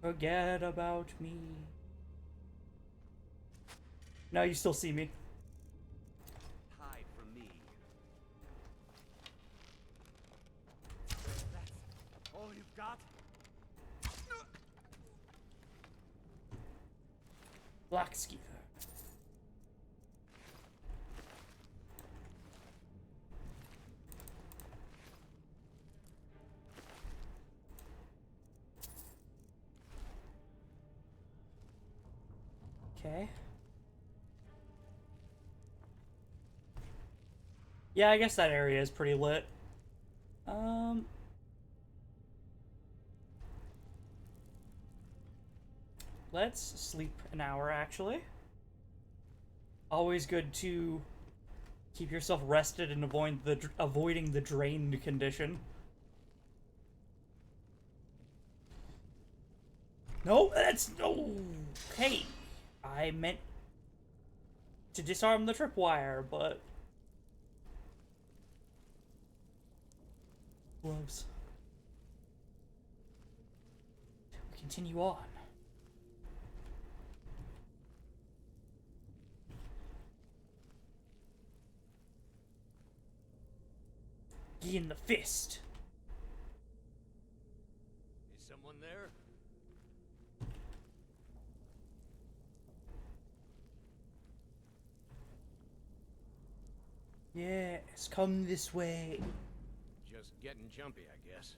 Forget about me. No, you still see me. Hide from me. That's all you've got? Blackskeever. Okay. Yeah, I guess that area is pretty lit. Let's sleep an hour, actually. Always good to keep yourself rested and avoiding the drained condition. No, that's no. Okay, I meant to disarm the tripwire, but gloves. continue on. In the fist. Is someone there? Yes, come this way. Just getting jumpy, I guess.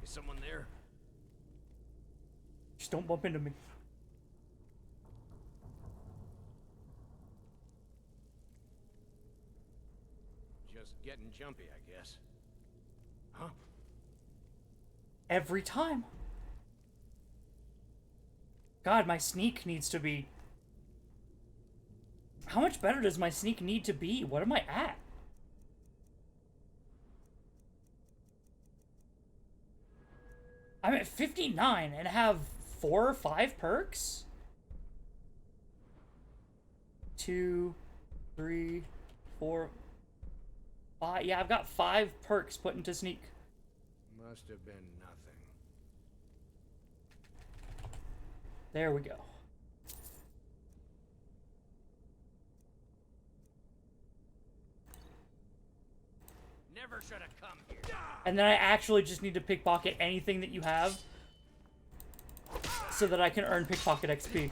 Is someone there? Just don't bump into me. Just getting jumpy, I guess. Huh? Every time. God, my sneak needs to be... How much better does my sneak need to be? What am I at? I'm at 59 and have 4 or 5 perks? 2, 3, 4, 5. Yeah, I've got 5 perks put into sneak. Must have been nothing. There we go. Never should have come here. And then I actually just need to pickpocket anything that you have so that I can earn pickpocket XP.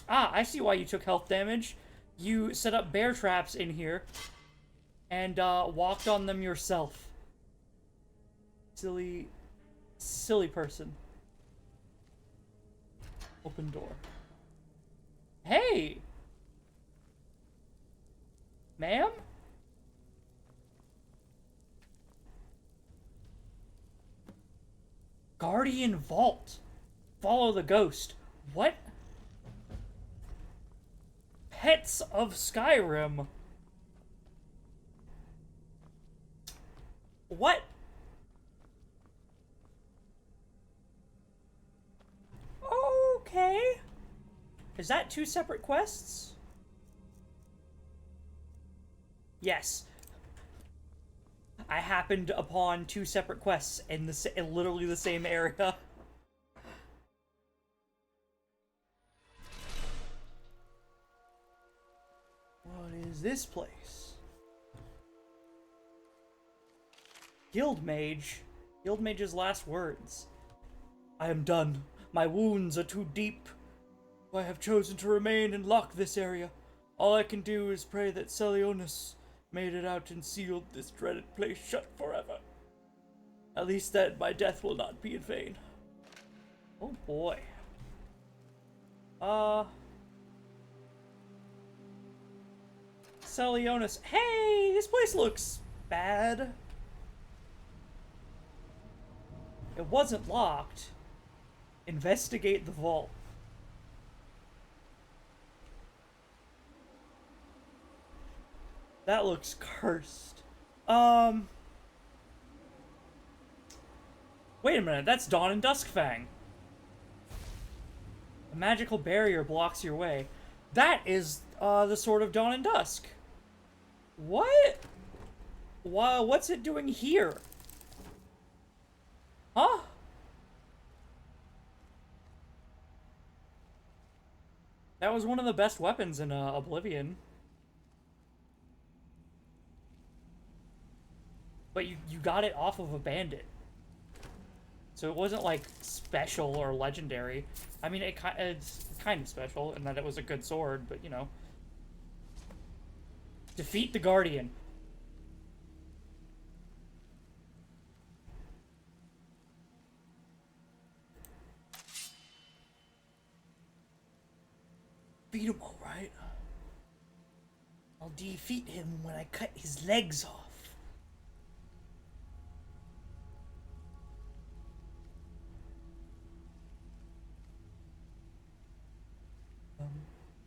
Ah, I see why you took health damage. You set up bear traps in here and walked on them yourself. Silly person. Open door. Hey! Ma'am? Guardian Vault. Follow the ghost. What? Pets of Skyrim. What? Okay. Is that 2 separate quests? Yes. I happened upon 2 separate quests in literally the same area. What is this place? Guildmage. Guildmage's last words. I am done. My wounds are too deep. I have chosen to remain and lock this area. All I can do is pray that Selionis made it out and sealed this dreaded place shut forever. At least then my death will not be in vain. Oh boy. Selionis. Hey, this place looks bad. It wasn't locked. Investigate the vault. That looks cursed. Wait a minute, that's Dawn and Duskfang. A magical barrier blocks your way. That is, the Sword of Dawn and Dusk. What? Wow, what's it doing here? Huh? That was one of the best weapons in Oblivion. But you got it off of a bandit. So it wasn't, like, special or legendary. I mean, it's kind of special in that it was a good sword, but, you know. Defeat the Guardian. Beat him, alright. I'll defeat him when I cut his legs off.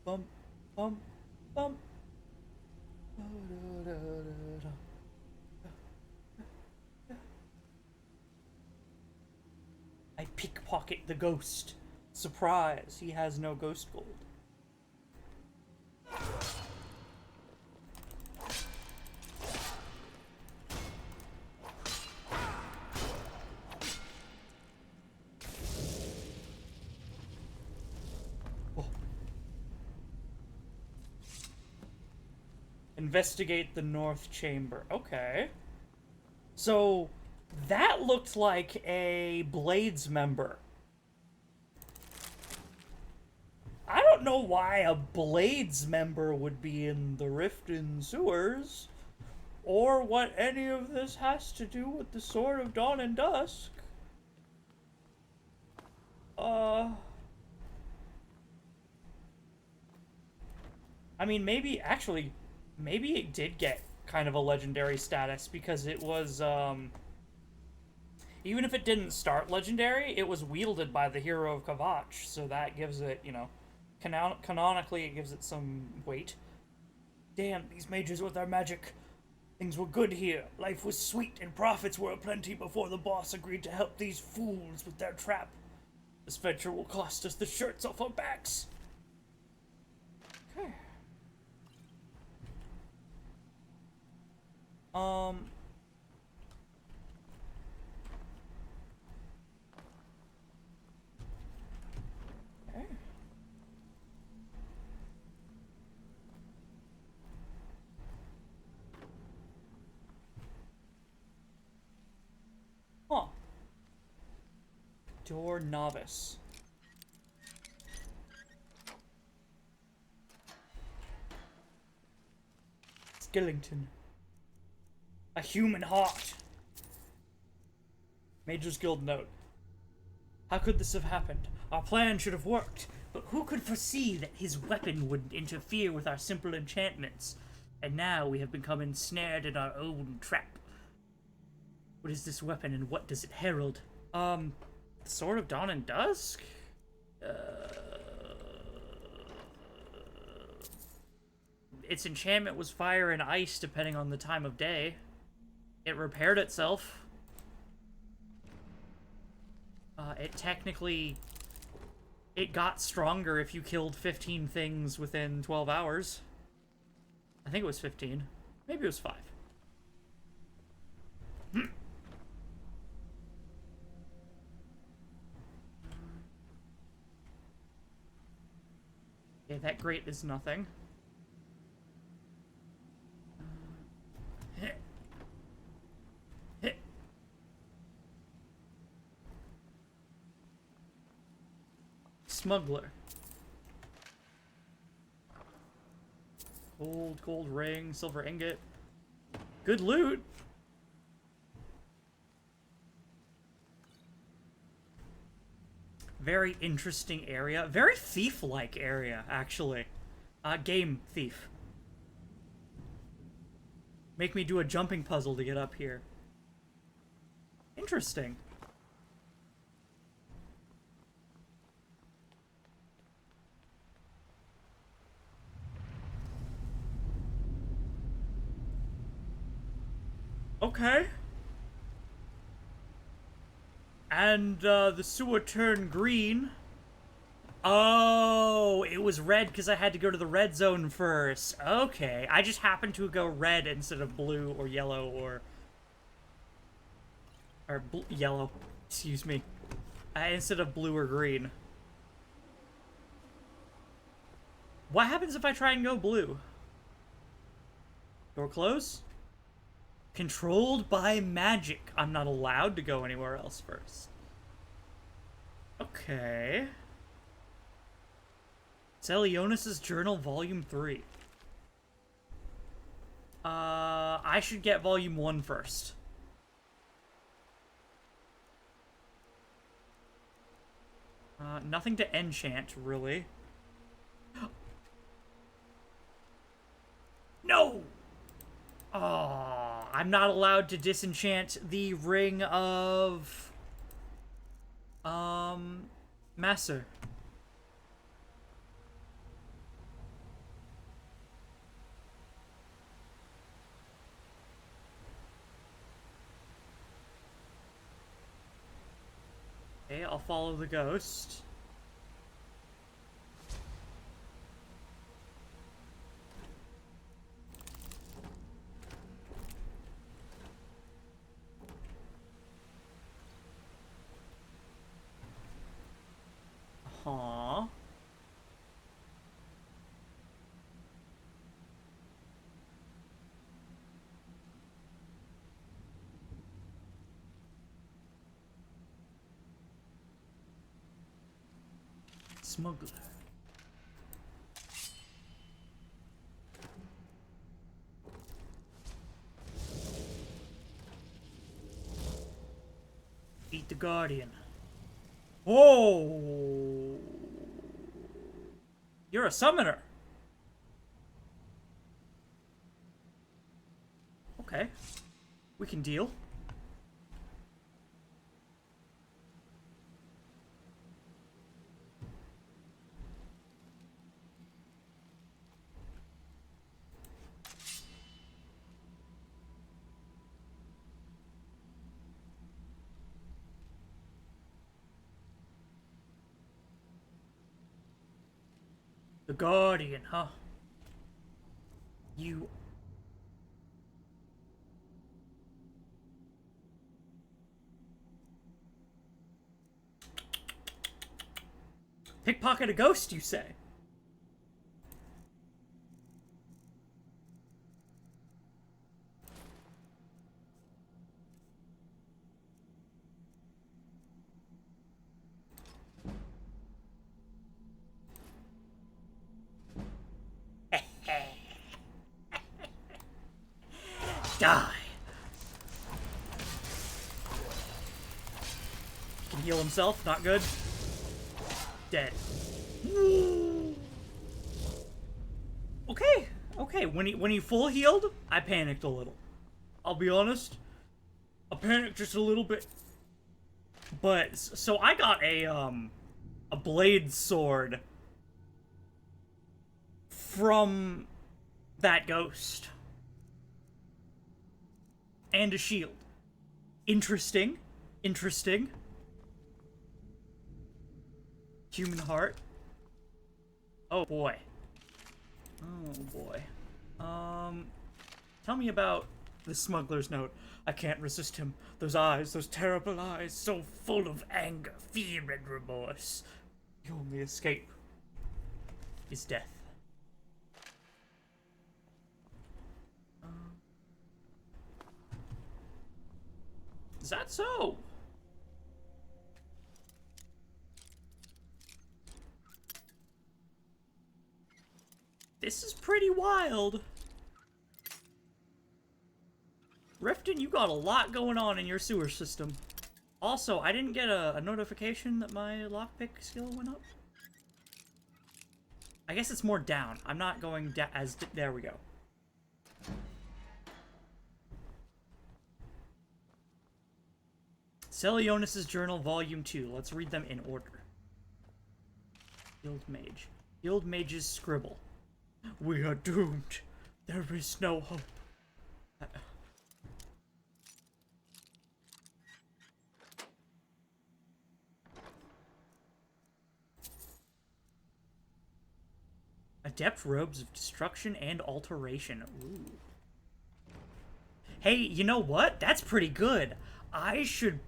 Bum, bum, bum. pocket the ghost. Surprise, he has no ghost gold. Investigate the North Chamber. Okay. So, that looked like a Blades member. I don't know why a Blades member would be in the Riften sewers, or what any of this has to do with the Sword of Dawn and Dusk. I mean, maybe it did get kind of a legendary status because it was, even if it didn't start legendary, it was wielded by the hero of Kavach, so that gives it, you know, canonically it gives it some weight. Damn, these mages with their magic. Things were good here. Life was sweet and profits were aplenty before the boss agreed to help these fools with their trap. This venture will cost us the shirts off our backs. Okay. Okay. Huh. Door novice. Skellington. A human heart. Mage's Guild note. How could this have happened? Our plan should have worked, but who could foresee that his weapon would interfere with our simple enchantments? And now we have become ensnared in our own trap. What is this weapon and what does it herald? Sword of Dawn and Dusk? Its enchantment was fire and ice depending on the time of day. It repaired itself. It got stronger if you killed 15 things within 12 hours. I think it was 15. Maybe it was 5. Okay, that grate is nothing. Smuggler. Gold ring, silver ingot. Good loot. Very interesting area. Very thief-like area, actually. Game thief. Make me do a jumping puzzle to get up here. Interesting. Okay. And, the sewer turned green. Oh, it was red because I had to go to the red zone first. Okay, I just happened to go red instead of blue or yellow or yellow, excuse me, instead of blue or green. What happens if I try and go blue? Door close? Controlled by magic. I'm not allowed to go anywhere else first. Okay. Celionis' Journal, Volume 3. I should get Volume 1 first. Nothing to enchant, really. No! Oh, I'm not allowed to disenchant the Ring of... Master. Okay, I'll follow the ghost. Huh. Smuggler. Eat the Guardian. Whoa! You're a summoner. Okay. We can deal. The Guardian, huh? You... Pickpocket a ghost, you say? Die. Can heal himself, not good. Dead. Okay, okay. When he full healed, I panicked a little. I'll be honest. I panicked just a little bit. But so I got a blade sword from that ghost. And a shield. Interesting. Interesting. Human heart. Oh boy. Oh boy. Tell me about the smuggler's note. I can't resist him. Those eyes, those terrible eyes, so full of anger, fear, and remorse. The only escape is death. Is that so? This is pretty wild. Riften, you got a lot going on in your sewer system. Also, I didn't get a notification that my lockpick skill went up. I guess it's more down. I'm not going as... There we go. Selionis' Journal, Volume 2. Let's read them in order. Guild Mage. Guild Mage's Scribble. We are doomed. There is no hope. Adept Robes of Destruction and Alteration. Ooh. Hey, you know what? That's pretty good. I should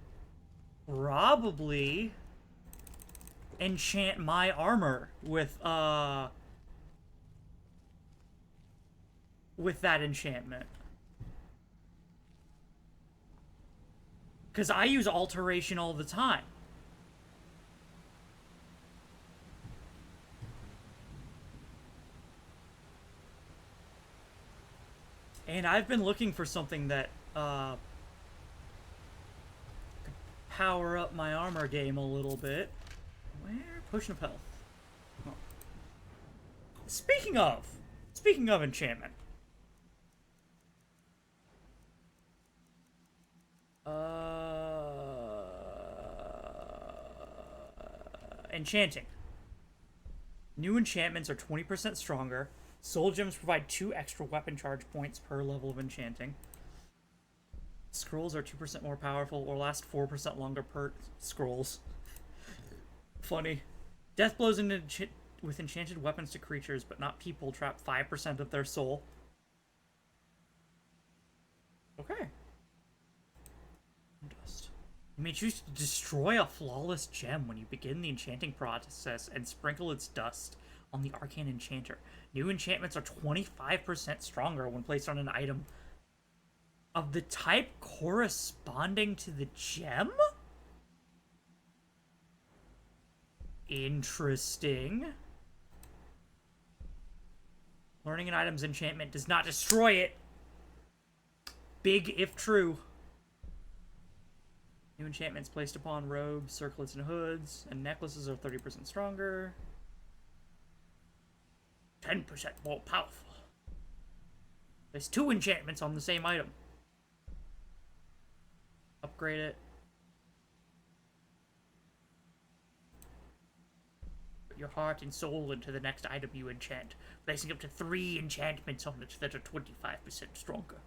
probably enchant my armor with that enchantment. Because I use Alteration all the time. And I've been looking for something that could power up my armor game a little bit. Where? Potion of Health. Oh. Speaking of enchantment. Enchanting. New enchantments are 20% stronger. Soul gems provide 2 extra weapon charge points per level of enchanting. Scrolls are 2% more powerful or last 4% longer per scrolls. Funny. Death blows with enchanted weapons to creatures, but not people, trap 5% of their soul. Okay. Dust. You may choose to destroy a flawless gem when you begin the enchanting process and sprinkle its dust on the arcane enchanter. New enchantments are 25% stronger when placed on an item of the type corresponding to the gem? Interesting. Learning an item's enchantment does not destroy it. Big if true. New enchantments placed upon robes, circlets, and hoods, and necklaces are 30% stronger. 10% more powerful. There's 2 enchantments on the same item. Upgrade it. Put your heart and soul into the next item you enchant, placing up to 3 enchantments on it that are 25% stronger.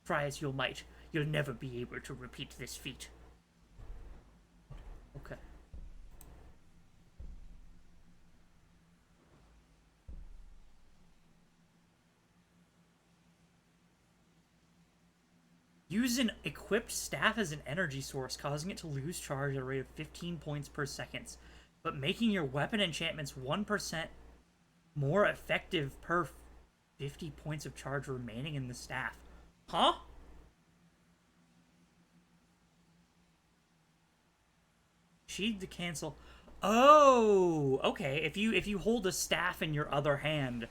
Try as you might, you'll never be able to repeat this feat. Okay. Use an equipped staff as an energy source, causing it to lose charge at a rate of 15 points per second, but making your weapon enchantments 1% more effective per 50 points of charge remaining in the staff. Huh? Sheathed to cancel. Oh, okay. If you hold a staff in your other hand,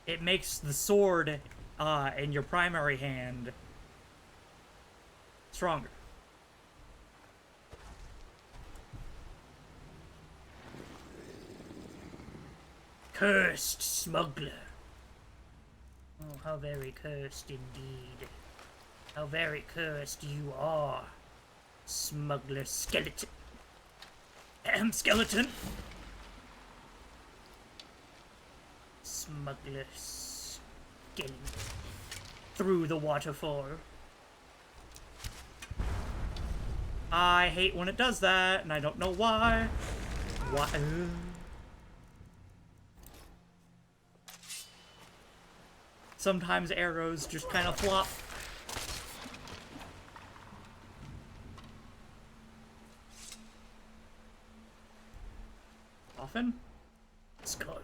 it makes the sword in your primary hand stronger. Cursed smuggler. Oh, how very cursed indeed. How very cursed you are, smuggler skeleton. Skeleton. Smuggler skeleton. Through the waterfall. I hate when it does that, and I don't know why. Why? Sometimes arrows just kind of flop. Often? Skull.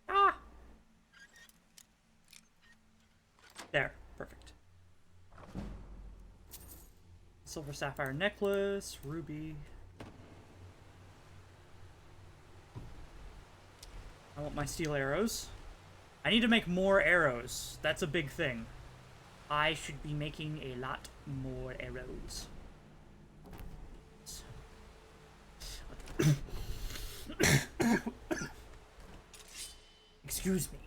Ah! There. Perfect. Silver sapphire necklace, ruby. I want my steel arrows. I need to make more arrows. That's a big thing. I should be making a lot more arrows. Excuse me.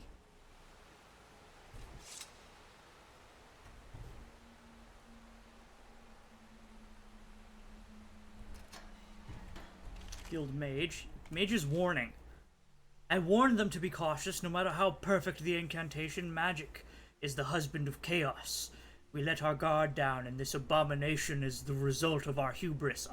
Field mage. Mage's warning. I warned them to be cautious no matter how perfect the incantation. Magic is the husband of chaos. We let our guard down, and this abomination is the result of our hubris.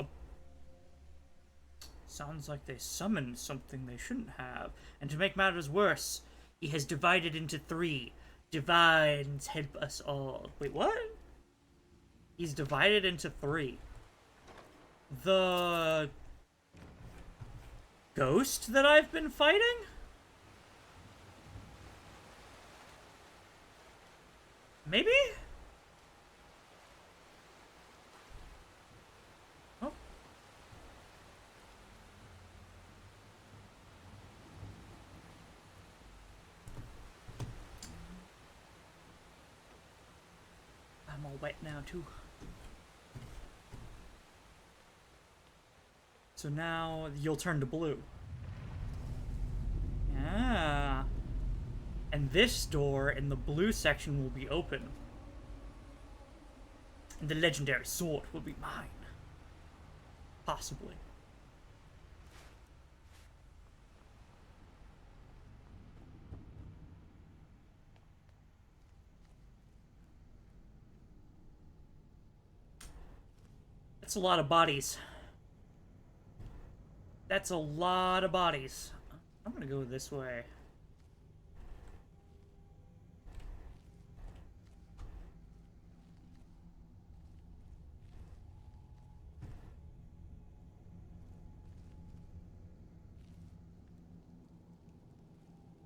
Sounds like they summoned something they shouldn't have. And to make matters worse, he has divided into 3. Divines help us all. Wait, what? He's divided into 3. The ghost that I've been fighting? Maybe? Oh. I'm all wet now, too. So now you'll turn to blue. Yeah. And this door in the blue section will be open. And the legendary sword will be mine. Possibly. That's a lot of bodies. That's a lot of bodies. I'm gonna go this way.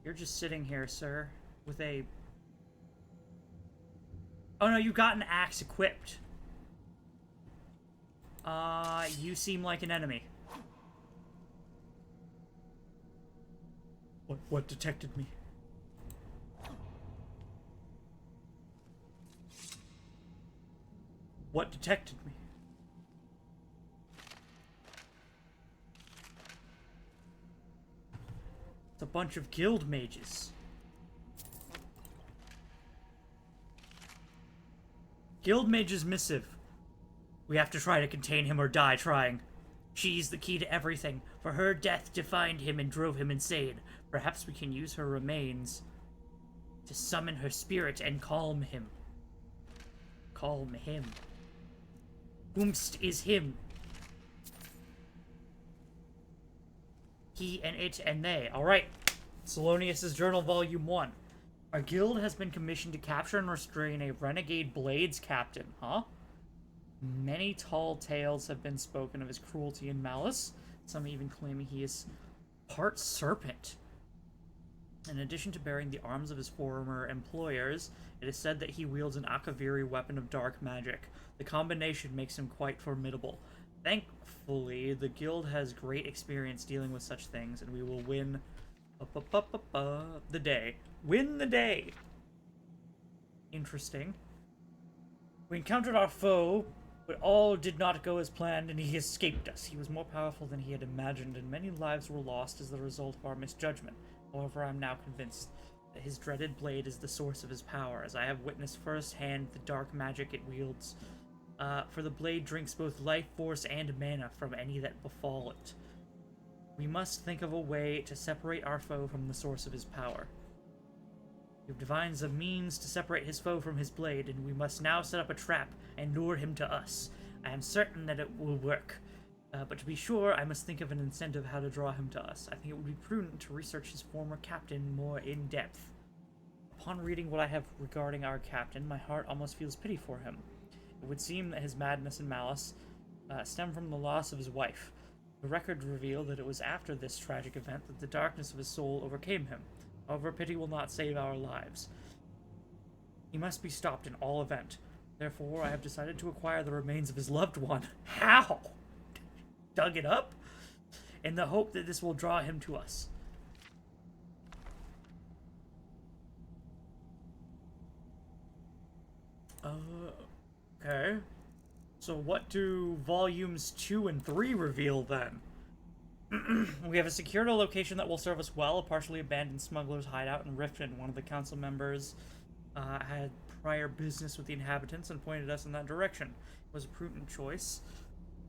You're just sitting here, sir, with a... Oh no, you got an axe equipped. You seem like an enemy. What detected me? What detected me? It's a bunch of guild mages. Guild mage's missive. We have to try to contain him or die trying. She's the key to everything, for her death defined him and drove him insane. Perhaps we can use her remains to summon her spirit and calm him. Calm him. Whomst is him. He and it and they. Alright. Salonius' Journal Volume 1. Our guild has been commissioned to capture and restrain a renegade blades captain. Huh? Many tall tales have been spoken of his cruelty and malice, some even claiming he is part serpent. In addition to bearing the arms of his former employers, it is said that he wields an Akaviri weapon of dark magic. The combination makes him quite formidable. Thankfully, the guild has great experience dealing with such things, and we will win the day. Win the day! Interesting. We encountered our foe, but all did not go as planned, and he escaped us. He was more powerful than he had imagined, and many lives were lost as the result of our misjudgment. However, I am now convinced that his dreaded blade is the source of his power, as I have witnessed firsthand the dark magic it wields. For the blade drinks both life force and mana from any that befall it. We must think of a way to separate our foe from the source of his power. You've devised a means to separate his foe from his blade, and we must now set up a trap and lure him to us. I am certain that it will work. But to be sure, I must think of an incentive how to draw him to us. I think it would be prudent to research his former captain more in depth. Upon reading what I have regarding our captain, my heart almost feels pity for him. It would seem that his madness and malice stem from the loss of his wife. The records reveal that it was after this tragic event that the darkness of his soul overcame him. However, pity will not save our lives. He must be stopped in all event. Therefore, I have decided to acquire the remains of his loved one. How? Dug it up? In the hope that this will draw him to us. Okay. So what do volumes 2 and 3 reveal then? We have secured a location that will serve us well, a partially abandoned smuggler's hideout in Riften. One of the council members had prior business with the inhabitants and pointed us in that direction. It was a prudent choice,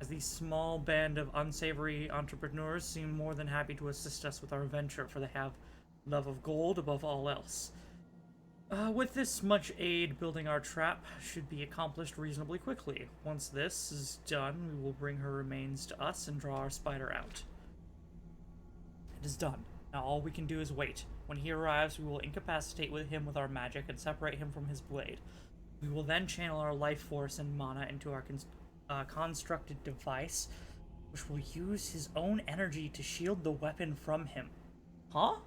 as the small band of unsavory entrepreneurs seem more than happy to assist us with our venture, for they have love of gold above all else. With this much aid, building our trap should be accomplished reasonably quickly. Once this is done, we will bring her remains to us and draw our spider out. It is done. Now all we can do is wait. When he arrives, we will incapacitate him with our magic and separate him from his blade. We will then channel our life force and mana into our constructed device, which will use his own energy to shield the weapon from him. Huh?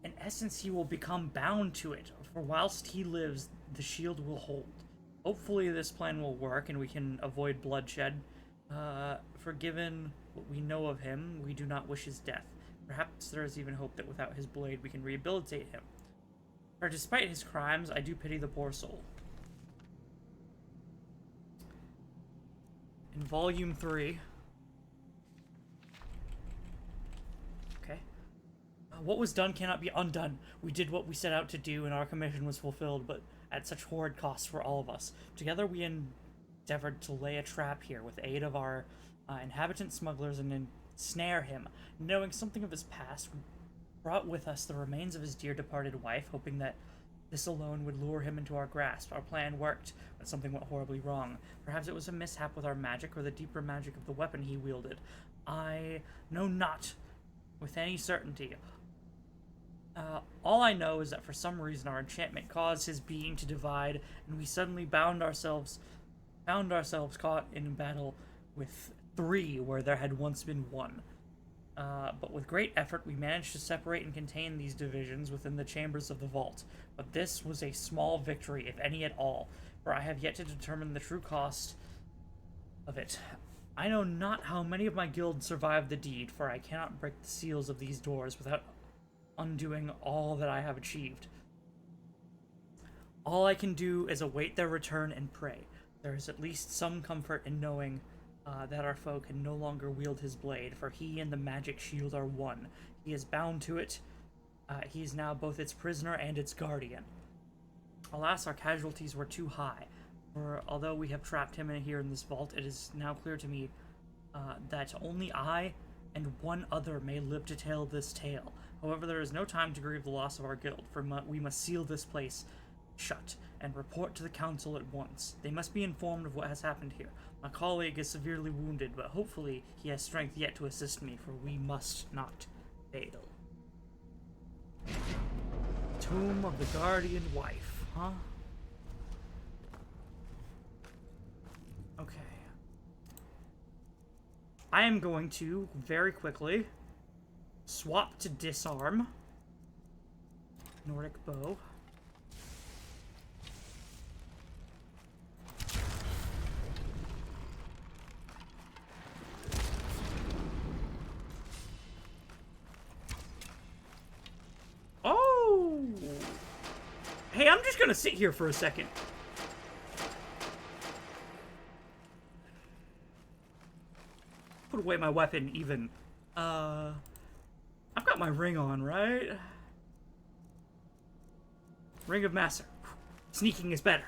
In essence, he will become bound to it, for whilst he lives, the shield will hold. Hopefully this plan will work and we can avoid bloodshed. For given what we know of him, we do not wish his death. Perhaps there is even hope that without his blade we can rehabilitate him. For despite his crimes, I do pity the poor soul. In Volume 3... Okay. What was done cannot be undone. We did what we set out to do, and our commission was fulfilled, but at such horrid cost for all of us. Together we endeavored to lay a trap here with aid of our inhabitant smugglers and ensnare him. Knowing something of his past, we brought with us the remains of his dear departed wife, hoping that This alone would lure him into our grasp. Our plan worked, but something went horribly wrong. Perhaps it was a mishap with our magic or the deeper magic of the weapon he wielded. I know not with any certainty. All I know is that for some reason our enchantment caused his being to divide, and we suddenly found ourselves caught in battle with 3 where there had once been 1. But with great effort we managed to separate and contain these divisions within the chambers of the vault. But this was a small victory, if any at all, for I have yet to determine the true cost of it. I know not how many of my guild survived the deed, for I cannot break the seals of these doors without undoing all that I have achieved. All I can do is await their return and pray. There is at least some comfort in knowing that our foe can no longer wield his blade, for he and the magic shield are one. He is bound to it. He is now both its prisoner and its guardian. Alas, our casualties were too high, for although we have trapped him here in this vault, it is now clear to me that only I and one other may live to tell this tale. However, there is no time to grieve the loss of our guild, for we must seal this place shut and report to the council at once. They must be informed of what has happened here. My colleague is severely wounded, but hopefully he has strength yet to assist me, for we must not fail. Tomb of the Guardian Wife, huh? Okay. I am going to, very quickly, swap to disarm. Nordic bow. Oh! Hey, I'm just gonna sit here for a second. Put away my weapon, even. I've got my ring on, right? Ring of Master. Sneaking is better.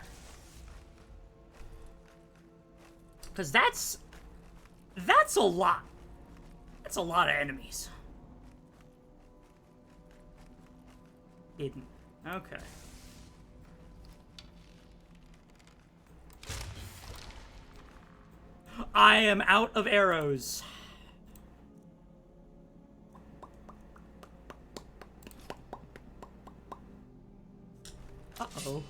Because that's a lot. That's a lot of enemies. Hidden. Okay. I am out of arrows. Uh-oh.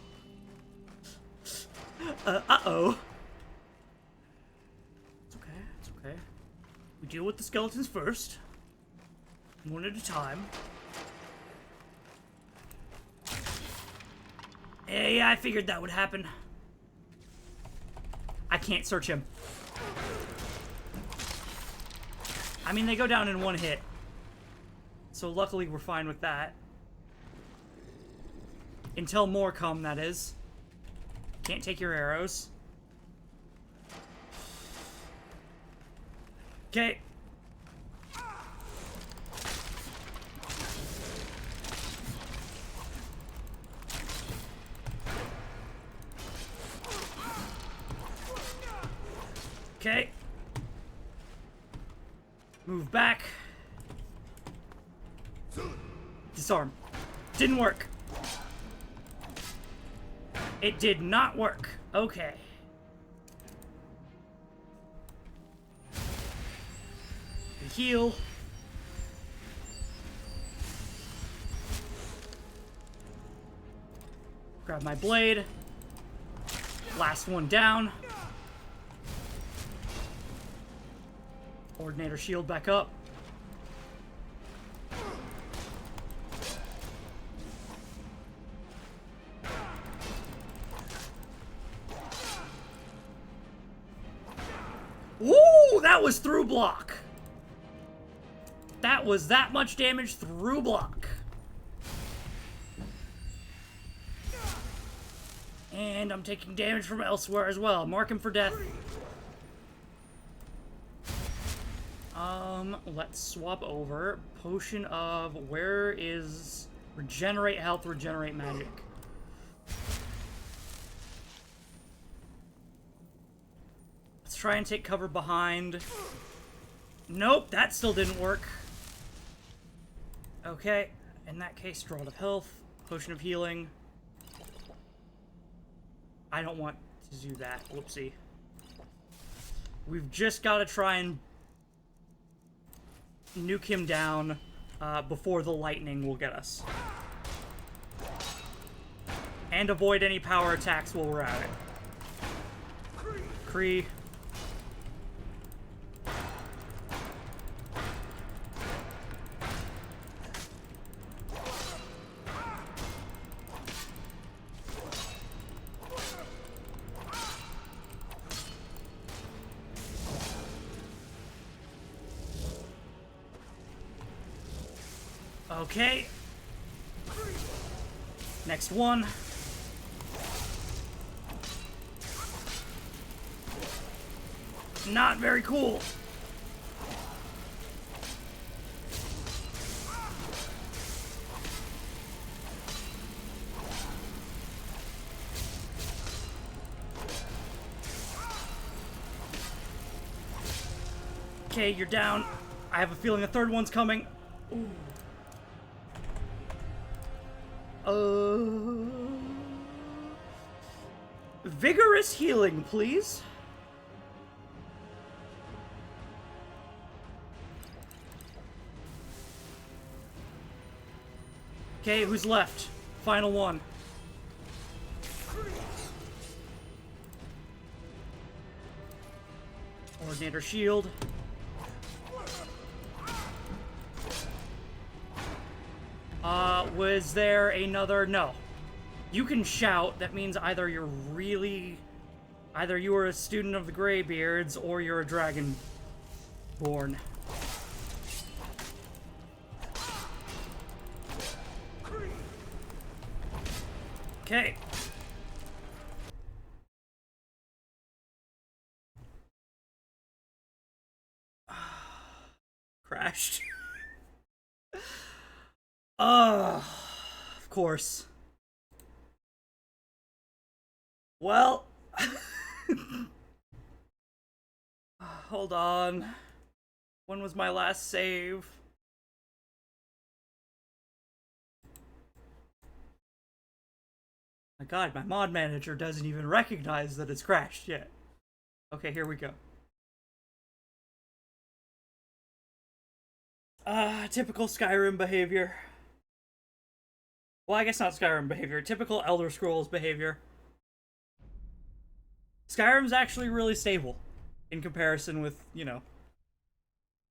Uh-oh. It's okay, it's okay. We deal with the skeletons first. One at a time. Yeah, I figured that would happen. I can't search him. I mean, they go down in one hit. So luckily we're fine with that. Until more come, that is. Can't take your arrows. Okay. Okay. Move back. Disarm. Didn't work. It did not work. Okay. Heal. Grab my blade. Last one down. Ordinator shield back up. Ooh, that was through block. That was that much damage through block. And I'm taking damage from elsewhere as well. Mark him for death. Let's swap over. Potion of, where is regenerate health, regenerate magic? Let's try and take cover behind. Nope, that still didn't work. Okay, in that case, Draught of Health, Potion of Healing. I don't want to do that. Whoopsie. We've just got to try and nuke him down before the lightning will get us. And avoid any power attacks while we're at it. Kree. Okay. Next one. Not very cool. Okay, you're down. I have a feeling a third one's coming. Ooh. Vigorous healing, please. Okay, who's left? Final one. Coordinator shield. Was there another? No. You can shout. That means either you are a student of the Greybeards or you're a Dragonborn. Okay. Crashed. Of course. Well, hold on. When was my last save? My god, my mod manager doesn't even recognize that it's crashed yet. Okay, here we go. Typical Skyrim behavior. Well, I guess not Skyrim behavior. Typical Elder Scrolls behavior. Skyrim's actually really stable in comparison with, you know,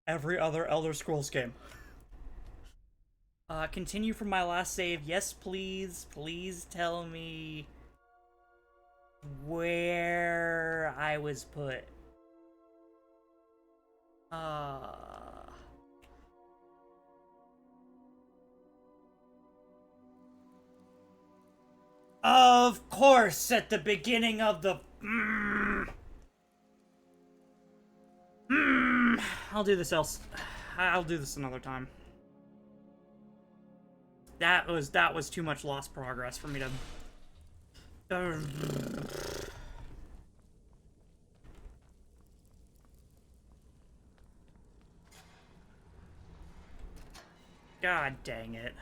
every other Elder Scrolls game. Continue from my last save. Yes, please. Please tell me where I was put. Of course, at the beginning of the... I'll do this else. I'll do this another time. That was too much lost progress for me to... God dang it.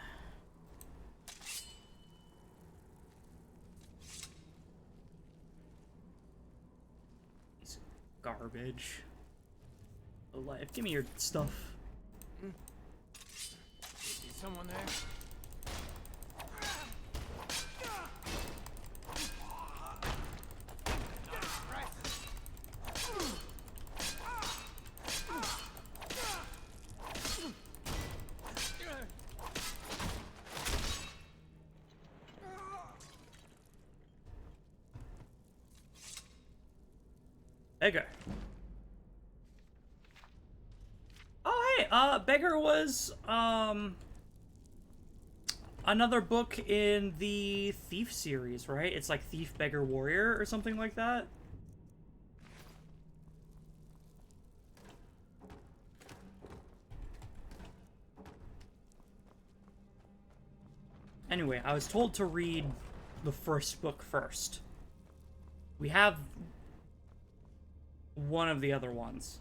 Piece of garbage. Life. Give me your stuff. See someone there? Beggar. Oh, hey, Beggar was, another book in the Thief series, right? It's like Thief, Beggar, Warrior, or something like that. Anyway, I was told to read the first book first. We have one of the other ones.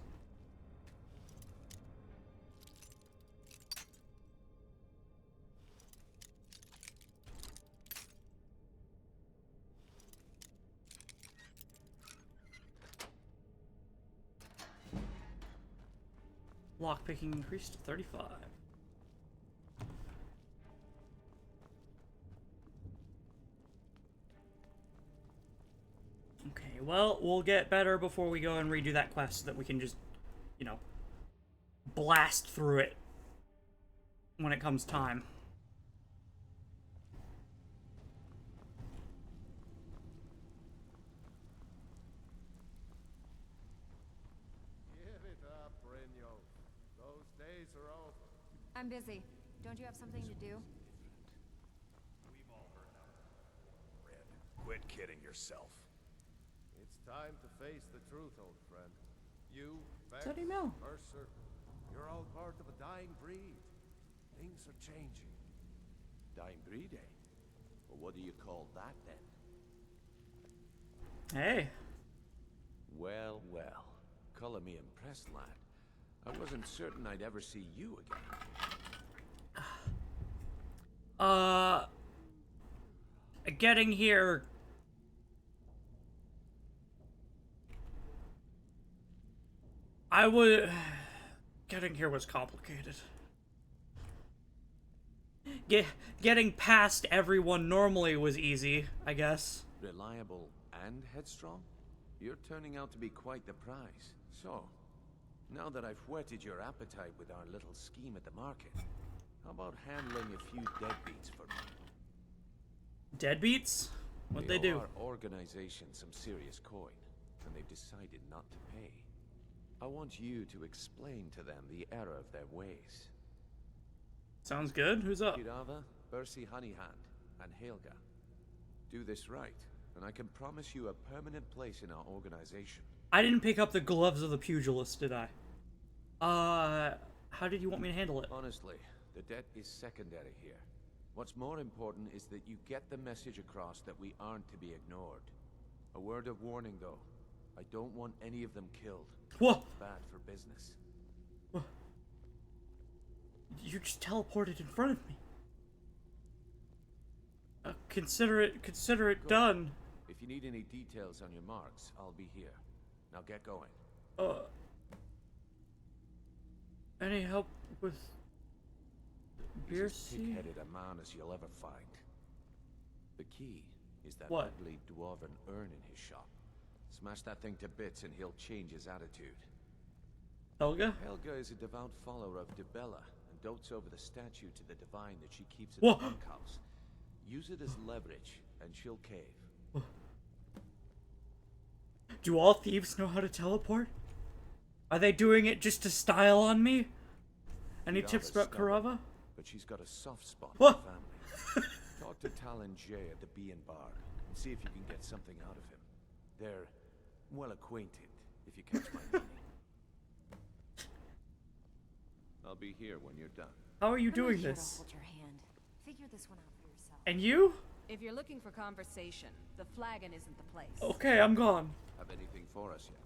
Lockpicking increased to 35. Okay, well, we'll get better before we go and redo that quest so that we can just, you know, blast through it when it comes time. Give it up, Brynjo. Those days are over. I'm busy. Don't you have something to do? Quit kidding yourself. It's time to face the truth, old friend. You, Beck, How do you know? Mercer, you're all part of a dying breed. Things are changing. Dying breed, eh? Well, what do you call that, then? Hey. Well, well. Color me impressed, lad. I wasn't certain I'd ever see you again. Getting here... Getting here was complicated. Getting past everyone normally was easy, I guess. Reliable and headstrong? You're turning out to be quite the prize. So, now that I've whetted your appetite with our little scheme at the market, how about handling a few deadbeats for me? Deadbeats? What'd they do? Our organization some serious coin, and they've decided not to pay. I want you to explain to them the error of their ways. Sounds good. Who's up? Kirava, Bercy Honeyhand, and Helga. Do this right, and I can promise you a permanent place in our organization. I didn't pick up the gloves of the pugilist, did I? How did you want me to handle it? Honestly, the debt is secondary here. What's more important is that you get the message across that we aren't to be ignored. A word of warning, though. I don't want any of them killed. Whoa! It's bad for business. Whoa. You just teleported in front of me. Consider it done. If you need any details on your marks, I'll be here. Now get going. Any help with He's as pig-headed a man as you'll ever find. The key is that ugly dwarven urn in his shop. Smash that thing to bits and he'll change his attitude. Helga? Helga is a devout follower of Dibella and dotes over the statue to the divine that she keeps at the bunkhouse. Use it as leverage and she'll cave. Do all thieves know how to teleport? Are they doing it just to style on me? Any tips about Kirava? But she's got a soft spot for the family. Talk to Talon J at the Bee and Bar and see if you can get something out of him. They're well acquainted, if you catch my meaning. I'll be here when you're done. How are you I'm doing not here this? To hold your hand. Figure this one out for yourself. And you? If you're looking for conversation, the flagon isn't the place. Okay, I'm gone. Have anything for us yet?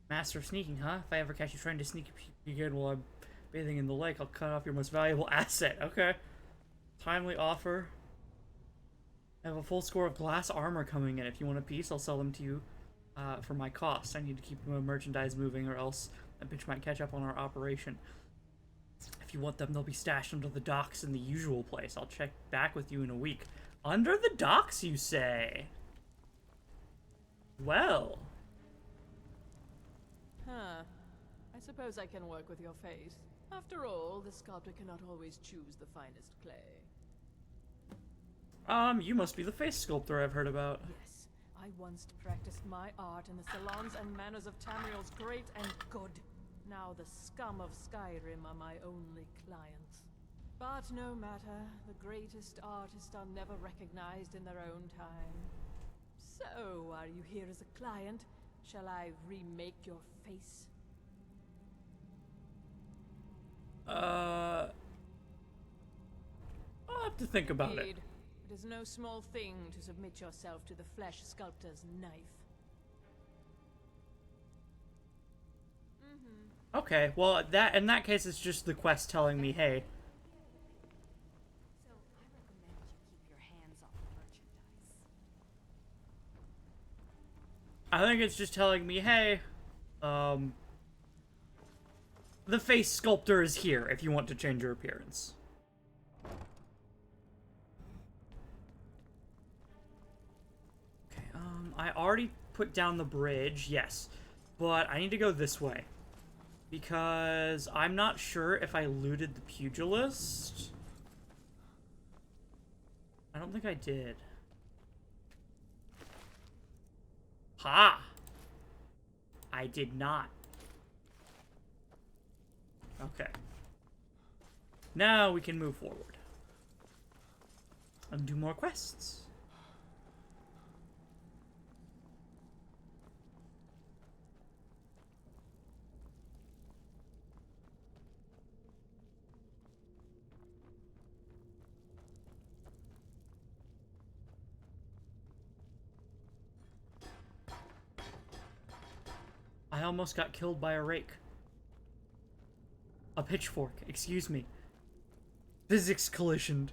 Master of sneaking, huh? If I ever catch you trying to sneak again while I'm bathing in the lake, I'll cut off your most valuable asset. Okay. Timely offer. I have a full score of glass armor coming in. If you want a piece, I'll sell them to you for my cost. I need to keep my merchandise moving or else that bitch might catch up on our operation. If you want them, they'll be stashed under the docks in the usual place. I'll check back with you in a week. Under the docks, you say? Well... Huh. I suppose I can work with your face. After all, the sculptor cannot always choose the finest clay. You must be the face sculptor I've heard about. Yes, I once practiced my art in the salons and manners of Tamriel's great and good. Now the scum of Skyrim are my only clients. But no matter, the greatest artists are never recognized in their own time. So, are you here as a client? Shall I remake your face? I'll have to think about it. Indeed. It is no small thing to submit yourself to the flesh sculptor's knife. Okay, well, in that case, it's just the quest telling me, hey. So, I recommend you keep your hands off the merchandise. I think it's just telling me, hey, the face sculptor is here if you want to change your appearance. Okay, I already put down the bridge, yes. But I need to go this way. Because I'm not sure if I looted the pugilist. I don't think I did. Ha! I did not. Okay. Now we can move forward. And do more quests. I almost got killed by a rake. A pitchfork, excuse me. Physics collisioned.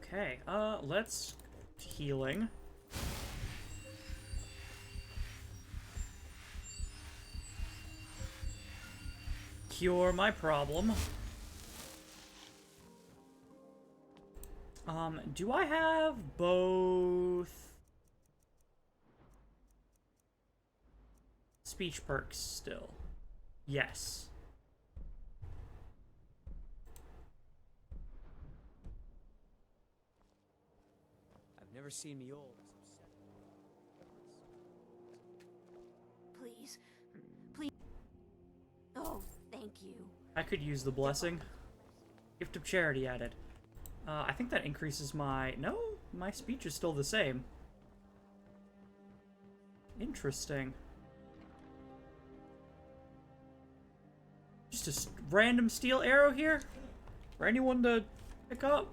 Okay, let's healing. Cure my problem. Do I have both speech perks still? Yes. Never seen me old as upset. Please. Please. Oh, thank you. I could use the blessing. Gift of charity added. I think that increases my... No, my speech is still the same. Interesting. Just a random steel arrow here? For anyone to pick up?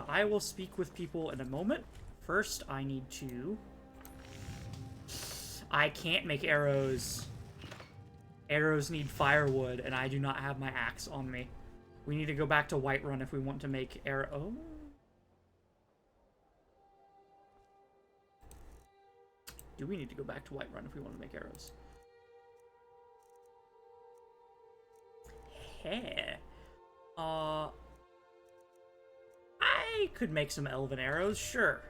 I will speak with people in a moment. First, I need to... I can't make arrows. Arrows need firewood, and I do not have my axe on me. We need to go back to Whiterun if we want to make arrow... Oh. Do we need to go back to Whiterun if we want to make arrows? Hey. I could make some elven arrows, sure.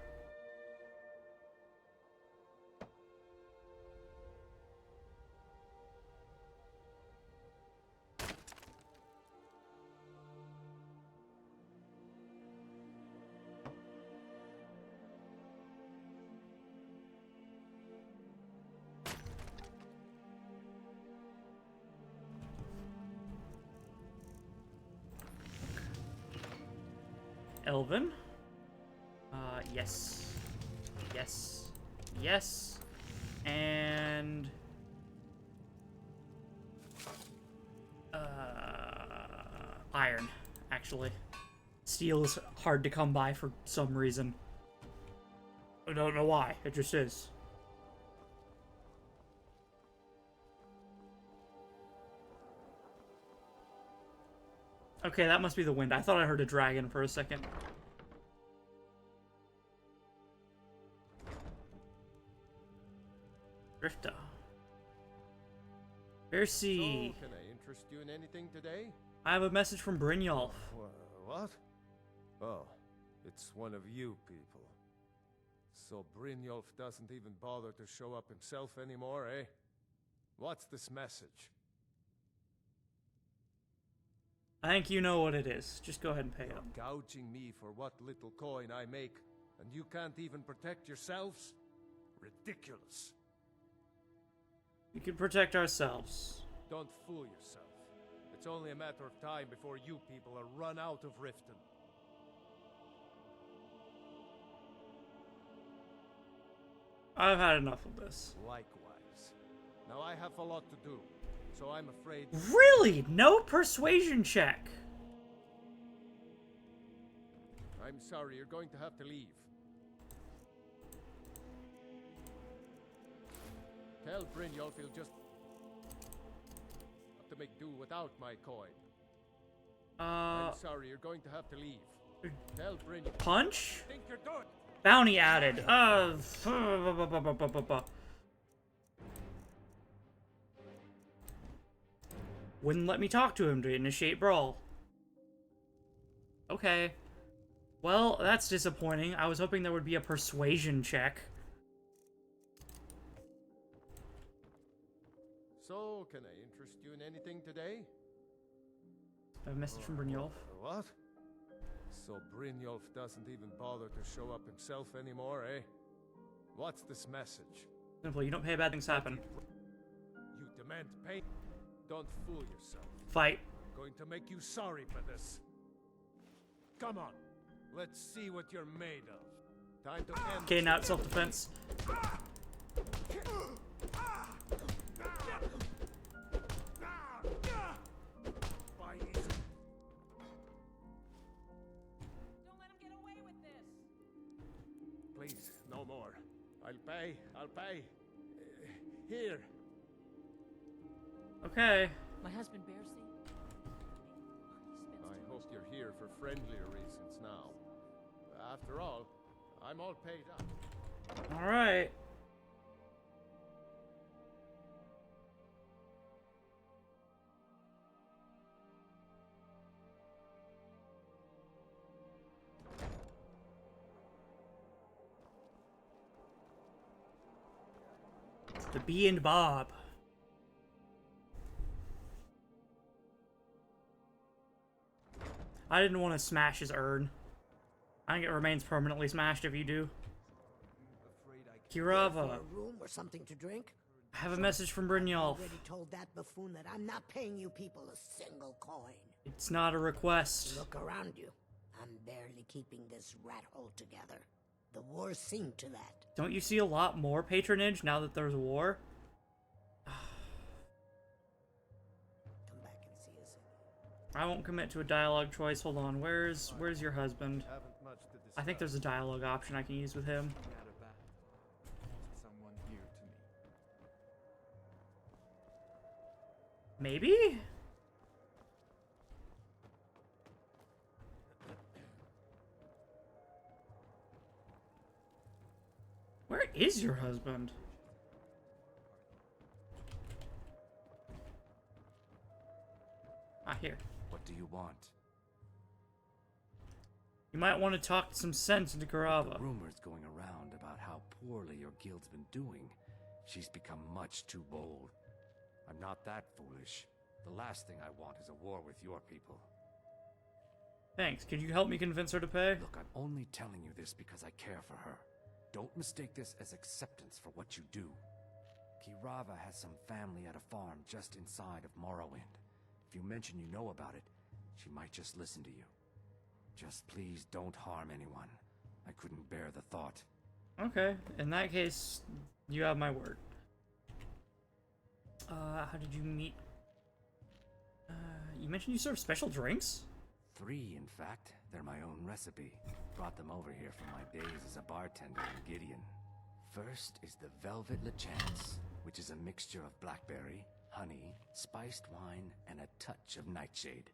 Elven. Yes. Yes. Yes. And... iron, actually. Steel is hard to come by for some reason. I don't know why, it just is. Okay, that must be the wind. I thought I heard a dragon for a second. Drifter. Percy. So, can I interest you in anything today? I have a message from Brynjolf. What? Oh, it's one of you people. So Brynjolf doesn't even bother to show up himself anymore, eh? What's this message? I think you know what it is. Just go ahead and pay You're up. gouging me for what little coin I make, and you can't even protect yourselves? Ridiculous. We can protect ourselves. Don't fool yourself. It's only a matter of time before you people are run out of Riften. I've had enough of this. Likewise. Now I have a lot to do, so I'm afraid... Really? No persuasion check? I'm sorry, you're going to have to leave. Tell Brynjolf he'll just... have to make do without my coin. I'm sorry, you're going to have to leave. Tell Brynjolf... Punch? Think you're doing? Bounty added. Wouldn't let me talk to him to initiate brawl. Okay. Well, that's disappointing. I was hoping there would be a persuasion check. So, can I interest you in anything today? A message from Brynjolf. What? So Brynjolf doesn't even bother to show up himself anymore, eh? What's this message? Simple, you don't pay, bad things happen. You demand pay? Don't fool yourself. Fight. I'm going to make you sorry for this. Come on. Let's see what you're made of. Time to end. Okay, now it's self-defense. Please, no more. I'll pay. I'll pay. Here. Okay. My husband Bercy. I hope you're here for friendlier reasons now. After all, I'm all paid up. All right. The Bee and Bob. I didn't want to smash his urn. I think it remains permanently smashed if you do. Kirava. For a room or something to drink? I have a message from Brynjolf. I already told that buffoon that I'm not paying you people a single coin. It's not a request. Look around you. I'm barely keeping this rat hole together. The war's seen to that. Don't you see a lot more patronage now that there's a war? Come back and see us. I won't commit to a dialogue choice. Hold on. Where's your husband? I think there's a dialogue option I can use with him. Someone here to me. Maybe? Where is your husband? Ah, here. What do you want? You might want to talk some sense into Karava. Rumors going around about how poorly your guild's been doing. She's become much too bold. I'm not that foolish. The last thing I want is a war with your people. Thanks. Could you help me convince her to pay? Look, I'm only telling you this because I care for her. Don't mistake this as acceptance for what you do. Kirava has some family at a farm just inside of Morrowind. If you mention you know about it, she might just listen to you. Just please don't harm anyone. I couldn't bear the thought. Okay, in that case, you have my word. How did you meet? You mentioned you serve special drinks? 3, in fact. They're my own recipe. Brought them over here from my days as a bartender in Gideon. First is the Velvet Lechance, which is a mixture of blackberry, honey, spiced wine, and a touch of nightshade.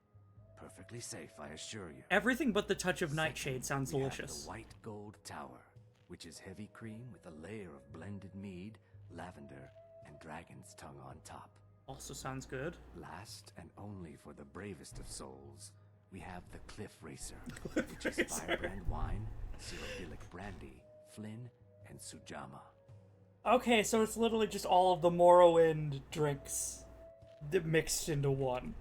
Perfectly safe, I assure you. Everything but the touch of nightshade sounds We have delicious. the White Gold Tower, which is heavy cream with a layer of blended mead, lavender, and dragon's tongue on top. Also sounds good. Last and only for the bravest of souls, we have the Cliff Racer, which is firebrand wine, Cyrodiilic brandy, Flynn, and Sujama. Okay, so it's literally just all of the Morrowind drinks mixed into one.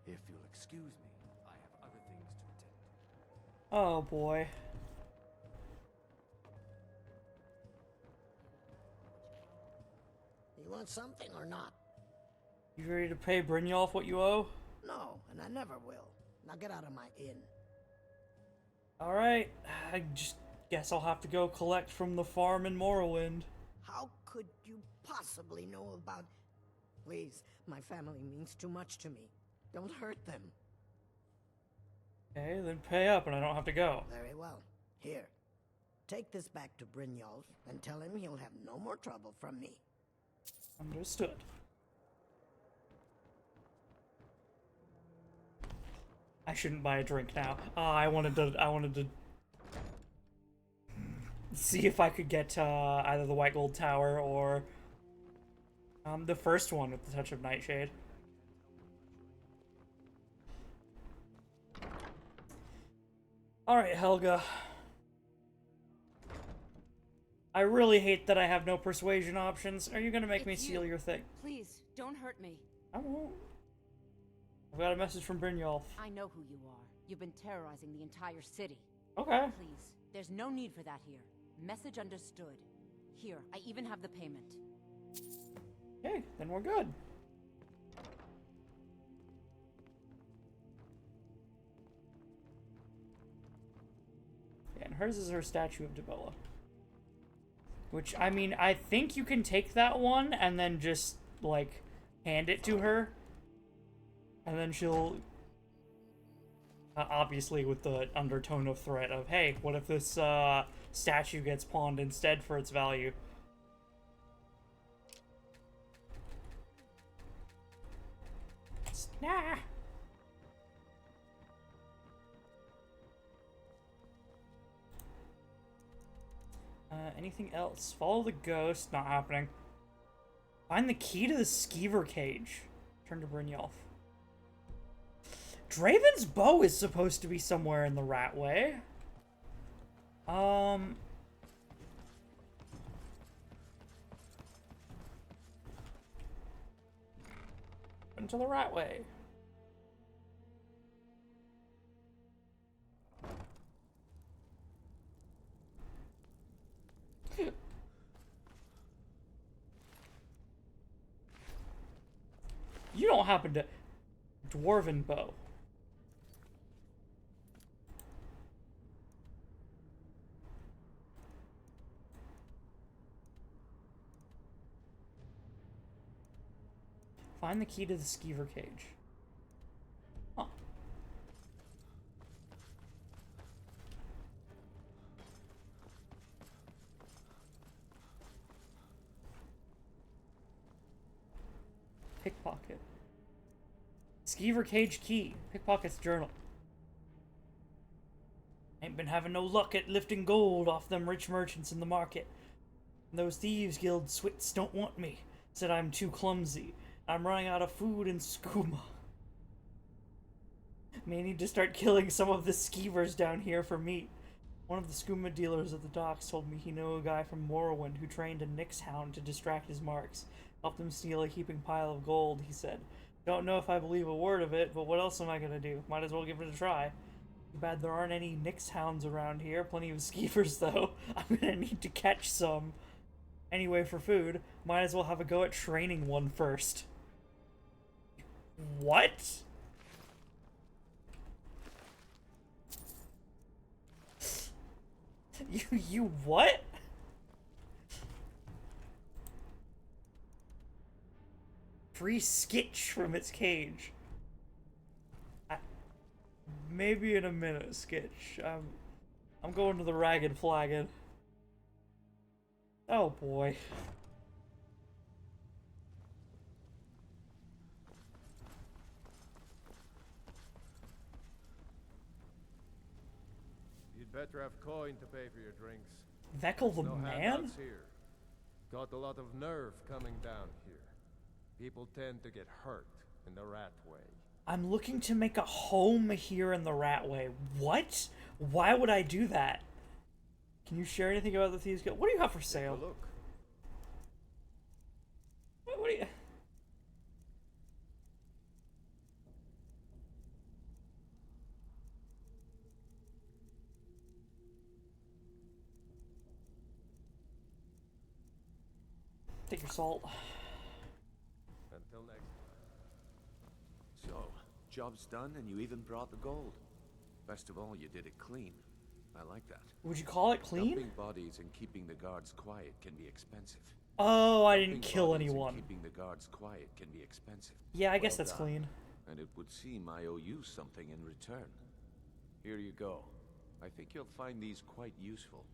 If you'll excuse me, I have other things to attend to. Oh boy. You want something or not? You ready to pay Brynjolf what you owe? No, and I never will. Now get out of my inn. Alright, I just Guess I'll have to go collect from the farm in Morrowind. How could you possibly know about... Please, my family means too much to me. Don't hurt them. Okay, then pay up and I don't have to go. Very well. Here. Take this back to Brynjolf and tell him he'll have no more trouble from me. Understood. I shouldn't buy a drink now. I wanted to see if I could get either the White Gold Tower or the first one with the touch of Nightshade. Alright, Helga. I really hate that I have no persuasion options. Are you gonna make me steal your thing? Please, don't hurt me. I won't. I've got a message from Brynjolf. I know who you are. You've been terrorizing the entire city. Okay. Please, there's no need for that here. Message understood. Here, I even have the payment. Okay, then we're good. Yeah, and hers is her statue of Dibella. Which, I mean, I think you can take that one and then just, like, hand it to her. And then she'll... obviously with the undertone of threat of, hey, what if this statue gets pawned instead for its value? Nah. Anything else? Follow the ghost. Not happening. Find the key to the skeever cage. Turn to Brynjolf. Draven's bow is supposed to be somewhere in the Ratway. Into the Ratway. You don't happen to... Dwarven bow. Find the key to the skeever cage. Huh. Pickpocket. Skeever cage key. Pickpocket's journal. Ain't been having no luck at lifting gold off them rich merchants in the market. Those thieves guild swits don't want me. Said I'm too clumsy. I'm running out of food and skooma. May need to start killing some of the skeevers down here for meat. One of the skooma dealers at the docks told me he knew a guy from Morrowind who trained a Nyx hound to distract his marks. Helped him steal a heaping pile of gold, he said. Don't know if I believe a word of it, but what else am I gonna do? Might as well give it a try. Too bad there aren't any Nyx hounds around here. Plenty of skeevers, though. I'm gonna need to catch some. Anyway, for food, might as well have a go at training one first. What? You what? Free skitch from its cage. Maybe in a minute, Skitch. I'm going to the Ragged Flagon. Oh boy. You'd better have coin to pay for your drinks. Vekel the no man? handouts here. Got a lot of nerve coming down here. People tend to get hurt in the Ratway. I'm looking to make a home here in the Ratway. What? Why would I do that? Can you share anything about the Thieves Guild? What do you have for sale? Look. What do you... Take your salt. Until next time. So, job's done and you even brought the gold. Best of all, you did it clean. I like that. Would you call it clean? Dumping bodies and keeping the guards quiet can be expensive. Oh, I didn't Dumping kill bodies and anyone. keeping the guards quiet can be expensive. Yeah, I guess Well that's done. clean. And it would seem I owe you something in return. Here you go. I think you'll find these quite useful.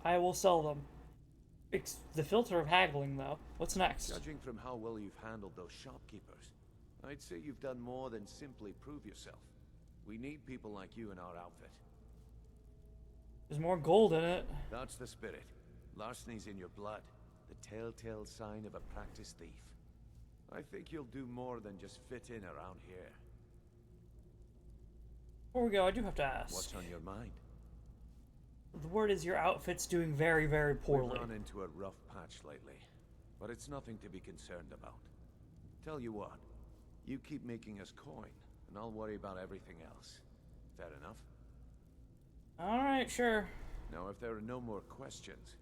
I will sell them. It's the filter of haggling, though. What's next? Judging from how well you've handled those shopkeepers, I'd say you've done more than simply prove yourself. We need people like you in our outfit. There's more gold in it. That's the spirit. Larceny's in your blood. The telltale sign of a practiced thief. I think you'll do more than just fit in around here. Before we go, I do have to ask. What's on your mind? The word is your outfit's doing very, very poorly. We've run into a rough patch lately, but it's nothing to be concerned about. Tell you what, you keep making us coin, and I'll worry about everything else. Fair enough? Alright, sure. Now, if there are no more questions,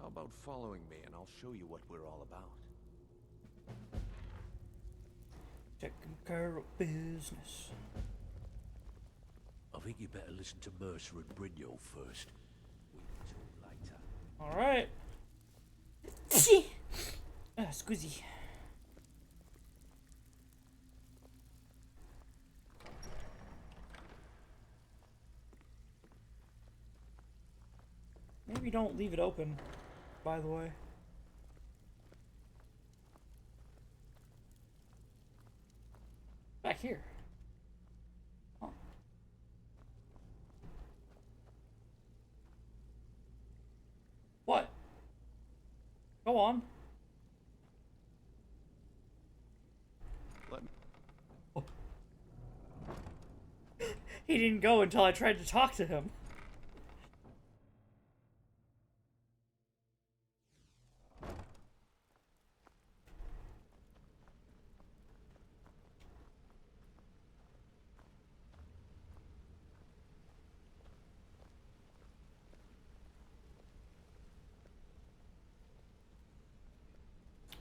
how about following me and I'll show you what we're all about? Taking care of business. I think you better listen to Mercer and Brynjolf first. We can talk later. Alright. Squeezy. Maybe don't leave it open, by the way. Back here. Oh. What? Go on. Let me... Oh. He didn't go until I tried to talk to him.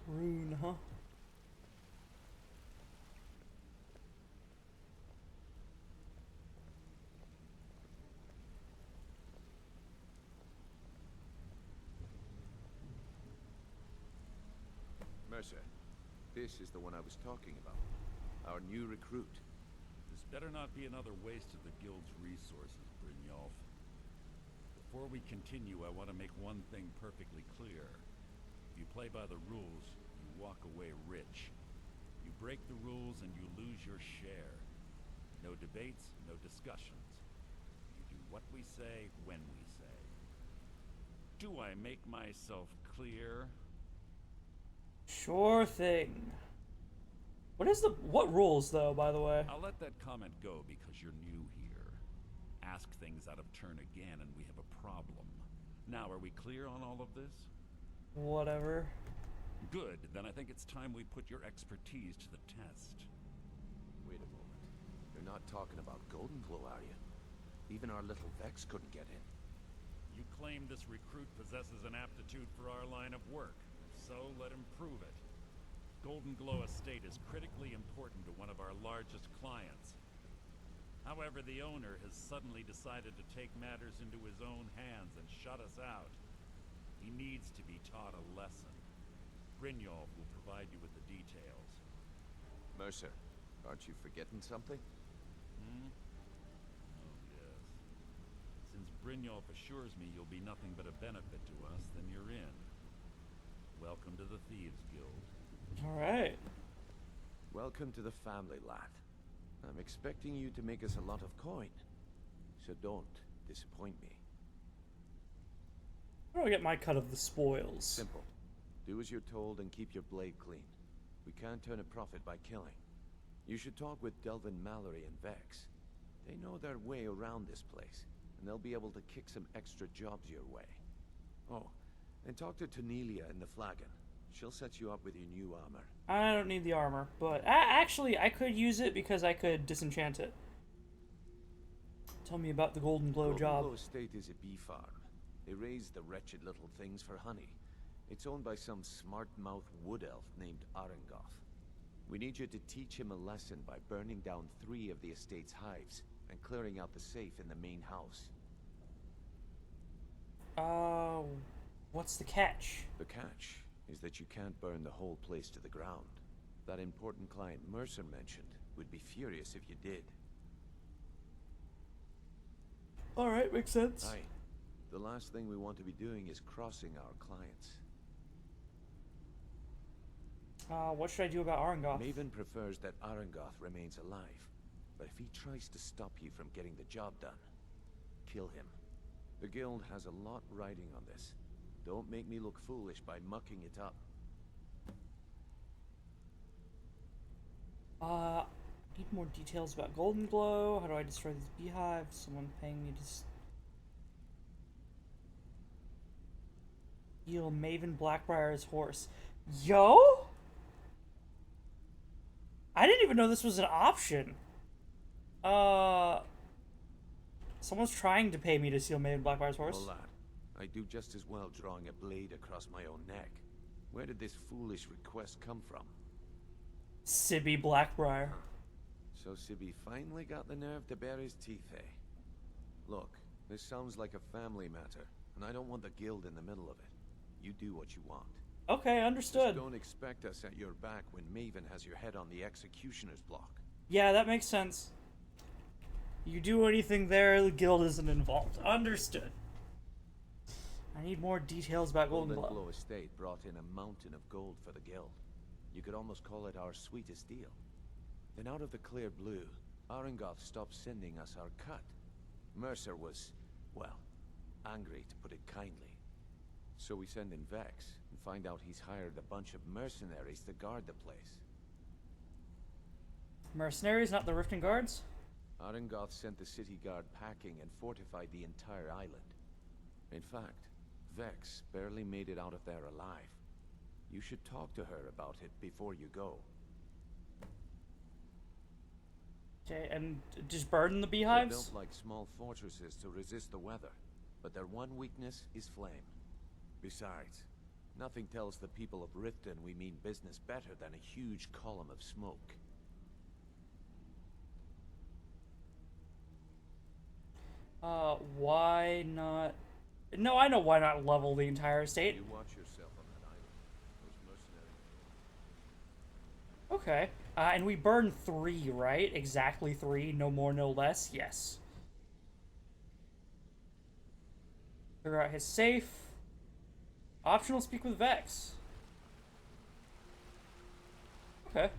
Rune, huh? Mercer, this is the one I was talking about. Our new recruit. This better not be another waste of the guild's resources, Brynjolf. Before we continue, I want to make one thing perfectly clear. If you play by the rules, you walk away rich. You break the rules and you lose your share. No debates, no discussions. You do what we say, when we say. Do I make myself clear? Sure thing. What rules, though, by the way? I'll let that comment go because you're new here. Ask things out of turn again and we have a problem. Now, are we clear on all of this? Whatever. Good, then I think it's time we put your expertise to the test. Wait a moment. You're not talking about Golden Glow, are you? Even our little Vex couldn't get in. You claim this recruit possesses an aptitude for our line of work, so let him prove it. Golden Glow Estate is critically important to one of our largest clients. However, the owner has suddenly decided to take matters into his own hands and shut us out. He needs to be taught a lesson. Brynjolf will provide you with the details. Mercer, aren't you forgetting something? Hmm? Oh, yes. Since Brynjolf assures me you'll be nothing but a benefit to us, then you're in. Welcome to the Thieves Guild. Alright. Welcome to the family, lad. I'm expecting you to make us a lot of coin. So don't disappoint me. How do I get my cut of the spoils? Simple. Do as you're told and keep your blade clean. We can't turn a profit by killing. You should talk with Delvin Mallory and Vex. They know their way around this place, and they'll be able to kick some extra jobs your way. Oh, and talk to Tanelia in the Flagon. She'll set you up with your new armor. I don't need the armor, but actually I could use it because I could disenchant it. Tell me about the Golden Glow job. Golden Glow Estate is a bee farm. They raise the wretched little things for honey. It's owned by some smart-mouthed wood elf named Arengoth. We need you to teach him a lesson by burning down 3 of the estate's hives, and clearing out the safe in the main house. What's the catch? The catch is that you can't burn the whole place to the ground. That important client Mercer mentioned would be furious if you did. Alright, makes sense. Aye. The last thing we want to be doing is crossing our clients. What should I do about Arangoth? Maven prefers that Arangoth remains alive, but if he tries to stop you from getting the job done, kill him. The guild has a lot riding on this. Don't make me look foolish by mucking it up. Need more details about Golden Glow. How do I destroy these beehives? Someone paying me to steal Maven Blackbriar's horse. Yo? I didn't even know this was an option. Someone's trying to pay me to steal Maven Blackbriar's horse. Oh, lad, I do just as well drawing a blade across my own neck. Where did this foolish request come from? Sibby Blackbriar. So Sibby finally got the nerve to bare his teeth, eh? Look, this sounds like a family matter, and I don't want the guild in the middle of it. You do what you want. Okay, understood. Just don't expect us at your back when Maven has your head on the executioner's block. Yeah, that makes sense. You do anything there, the guild isn't involved. Understood. I need more details about Golden Glow. Estate brought in a mountain of gold for the guild. You could almost call it our sweetest deal. Then out of the clear blue, Arangoth stopped sending us our cut. Mercer was, well, angry to put it kindly. So we send in Vex and find out he's hired a bunch of mercenaries to guard the place. Mercenaries, not the Riften Guards? Arangoth sent the city guard packing and fortified the entire island. In fact, Vex barely made it out of there alive. You should talk to her about it before you go. Okay, and just burden the beehives? They're built like small fortresses to resist the weather, but their one weakness is flame. Besides, nothing tells the people of Riften we mean business better than a huge column of smoke. Why not? No, I know why not level the entire estate. You watch yourself on that island. Those mercenaries. Okay. And we burn 3, right? Exactly 3, no more, no less. Yes. Figure out his safe. Optional speak with Vex. Okay.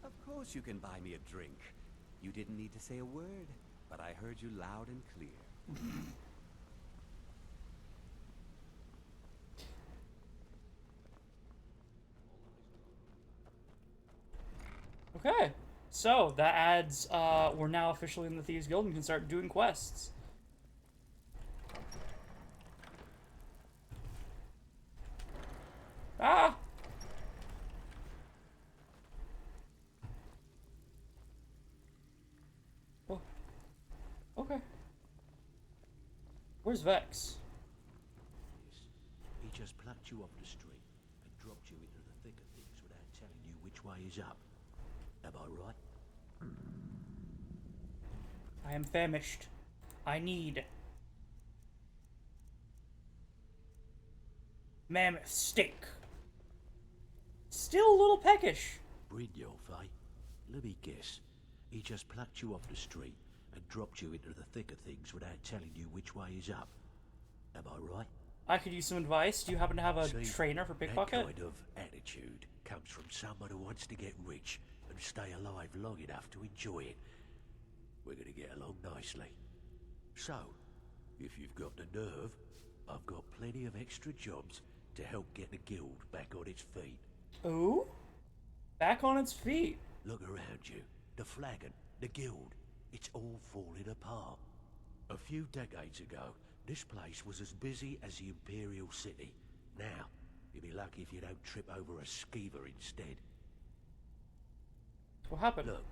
Of course you can buy me a drink. You didn't need to say a word, but I heard you loud and clear. Okay. So, that adds, we're now officially in the Thieves Guild and can start doing quests. Ah! Oh. Okay. Where's Vex? He just plucked you off the street and dropped you into the thick of things without telling you which way is up. Am I right? I am famished. I need mammoth steak. Still a little peckish. Brynjolf, eh? Let me guess. He just plucked you off the street and dropped you into the thick of things without telling you which way is up. Am I right? I could use some advice. Do you happen to have a trainer for pickpocket? That kind of attitude comes from someone who wants to get rich and stay alive long enough to enjoy it. We're gonna get along nicely. So, if you've got the nerve, I've got plenty of extra jobs to help get the guild back on its feet. Ooh? Back on its feet? Look around you. The flagon, the guild, it's all falling apart. A few decades ago, this place was as busy as the Imperial City. Now, you'd be lucky if you don't trip over a skeever instead. What happened? Look,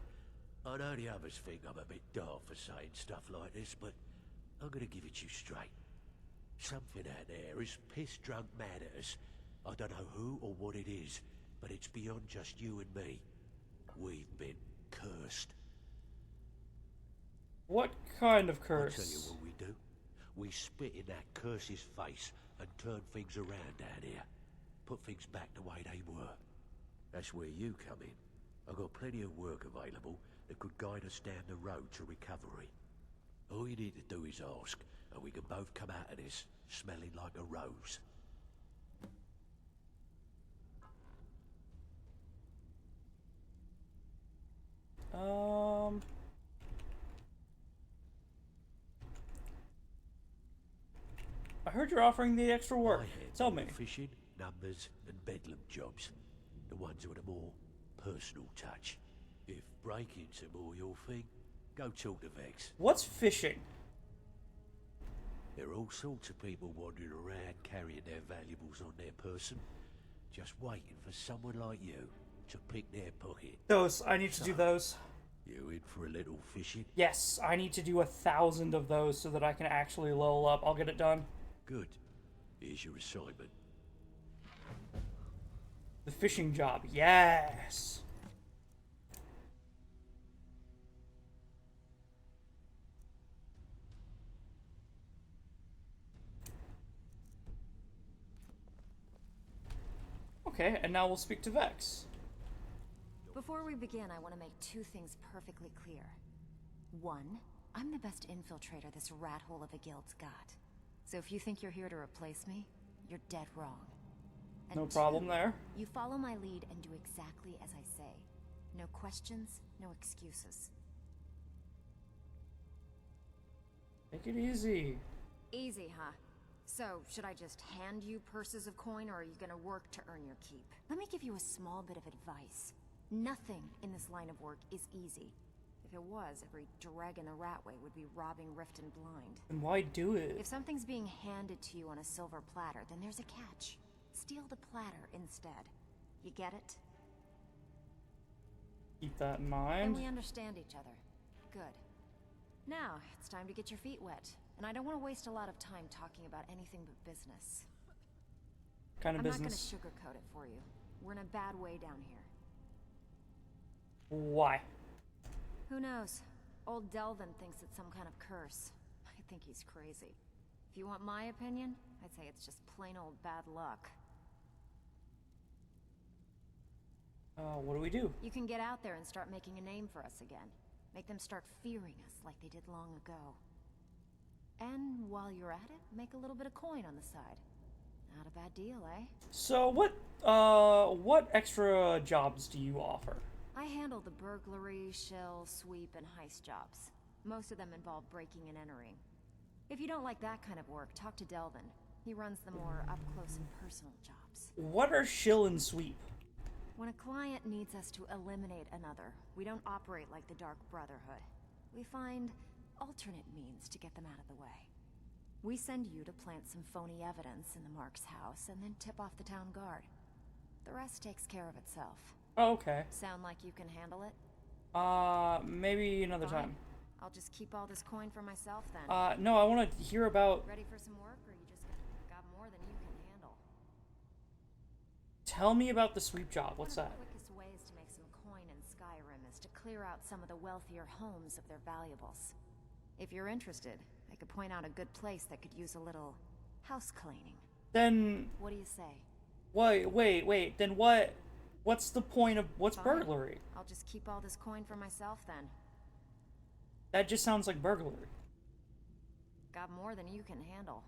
I know the others think I'm a bit daft for saying stuff like this, but I'm gonna give it to you straight. Something out there is piss-drunk mad at us. I don't know who or what it is, but it's beyond just you and me. We've been cursed. What kind of I'll tell you curse? what we do. We spit in that curse's face and turn things around down here. Put things back the way they were. That's where you come in. I've got plenty of work available that could guide us down the road to recovery. All you need to do is ask, and we can both come out of this smelling like a rose. I heard you're offering the extra work. Tell me. Fishing, numbers, and bedlam jobs. The ones with a more personal touch. If breaking's a more your thing, go talk to Vex. What's fishing? There are all sorts of people wandering around carrying their valuables on their person, just waiting for someone like you to pick their pocket. Those. I need to do those. You in for a little fishing? Yes, I need to do 1,000 of those so that I can actually level up. I'll get it done. Good. Here's your assignment. The fishing job. Yes. Okay, and now we'll speak to Vex. Before we begin, I want to make 2 things perfectly clear. 1, I'm the best infiltrator this rat hole of a guild's got. So if you think you're here to replace me, you're dead wrong. And No problem 2, there. you follow my lead and do exactly as I say. No questions, no excuses. Take it easy. Easy, huh? So, should I just hand you purses of coin, or are you gonna work to earn your keep? Let me give you a small bit of advice. Nothing in this line of work is easy. If it was, every dragon a ratway would be robbing Riften blind. And why do it? If something's being handed to you on a silver platter, then there's a catch. Steal the platter instead. You get it? Keep that in And mind. we understand each other. Good. Now, it's time to get your feet wet. And I don't want to waste a lot of time talking about anything but business. Kind of I'm business? not gonna sugarcoat it for you. We're in a bad way down here. Why? Who knows? Old Delvin thinks it's some kind of curse. I think he's crazy. If you want my opinion, I'd say it's just plain old bad luck. What do we do? You can get out there and start making a name for us again. Make them start fearing us like they did long ago. And while you're at it, make a little bit of coin on the side. Not a bad deal, eh? So what extra jobs do you offer? I handle the burglary, shell, sweep, and heist jobs. Most of them involve breaking and entering. If you don't like that kind of work, talk to Delvin. He runs the more up-close and personal jobs. What are shill and sweep? When a client needs us to eliminate another, we don't operate like the Dark Brotherhood. We find alternate means to get them out of the way. We send you to plant some phony evidence in the Mark's house and then tip off the town guard. The rest takes care of itself. Oh, okay. Sound like you can handle it? Maybe another Fine. time. I'll just keep all this coin for myself then. No, I want to hear about... Ready for some work, or you just got more than you can handle? Tell me about the sweep job. What's that? One of the quickest ways to make some coin in Skyrim is to clear out some of the wealthier homes of their valuables. If you're interested, I could point out a good place that could use a little house cleaning. Then... What do you say? Wait. Then what... What's the point of... What's Fine. burglary? I'll just keep all this coin for myself then. That just sounds like burglary. Got more than you can handle.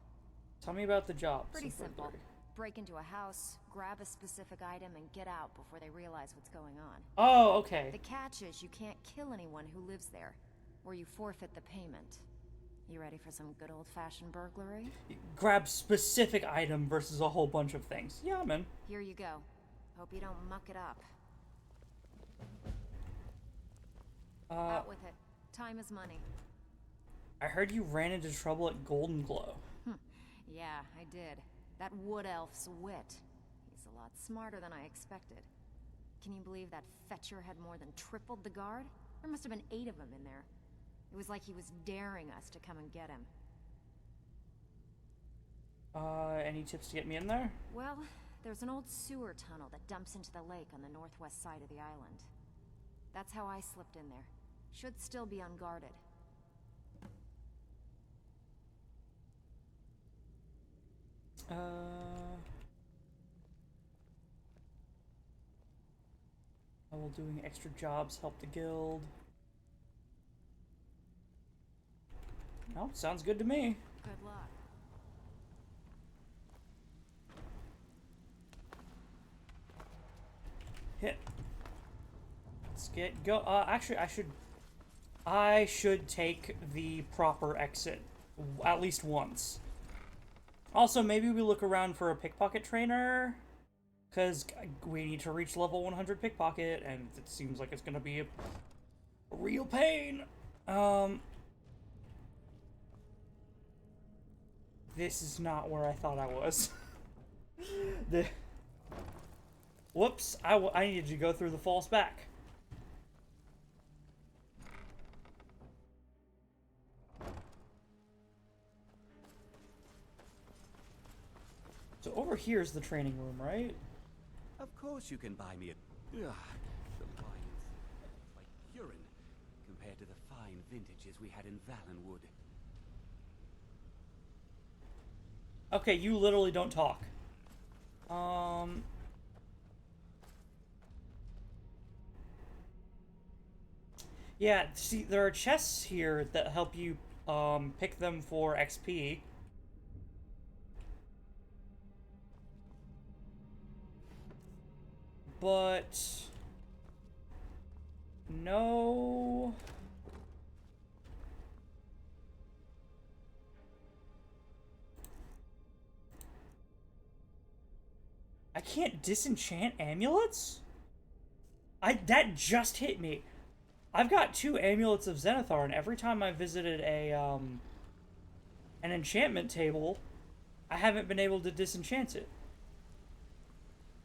Tell me about the job. Pretty simple. Break into a house, grab a specific item, and get out before they realize what's going on. Oh, okay. The catch is you can't kill anyone who lives there, or you forfeit the payment. You ready for some good old-fashioned burglary? Grab specific item versus a whole bunch of things. Yeah, man. Here you go. Hope you don't muck it up. Out with it. Time is money. I heard you ran into trouble at Golden Glow. Yeah, I did. That wood elf's wit. He's a lot smarter than I expected. Can you believe that fetcher had more than tripled the guard? There must have been 8 of them in there. It was like he was daring us to come and get him. Any tips to get me in there? Well, there's an old sewer tunnel that dumps into the lake on the northwest side of the island. That's how I slipped in there. Should still be unguarded. How will doing extra jobs help the guild? Oh, sounds good to me. Good luck. Hit. Let's get go. Actually, I should take the proper exit at least once. Also, maybe we look around for a pickpocket trainer, because we need to reach level 100 pickpocket, and it seems like it's gonna be a real pain. This is not where I thought I was. Whoops, I needed to go through the false back. So over here is the training room, right? Of course you can buy me a... Ugh, the lions. Like urine, compared to the fine vintages we had in Valenwood. Okay, you literally don't talk. Yeah, see, there are chests here that help you, pick them for XP. But... no... I can't disenchant amulets? That just hit me. I've got 2 amulets of Zenithar, and every time I visited an enchantment table, I haven't been able to disenchant it.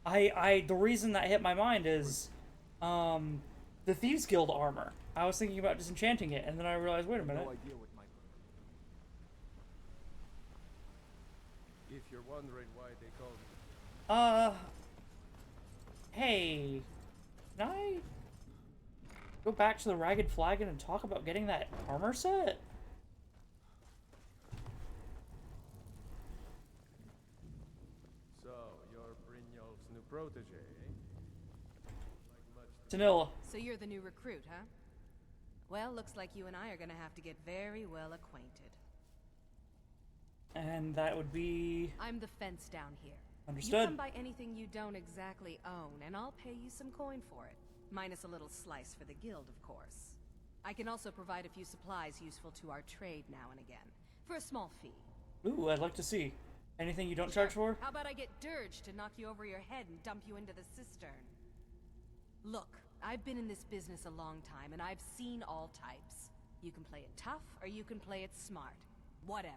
The reason that hit my mind is, the Thieves Guild armor. I was thinking about disenchanting it, and then I realized, wait a minute. No idea what my... If you're wondering why they call me... Hey, can I go back to the Ragged Flagon and talk about getting that armor set? So, you're Brynjolf's new protege, eh? Tanilla. So you're the new recruit, huh? Well, looks like you and I are gonna have to get very well acquainted. And that would be... I'm the fence down here. Understood. You come by anything you don't exactly own, and I'll pay you some coin for it. Minus a little slice for the guild, of course. I can also provide a few supplies useful to our trade now and again, for a small fee. Ooh, I'd like to see. Anything you don't charge for? How about I get Dirge to knock you over your head and dump you into the cistern? Look, I've been in this business a long time, and I've seen all types. You can play it tough, or you can play it smart. Whatever.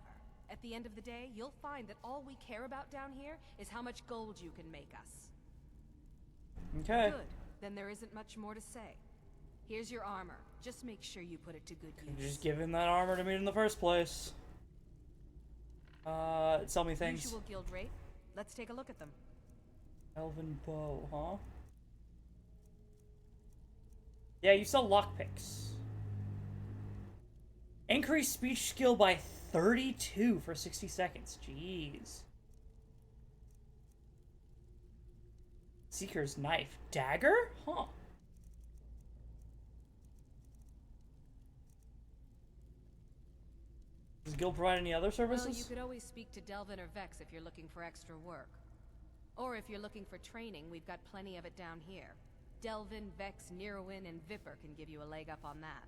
At the end of the day, you'll find that all we care about down here is how much gold you can make us. Okay. Good. Then there isn't much more to say. Here's your armor. Just make sure you put it to good use. Just give him that armor to me in the first place. Sell me things. Usual guild rate. Let's take a look at them. Elven bow, huh? Yeah, you sell lockpicks. Increase speech skill by 32 for 60 seconds. Jeez. Seeker's knife. Dagger? Huh. Does the guild provide any other services? Well, you could always speak to Delvin or Vex if you're looking for extra work. Or if you're looking for training, we've got plenty of it down here. Delvin, Vex, Neerwin, and Vipper can give you a leg up on that.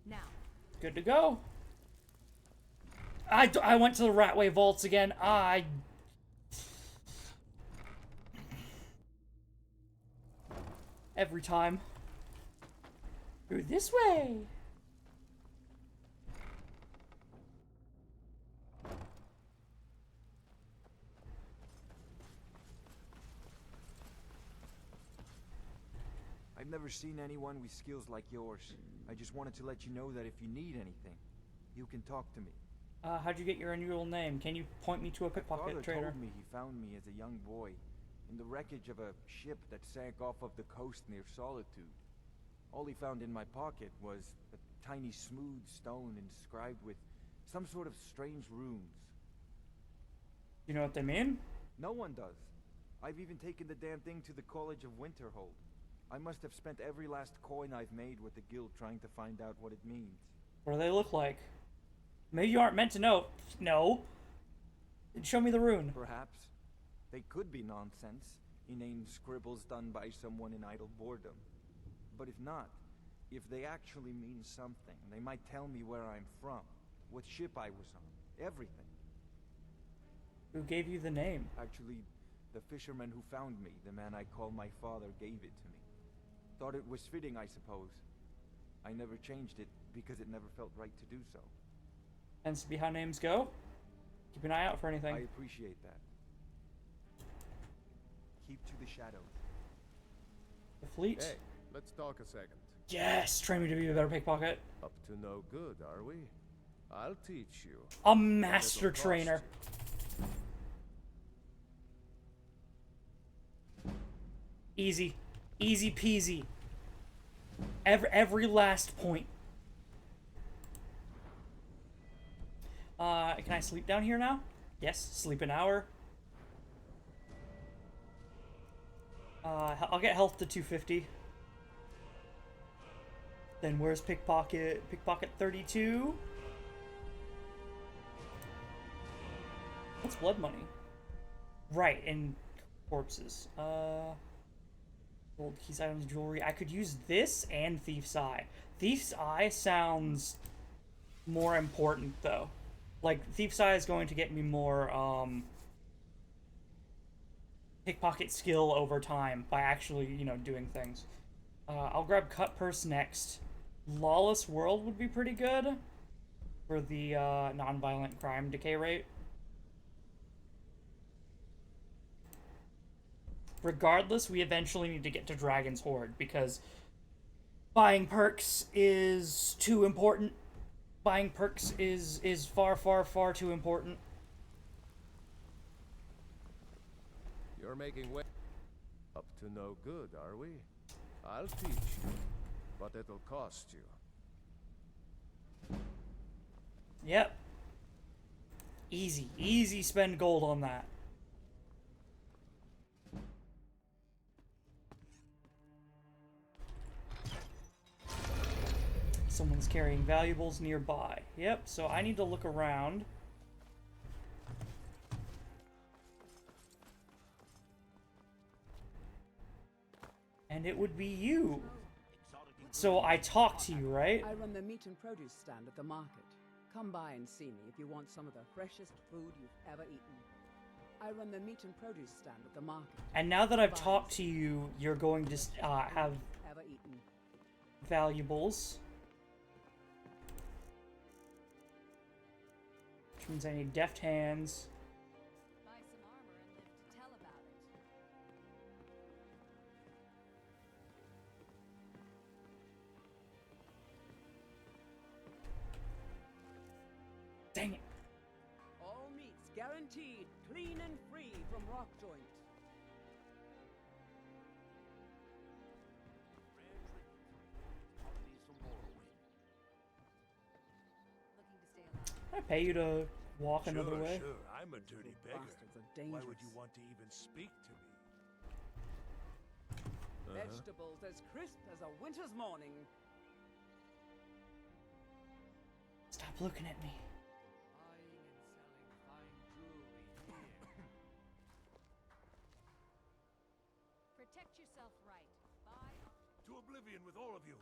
Now. Good to go. I went to the Ratway Vaults again. Every time. Through this way. I've never seen anyone with skills like yours. I just wanted to let you know that if you need anything, you can talk to me. How'd you get your unusual name? Can you point me to a pickpocket Father trader? told me he found me as a young boy in the wreckage of a ship that sank off of the coast near Solitude. All he found in my pocket was a tiny smooth stone inscribed with some sort of strange runes. You know what they mean? No one does. I've even taken the damn thing to the College of Winterhold. I must have spent every last coin I've made with the guild trying to find out what it means. What do they look like? Maybe you aren't meant to know. No. Show me the rune. Perhaps. They could be nonsense, inane scribbles done by someone in idle boredom. But if not, if they actually mean something, they might tell me where I'm from, what ship I was on, everything. Who gave you the name? Actually, the fisherman who found me, the man I call my father, gave it to me. Thought it was fitting, I suppose. I never changed it because it never felt right to do so. Tends to be how names go. Keep an eye out for anything. I appreciate that. Keep to the shadows. The fleet? Hey, let's talk a second. Yes! Train me to be a better pickpocket. Up to no good, are we? I'll teach you. A master trainer. Easy. Easy peasy. Every last point. Can I sleep down here now? Yes, sleep an hour. I'll get health to 250. Then where's pickpocket? Pickpocket 32? What's blood money? Right, and corpses. Gold keys, items, jewelry. I could use this and Thief's Eye. Thief's Eye sounds more important, though. Like, Thief's Eye is going to get me more, pickpocket skill over time by actually, you know, doing things. I'll grab Cut Purse next. Lawless World would be pretty good for the, non-violent crime decay rate. Regardless, we eventually need to get to Dragon's Horde, because buying perks is too important. Buying perks is far, far, far too important. You're making way. Up to no good, are we? I'll teach you, but it'll cost you. Yep. Easy. Easy spend gold on that. Someone's carrying valuables nearby. Yep, so I need to look around. And it would be you. So I talked to you, right? I run the meat and produce stand at the market. Come by and see me if you want some of the freshest food you've ever eaten. I run the meat and produce stand at the market. And now that I've talked to you, you're going to have valuables. Which means I need deft hands. Buy some armor and live to tell about it. Dang it. All meats guaranteed clean and free from rock joint. Can I pay you to walk another way? Sure, I'm a dirty beggar. Bastards are Why dangerous. would you want to even speak to me? Vegetables as crisp as a winter's morning. Stop looking at me. Protect yourself right. Buy. To oblivion with all of you.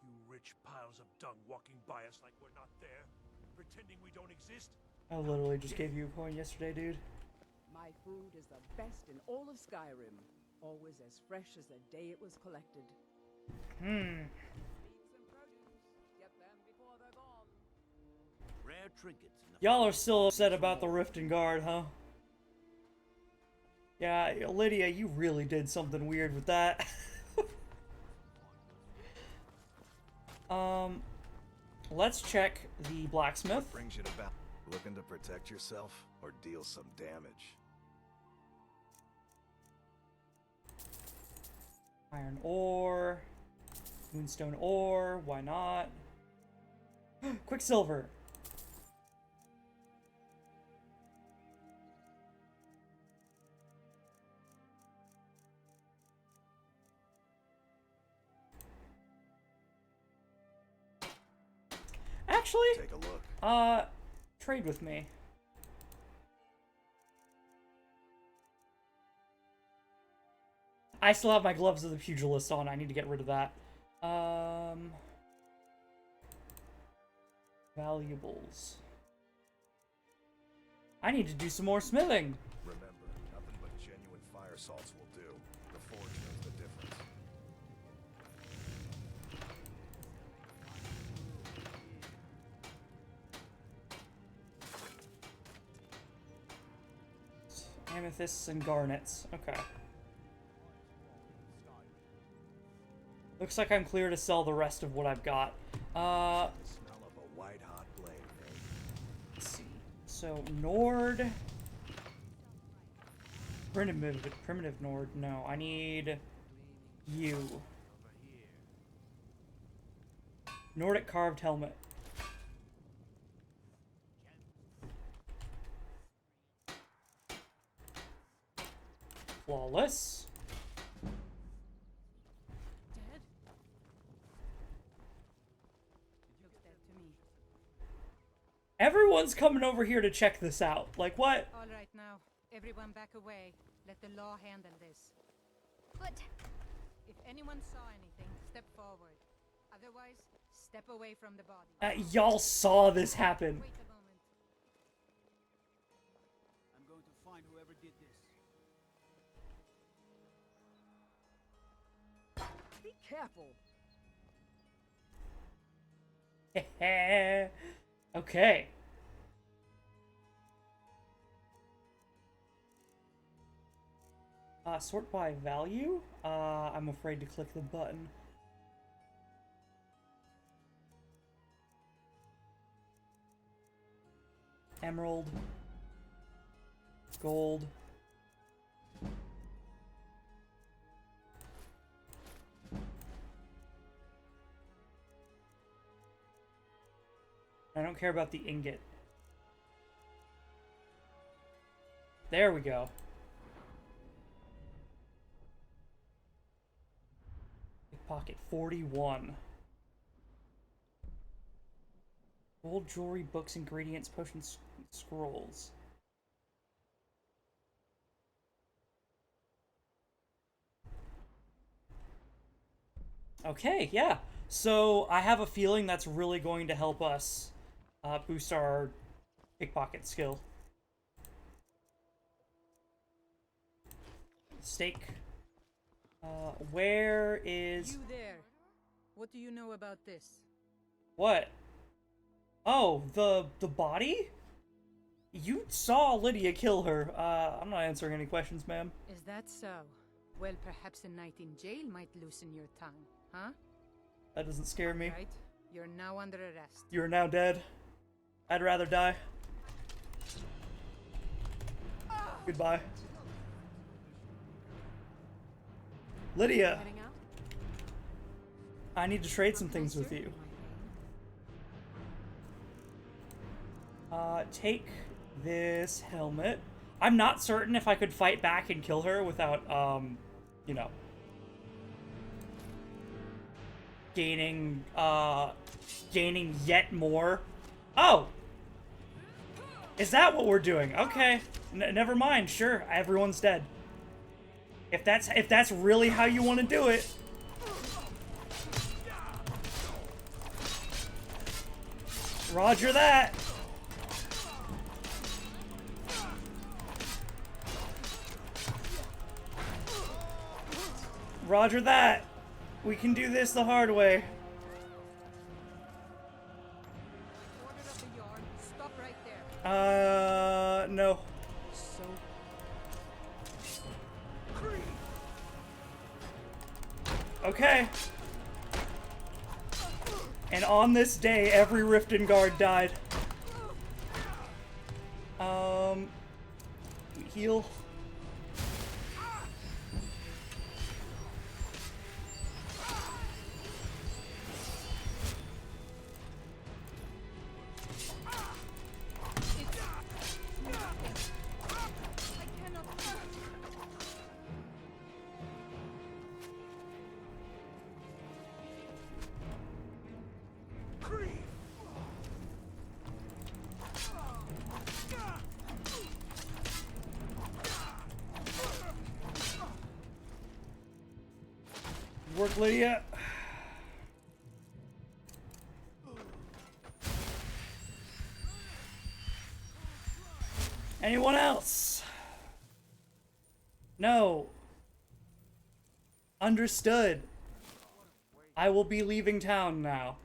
You rich piles of dung walking by us like we're not there, pretending we don't exist. I literally just gave you a coin yesterday, dude. My food is the best in all of Skyrim. Always as fresh as the day it was collected. Meats and produce. Get them before they're gone. Rare trinkets. Y'all are still upset about the Rift and Guard, huh? Yeah, Lydia, you really did something weird with that. Let's check the blacksmith. What brings you to battle? Looking to protect yourself or deal some damage? Iron ore. Moonstone ore, why not? Quicksilver! Actually, take a look. Trade with me. I still have my gloves of the pugilist on. I need to get rid of that. Valuables. I need to do some more smithing. Remember, nothing but genuine fire salts will do. The forge knows the difference. Amethysts and garnets. Okay. Looks like I'm clear to sell the rest of what I've got. Smell of a white hot blade, eh? Let's see. So Nord. Primitive Nord. No, I need you. Nordic carved helmet. Flawless. Everyone's coming over here to check this out. Like, what? All right, now, everyone back away. Let the law handle this. But if anyone saw anything, step forward. Otherwise, step away from the body. Y'all saw this happen. Wait a moment. I'm going to find whoever did this. Be careful. Okay. Sort by value? I'm afraid to click the button. Emerald. Gold. I don't care about the ingot. There we go. Pocket 41. Gold jewelry, books, ingredients, potions, scrolls. Okay, yeah. So I have a feeling that's really going to help us boost our pickpocket skill. Steak. Where is... You there. What do you know about this? What? Oh, the body? You saw Lydia kill her. I'm not answering any questions, ma'am. Is that so? Well, perhaps a night in jail might loosen your tongue, huh? That doesn't scare me. Right. You're now under arrest. You are now dead. I'd rather die. Goodbye. Lydia! I need to trade some things with you. Take this helmet. I'm not certain if I could fight back and kill her without, you know, gaining yet more. Oh! Is that what we're doing? Okay. Never mind. Sure, everyone's dead. If that's really how you want to do it. Roger that. Roger that. We can do this the hard way. Stop right there. No. So okay. And on this day, every Riften guard died. Heal. Work, Lydia. Anyone else? No. Understood. I will be leaving town now.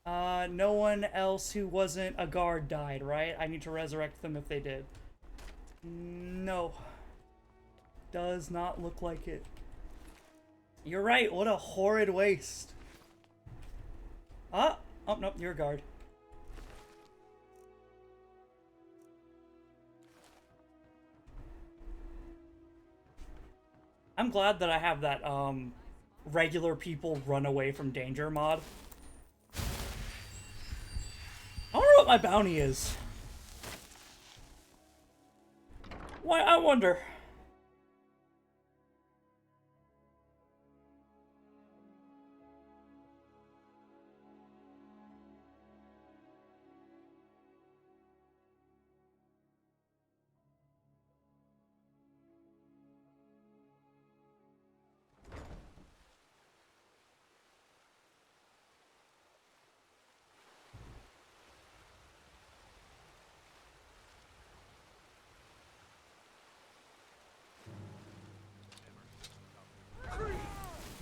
No one else who wasn't a guard died, right? I need to resurrect them if they did. No. Does not look like it. You're right, what a horrid waste. Ah! Oh, nope, you're a guard. I'm glad that I have that, regular people run away from danger mod. I wonder what my bounty is. Why, I wonder.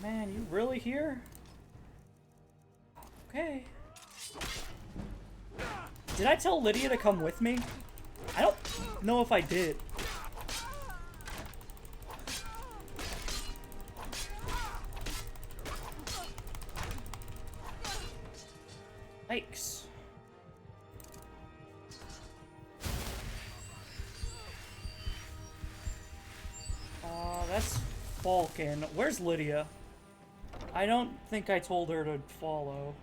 Man, you really here? Okay. Did I tell Lydia to come with me? I don't know if I did. Yikes. That's Falcon. Where's Lydia? I don't think I told her to follow.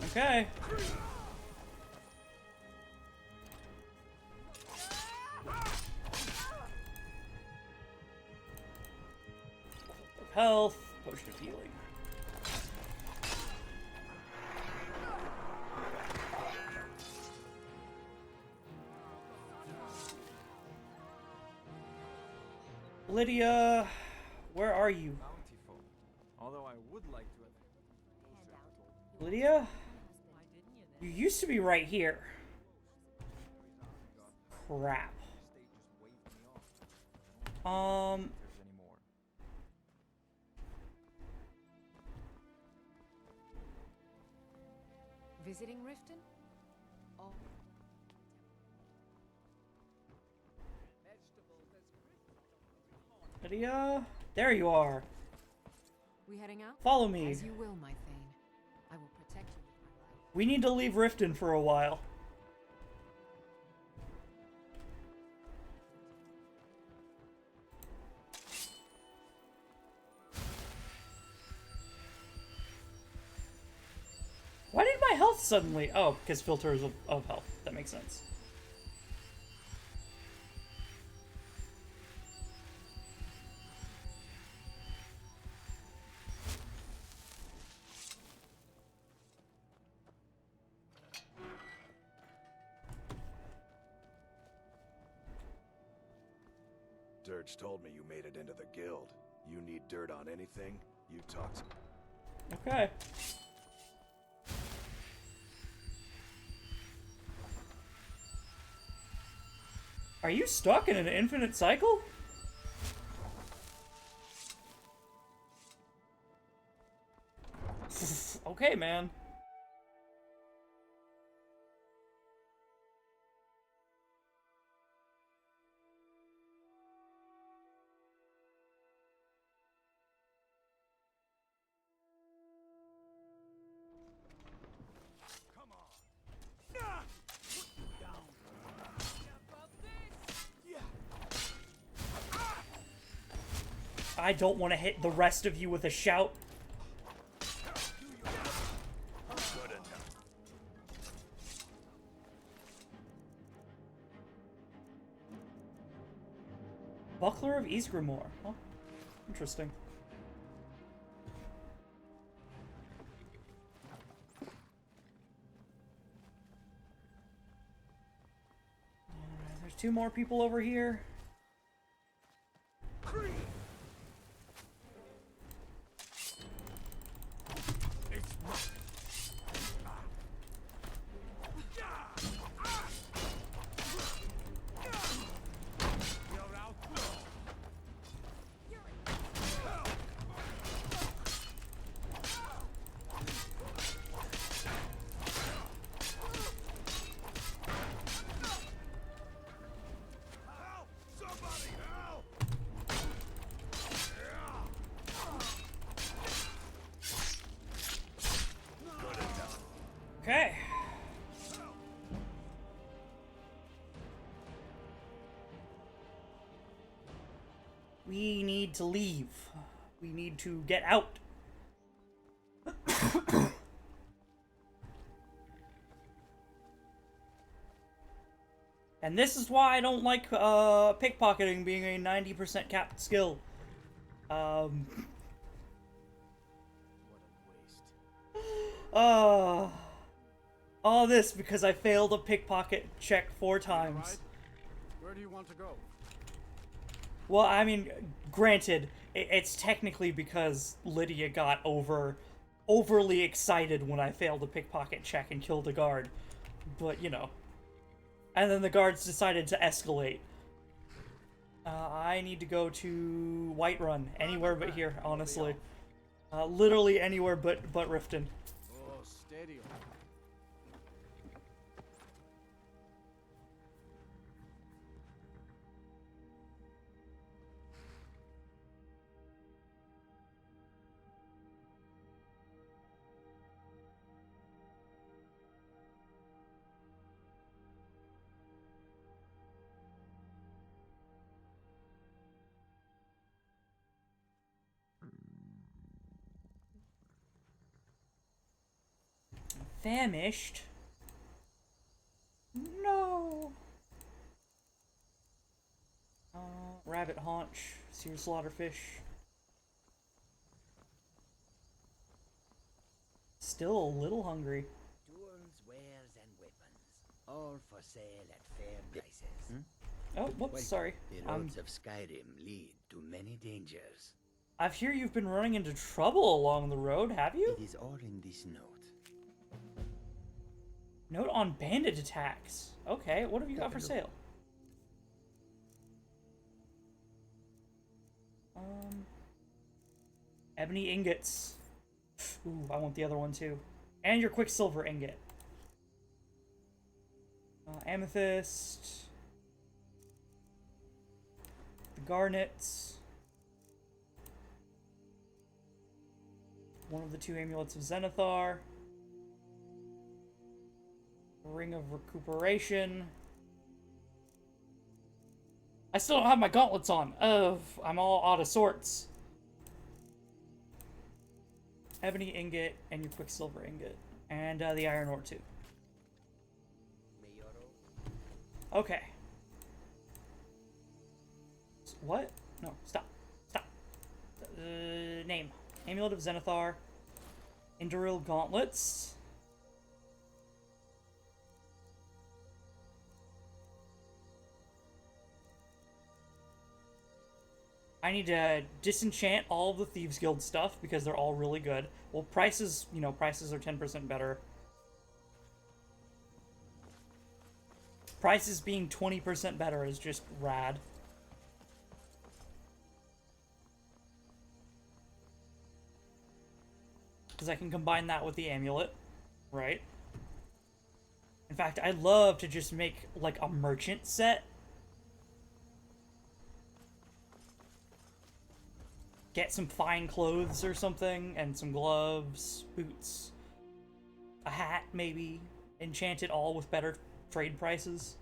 Okay. Health, potion of healing. Lydia, where are you? Bountiful. Although I would like to have... Lydia? You used to be right here. Crap. Visiting Riften? Oh. Lydia? There you are. We heading out? Follow me. As you will, my Thane. I will protect you with my life. We need to leave Riften for a while. Why did my health suddenly... Oh, because filters of health. That makes sense. Dirge told me you made it into the guild. You need dirt on anything, you talk to me. Okay. Are you stuck in an infinite cycle? Okay, man. I don't want to hit the rest of you with a shout. Buckler of Ysgrimor. Oh, interesting. Alright, there's 2 more people over here. Okay. We need to leave. We need to get out. And this is why I don't like pickpocketing being a 90% capped skill. All this because I failed a pickpocket check 4 times. Where do you want to go? Well, I mean, granted, it's technically because Lydia got overly excited when I failed a pickpocket check and killed a guard. But, you know. And then the guards decided to escalate. I need to go to Whiterun. Anywhere but here, honestly. Literally anywhere but Riften. Oh, steady. Famished? No. Rabbit haunch, seared slaughterfish. Still a little hungry. Tools, wares, and weapons, all for sale at fair prices. Oh, whoops, sorry. The roads of Skyrim lead to many dangers. I hear you've been running into trouble along the road, have you? It is all in this note. Note on bandit attacks. Okay, what have you got for sale? Ebony ingots. Ooh, I want the other one too. And your quicksilver ingot. Amethyst. The garnets. One of the 2 amulets of Zenithar. Ring of Recuperation. I still don't have my gauntlets on. I'm all out of sorts. Ebony ingot and your quicksilver ingot. And the iron ore too. Okay. What? No, stop. Stop. Name. Amulet of Zenithar. Indoril gauntlets. I need to disenchant all of the Thieves Guild stuff because they're all really good. Well, prices, you know, prices are 10% better. Prices being 20% better is just rad. Because I can combine that with the amulet, right? In fact, I'd love to just make, like, a merchant set. Get some fine clothes or something, and some gloves, boots, a hat, maybe. Enchant it all with better trade prices.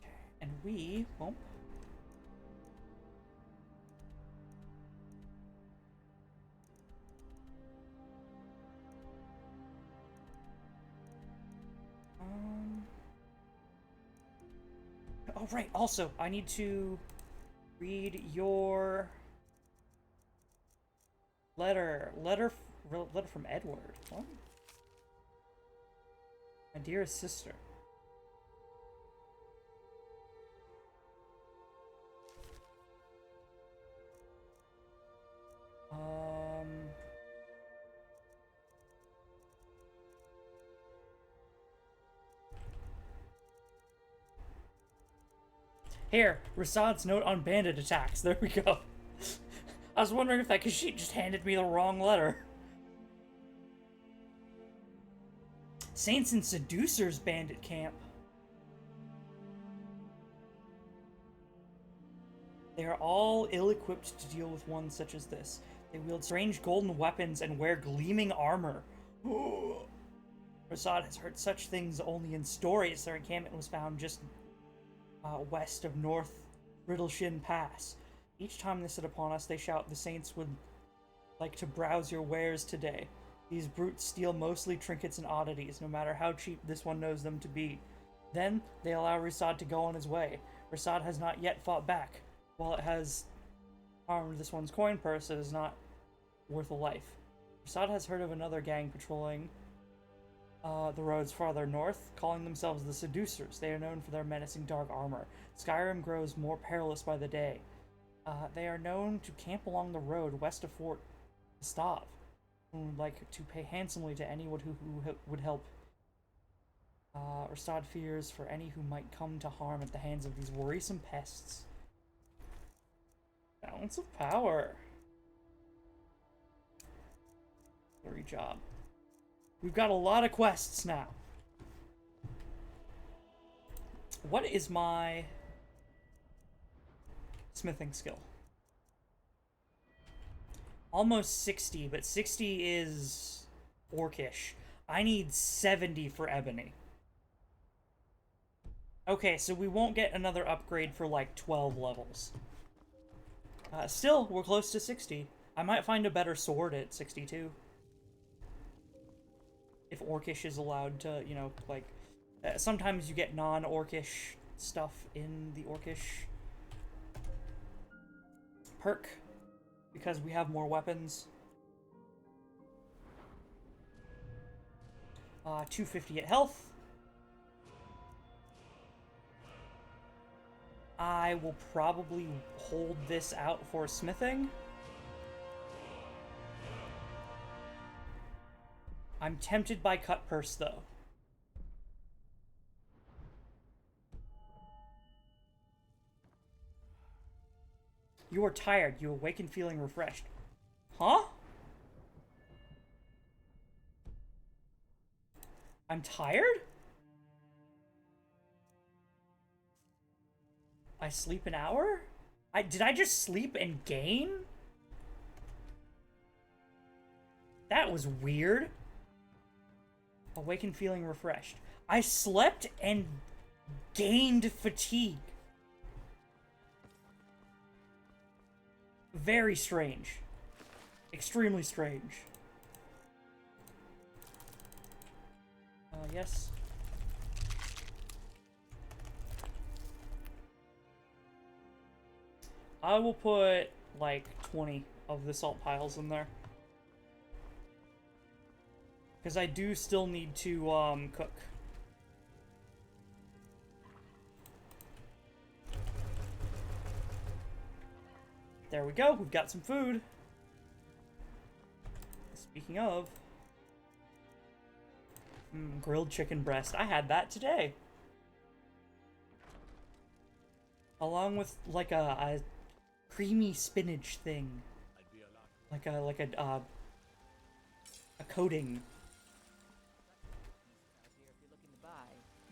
Okay, and we won't. Oh, right. Also, I need to read your letter. Letter from Edward. What? My dearest sister. Here, Rasad's note on bandit attacks. There we go. I was wondering if that because she just handed me the wrong letter. Saints and Seducers bandit camp. They are all ill-equipped to deal with one such as this. They wield strange golden weapons and wear gleaming armor. Rasad has heard such things only in stories. Their encampment was found just west of North Riddleshin Pass. Each time they sit upon us, they shout, "The Saints would like to browse your wares today." These brutes steal mostly trinkets and oddities, no matter how cheap this one knows them to be. Then, they allow Rasad to go on his way. Rasad has not yet fought back. While it has harmed this one's coin purse, it is not worth a life. Rasad has heard of another gang patrolling the roads farther north, calling themselves the Seducers. They are known for their menacing dark armor. Skyrim grows more perilous by the day. They are known to camp along the road west of Fort Gustav, and would like to pay handsomely to anyone who would help. Rasad fears for any who might come to harm at the hands of these worrisome pests. Balance of power. Very job. We've got a lot of quests now. What is my smithing skill? Almost 60, but 60 is orcish. I need 70 for ebony. Okay, so we won't get another upgrade for like 12 levels. Still, we're close to 60. I might find a better sword at 62. If orcish is allowed to, you know, like... sometimes you get non-orcish stuff in the orcish perk, because we have more weapons. 250 at health. I will probably hold this out for smithing. I'm tempted by cut purse, though. You are tired. You awaken feeling refreshed. Huh? I'm tired? I sleep an hour? Did I just sleep and gain? That was weird. Awaken feeling refreshed. I slept and gained fatigue. Very strange. Extremely strange. Yes. I will put, like, 20 of the salt piles in there. Because I do still need to, cook. There we go, we've got some food. Speaking of... grilled chicken breast. I had that today. Along with, like, a creamy spinach thing. Like a coating.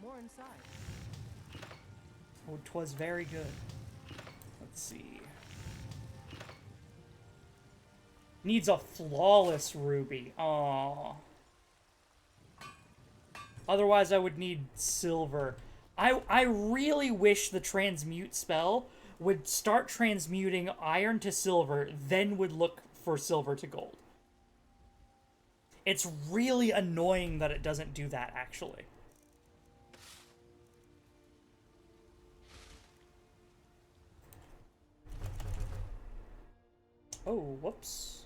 More inside. Oh, 'twas very good. Let's see. Needs a flawless ruby. Aww. Otherwise, I would need silver. I really wish the transmute spell would start transmuting iron to silver, then would look for silver to gold. It's really annoying that it doesn't do that, actually. Oh, whoops.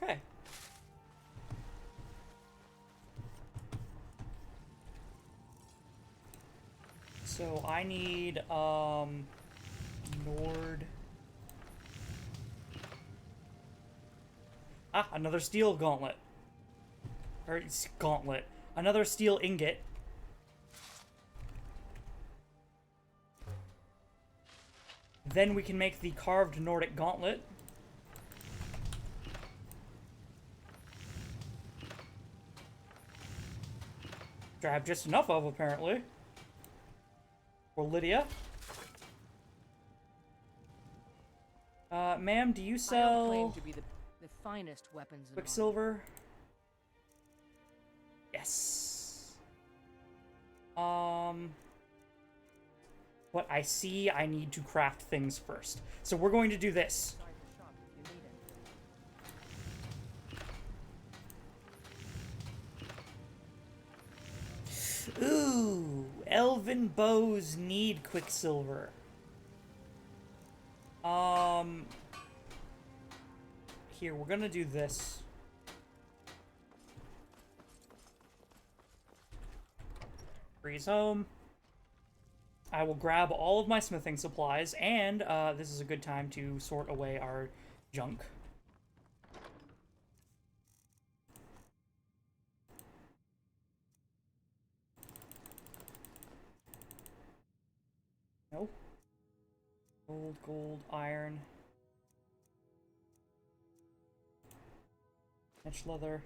Okay. So I need, Nord. Ah, another steel gauntlet. Or, it's gauntlet. Another steel ingot. Then we can make the carved Nordic gauntlet. Which I have just enough of, apparently. For Lydia. Ma'am, do you I sell... don't claim to be the finest weapons in Quicksilver? Yes. What I see, I need to craft things first. So we're going to do this. Ooh, elven bows need Quicksilver. Here, we're gonna do this. Freeze home. I will grab all of my smithing supplies, and this is a good time to sort away our junk. Nope. Gold, gold, iron. Mesh leather.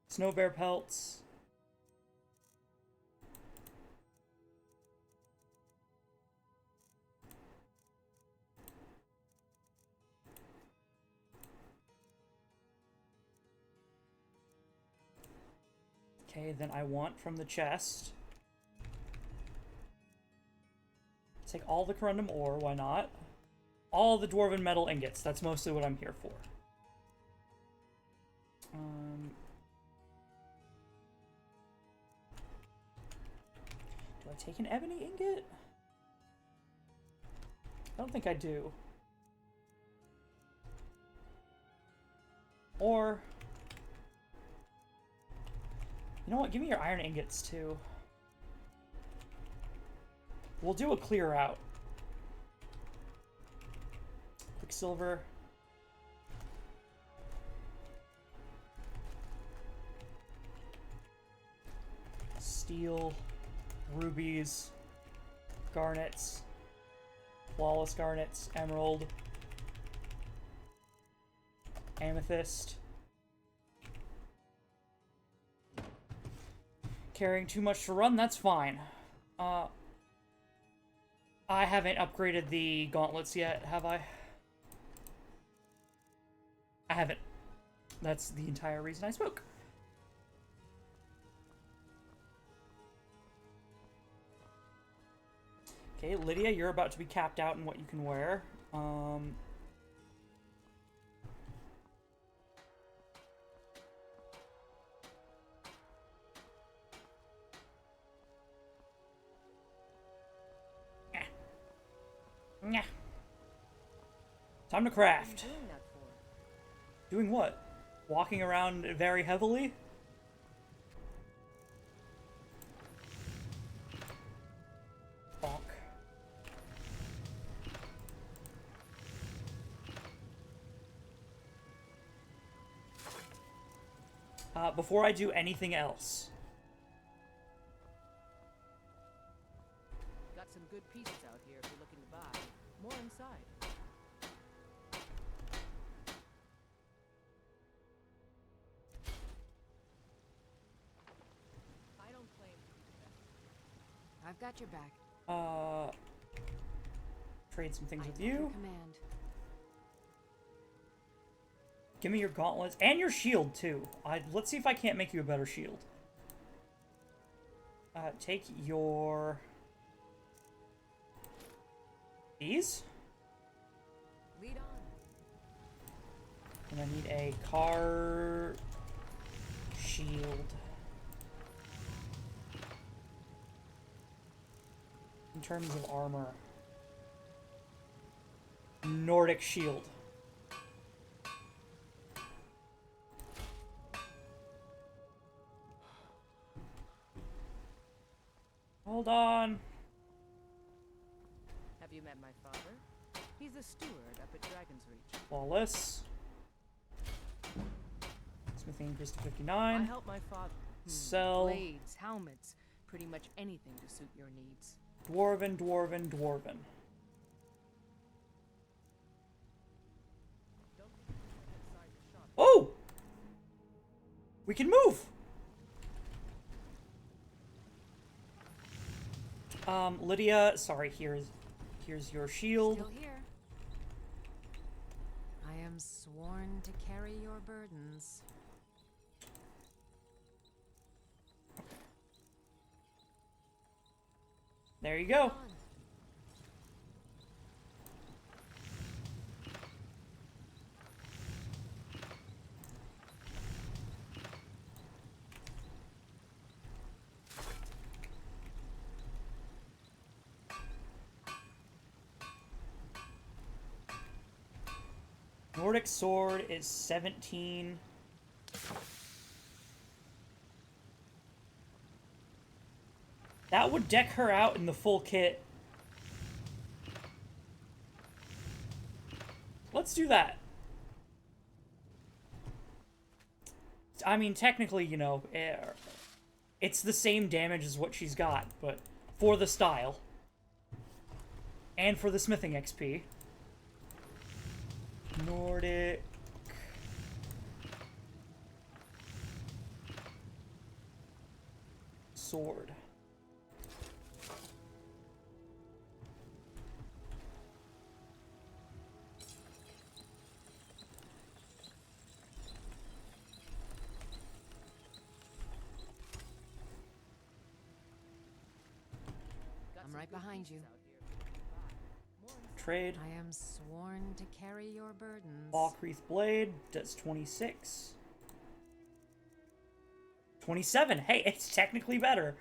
Snow bear pelts. Okay, then I want from the chest. Take all the corundum ore, why not? All the dwarven metal ingots, that's mostly what I'm here for. Do I take an ebony ingot? I don't think I do. Or... You know what? Give me your iron ingots, too. We'll do a clear out. Quicksilver. Steel. Rubies. Garnets. Flawless garnets. Emerald. Amethyst. Carrying too much to run, that's fine. I haven't upgraded the gauntlets yet, have I? I haven't. That's the entire reason I spoke. Okay, Lydia, you're about to be capped out in what you can wear. Yeah. Time to craft. What are you doing that for? Doing what? Walking around very heavily? Bonk. Before I do anything else. Got some good pieces out here if you're looking to buy. More inside. I don't claim to be the best. I've got your back. Trade some things with Your you. command. Give me your gauntlets and your shield too. Let's see if I can't make you a better shield. Take your... These? Lead And I need a car shield. In terms of armor. Nordic shield. Hold on. Have you met my father? He's a steward up at Dragon's Reach. Flawless. Smithing increased to 59. I help my father. Sell. Blades, helmets, pretty much anything to suit your needs. Dwarven, dwarven, dwarven. Oh! We can move! Lydia, sorry, here's your shield. Still here. I am sworn to carry your burdens. There you go. Nordic sword is 17. That would deck her out in the full kit. Let's do that. I mean, technically, you know, it's the same damage as what she's got, but for the style. And for the smithing XP. Nordic. Sword. I'm right behind you. Trade. I am sworn to carry your burdens. Ballcreath Blade does 26. 27. Hey, it's technically better.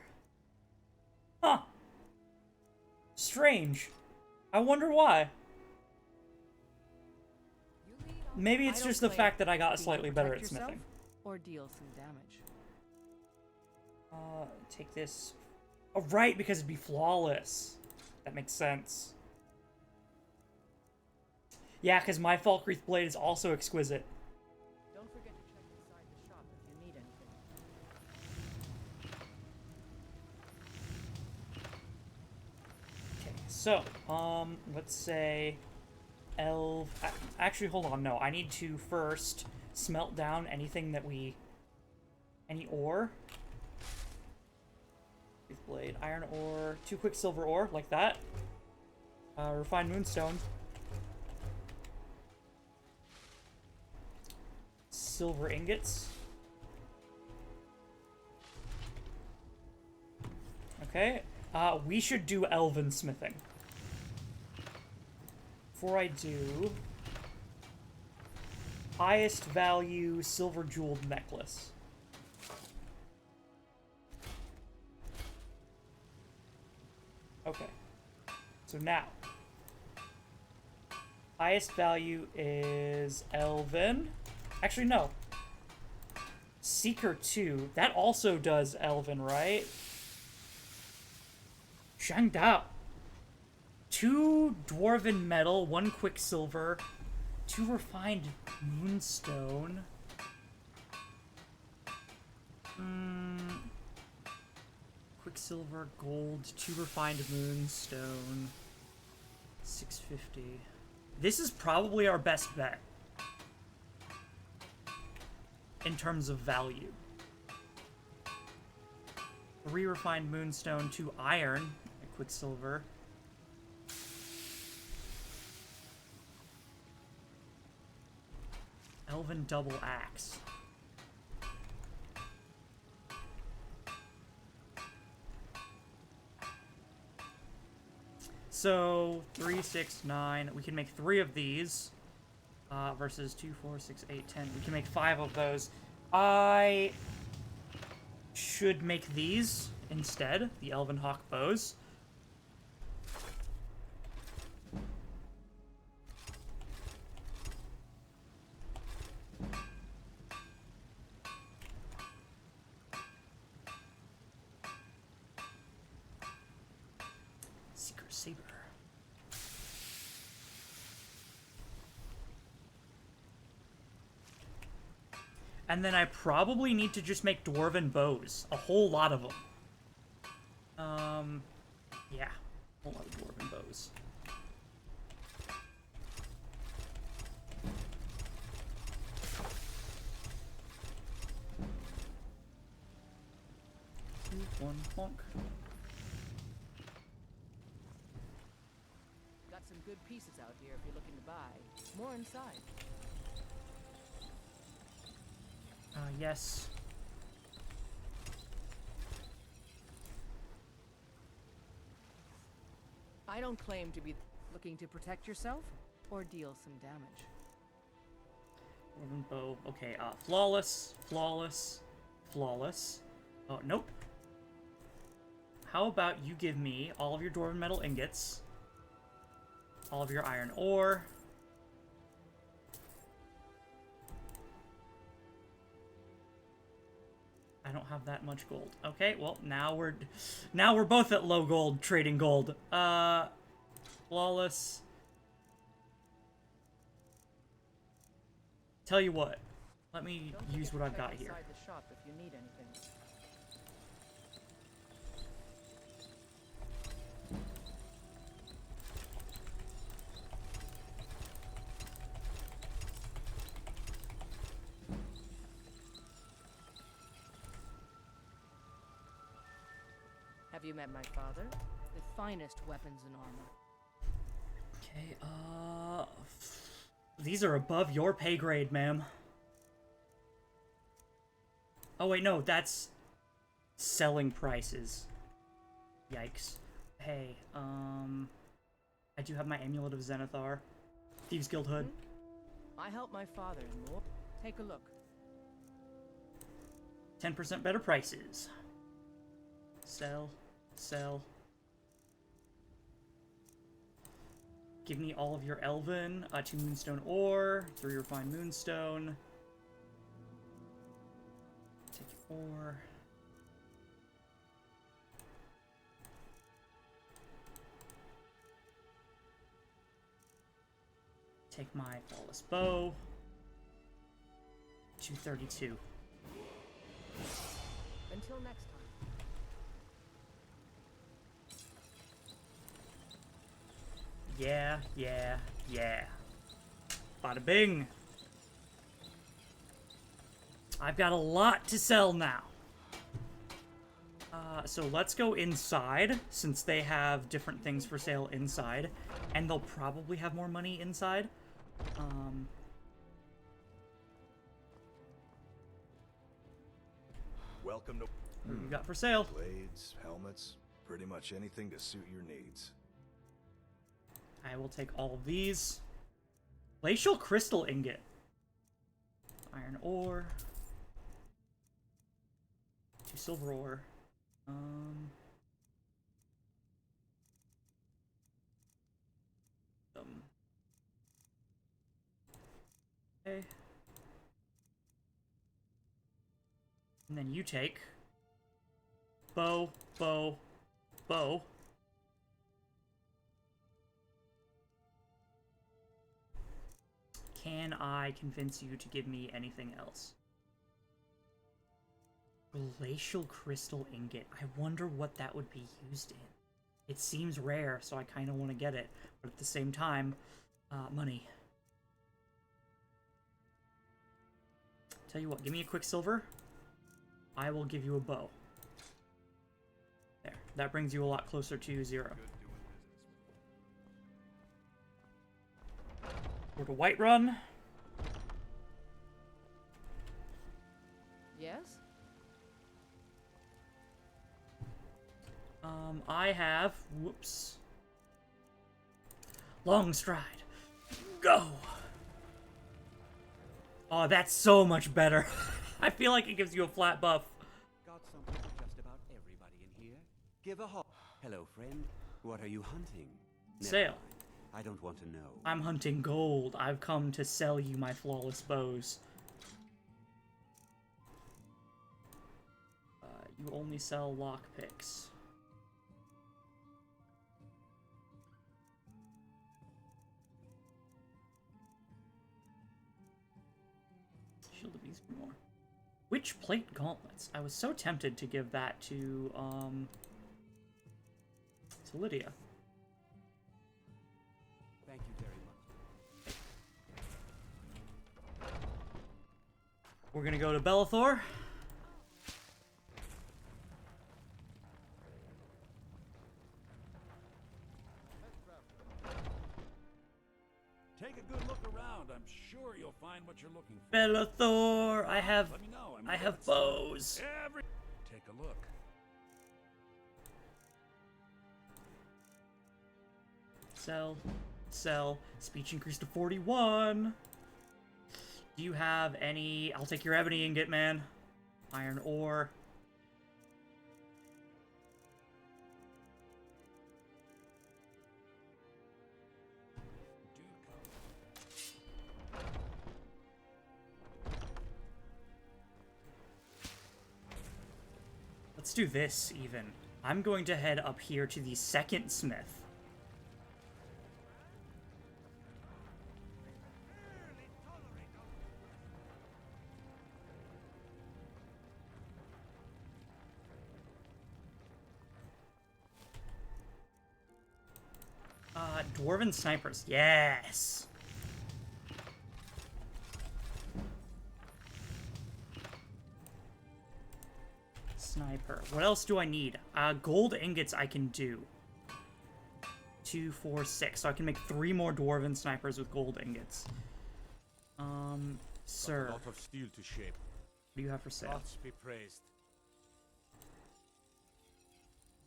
Huh. Strange. I wonder why. Maybe it's just the fact that I got slightly better at smithing. Or deal some damage. Take this. Oh, right, because it'd be flawless. That makes sense. Yeah, because my Falkreath Blade is also exquisite. Don't forget to check inside the shop if you need anything. Okay, so, let's say Elf. Actually, hold on, no. I need to first smelt down anything that any ore. Blade, iron ore, 2 quicksilver ore, like that. Refined moonstone. Silver ingots. Okay. We should do elven smithing. Before I do, highest value silver jeweled necklace. Okay. So now, highest value is elven. Actually, no. Seeker 2. That also does elven, right? Shangdao. 2 dwarven metal, 1 quicksilver, 2 refined moonstone. Quicksilver, gold, 2 refined moonstone, 650. This is probably our best bet in terms of value. 3 refined moonstone, 2 iron, a quicksilver. Elven double axe. So 3, 6, 9. We can make 3 of these. versus 2, 4, 6, 8, 10. We can make 5 of those. I should make these instead, the Elven Hawk bows. Secret Saber. And then I probably need to just make dwarven bows. A whole lot of them. Yeah. A whole lot of dwarven bows. One honk. Got some good pieces out here if you're looking to buy. More inside. Yes. I don't claim to be looking to protect yourself or deal some damage. Dwarven bow. Okay, flawless, flawless, flawless. Oh, nope. How about you give me all of your dwarven metal ingots, all of your iron ore, I don't have that much gold. Okay, well, now we're both at low gold trading gold. Flawless. Tell you what, let me use what I've got here. Inside the shop if you need anything. Have you met my father? The finest weapons and armor. Okay, these are above your pay grade, ma'am. Oh wait, no, that's selling prices. Yikes. Hey, I do have my Amulet of Zenithar. Thieves Guild hood. I helped my father and more. Take a look. 10% better prices. Sell. Sell. Give me all of your Elven, 2 Moonstone ore, 3 refined Moonstone. Take your ore. Take my flawless bow. 232. Until next time. Yeah, yeah, yeah. Bada bing. I've got a lot to sell now. So let's go inside, since they have different things for sale inside. And they'll probably have more money inside. Welcome to... What do you got for sale? Blades, helmets, pretty much anything to suit your needs. I will take all of these. Glacial crystal ingot. Iron ore. 2 silver ore. Okay. And then you take bow, bow, bow. Can I convince you to give me anything else? Glacial crystal ingot. I wonder what that would be used in. It seems rare, so I kind of want to get it. But at the same time, money. Tell you what, give me a quicksilver. I will give you a bow. There. That brings you a lot closer to 0. Go to Whiterun. Yes? I have... Whoops. Long stride. Go! Oh, that's so much better. I feel like it gives you a flat buff. Got something for just about everybody in here. Give a hop. Hello, friend. What are you hunting? Never Sale. mind. I don't want to know. I'm hunting gold. I've come to sell you my flawless bows. You only sell lockpicks. Shield of Beast more. Witch plate gauntlets. I was so tempted to give that to Lydia. Thank you very much. We're gonna go to Bellathor. Take a good look around. I'm sure you'll find what you're looking for. Bellathor, I have Let me know. I have bows. Take a look. Sell. Sell. Speech increased to 41. Do you have any... I'll take your ebony ingot, man. Iron ore. Let's do this, even. I'm going to head up here to the second smith. Dwarven snipers. Yes! Sniper. What else do I need? Gold ingots I can do. 2, 4, 6. So I can make 3 more dwarven snipers with gold ingots. Sir. A lot of steel to shape. What do you have for sale? Gods be praised.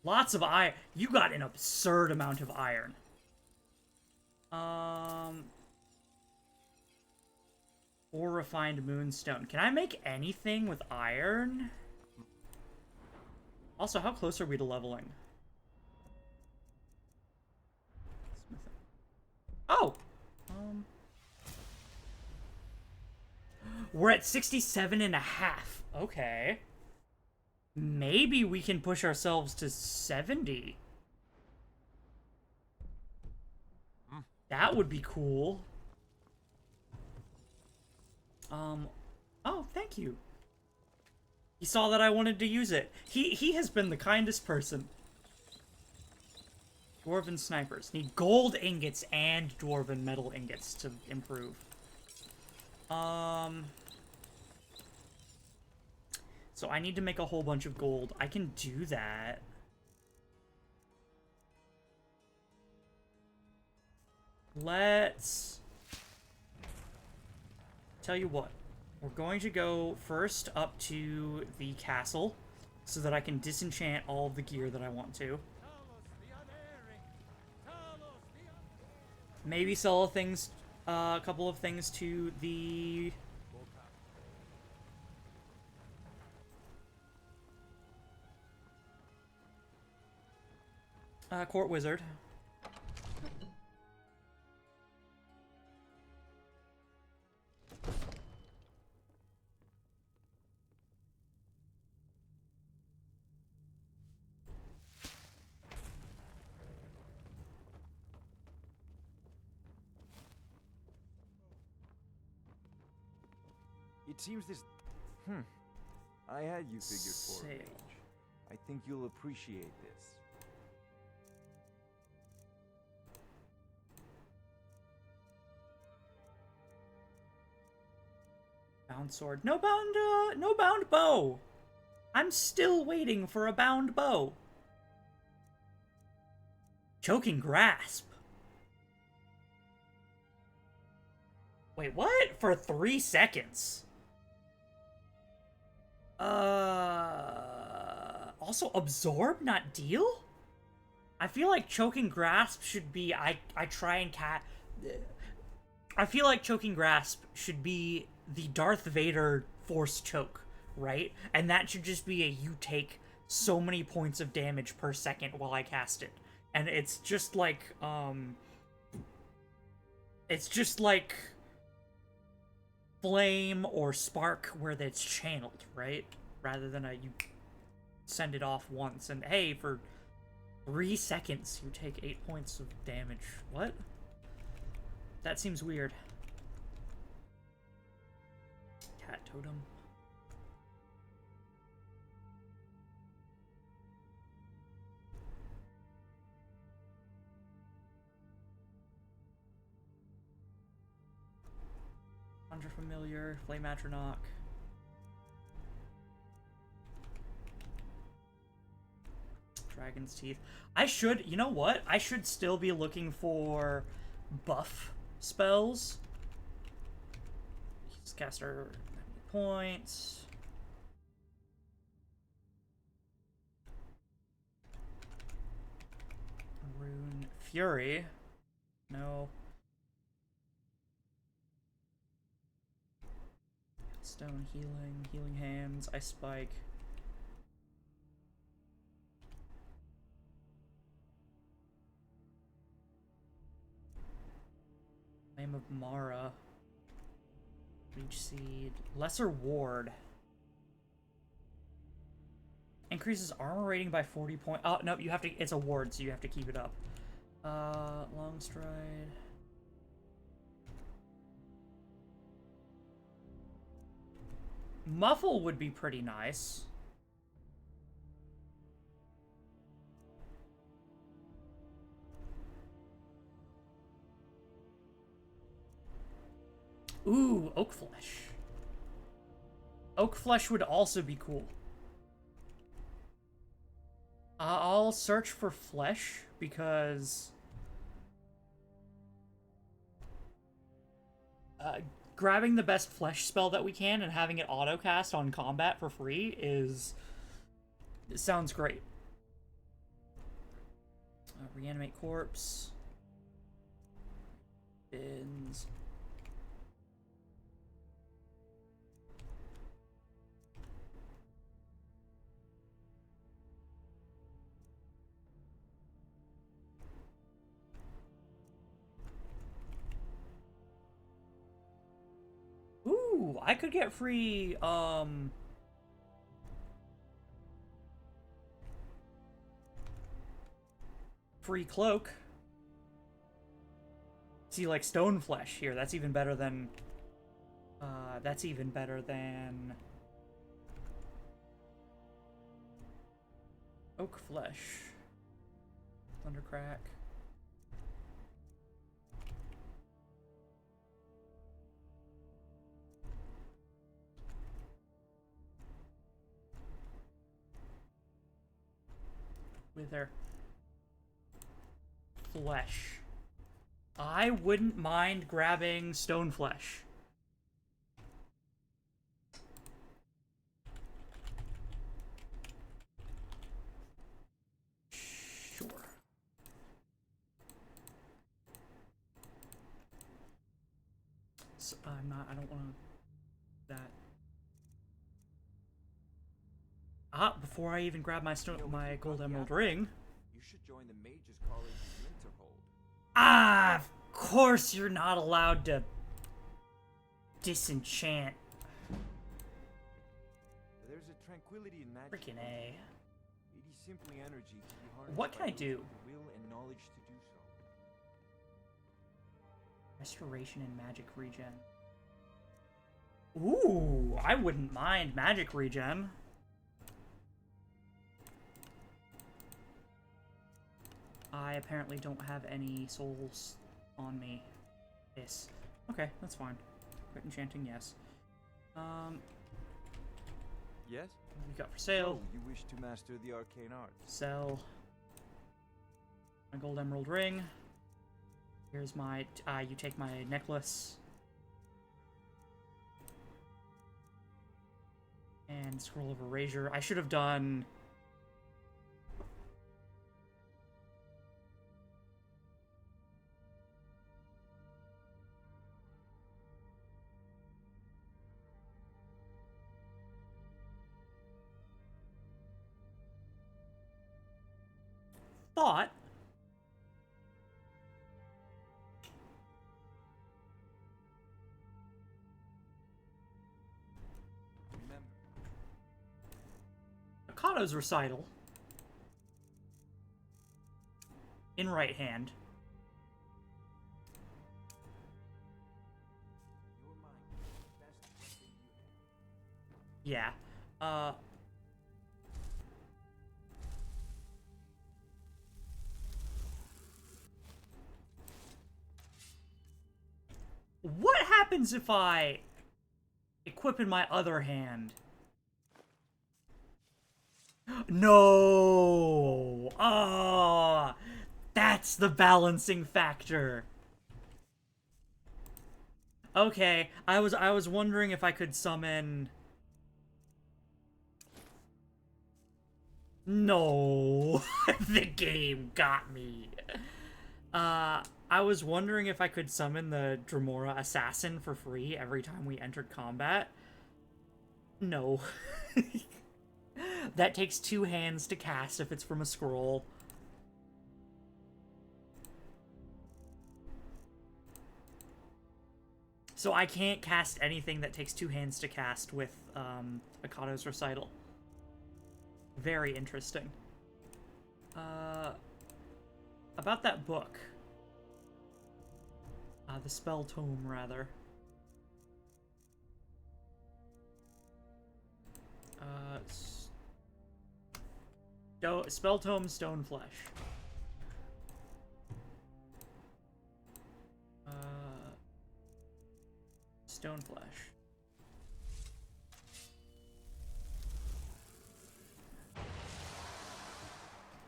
Lots of iron. You got an absurd amount of iron. 4 refined moonstone. Can I make anything with iron? Also, how close are we to leveling? Oh! We're at 67 and a half. Okay. Maybe we can push ourselves to 70. That would be cool. Oh, thank you. He saw that I wanted to use it. He has been the kindest person. Dwarven snipers. Need gold ingots and dwarven metal ingots to improve. So I need to make a whole bunch of gold. I can do that. Let's... Tell you what. We're going to go first up to the castle so that I can disenchant all of the gear that I want to. Maybe sell things, a couple of things to the... court wizard. It seems this... I had you figured for a mage. I think you'll appreciate this. Bound sword. No bound bow! I'm still waiting for a bound bow. Choking grasp. Wait, what? For 3 seconds? Also absorb, not deal? I feel like choking grasp should be, I try and I feel like choking grasp should be the Darth Vader force choke, right? And that should just be a you take so many points of damage per second while I cast it. And it's just like flame or spark where it's channeled, right? Rather than you send it off once and hey, for 3 seconds you take 8 points of damage. What? That seems weird. Cat totem. Conjure Familiar, Flame Atronach. Dragon's Teeth. I should, you know what? I should still be looking for buff spells. Caster 90 points. Rune Fury. No. Stone Healing, Healing Hands, Ice Spike. Flame of Mara. Leech Seed. Lesser Ward. Increases armor rating by 40 points. Oh, no, you have to, it's a ward, so you have to keep it up. Long Stride. Muffle would be pretty nice. Ooh, Oak Flesh. Oak Flesh would also be cool. I'll search for Flesh, because... grabbing the best Flesh spell that we can and having it auto-cast on combat for free is... It sounds great. Reanimate Corpse. Bins. Ooh, I could get free, free cloak. See, like, Stone Flesh here, that's even better than, Oak Flesh. Thundercrack. Wither. Flesh. I wouldn't mind grabbing Stone Flesh. Sure. So, I don't want that. Before I even grab my gold emerald ring. You should join the Mages College in Winterhold. Of course you're not allowed to disenchant. There's a tranquility in magic. Freaking A. It is simply energy to be harnessed. What can I do? The will and knowledge to do so. Restoration and magic regen. Ooh, I wouldn't mind magic regen. I apparently don't have any souls on me. Yes. Okay, that's fine. Quit enchanting, yes. Yes? What we got for sale? So, you wish to master the arcane arts. Sell. My gold emerald ring. Here's my, you take my necklace. And scroll of erasure. I should have done... thought. Akato's recital. In right hand. Yeah. What happens if I equip in my other hand? No! Ah, that's the balancing factor. Okay, I was wondering if I could summon. No, the game got me. I was wondering if I could summon the Dremora Assassin for free every time we entered combat. No. That takes 2 hands to cast if it's from a scroll. So I can't cast anything that takes 2 hands to cast with Akato's Recital. Very interesting. About that book. The spell tome, rather. Spell tome, Stoneflesh. Stoneflesh.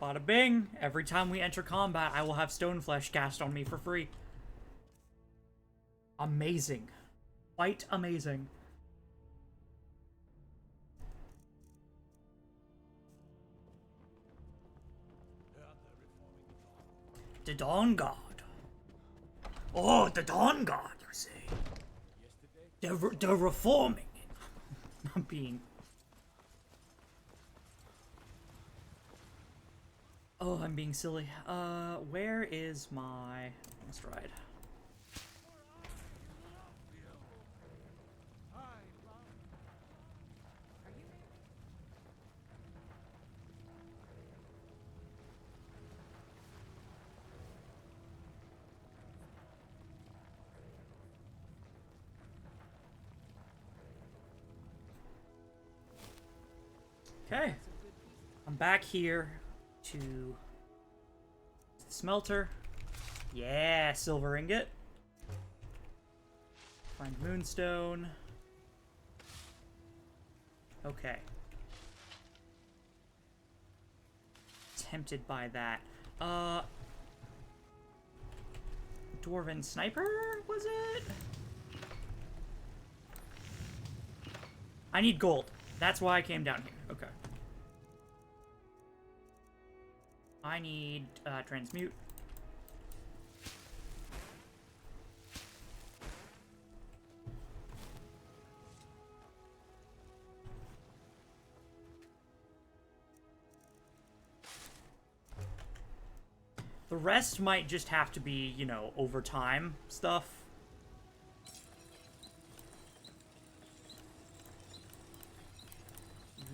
Bada bing! Every time we enter combat, I will have Stoneflesh cast on me for free. Amazing. Quite amazing. The Dawn Guard. Oh, the Dawn Guard, you say? They're reforming. I'm being... Oh, I'm being silly. Where is my... Let's ride. Okay. I'm back here to the smelter. Yeah, silver ingot. Find moonstone. Okay. Tempted by that. Dwarven sniper, was it? I need gold. That's why I came down here. Okay. I need transmute. The rest might just have to be, you know, over time stuff.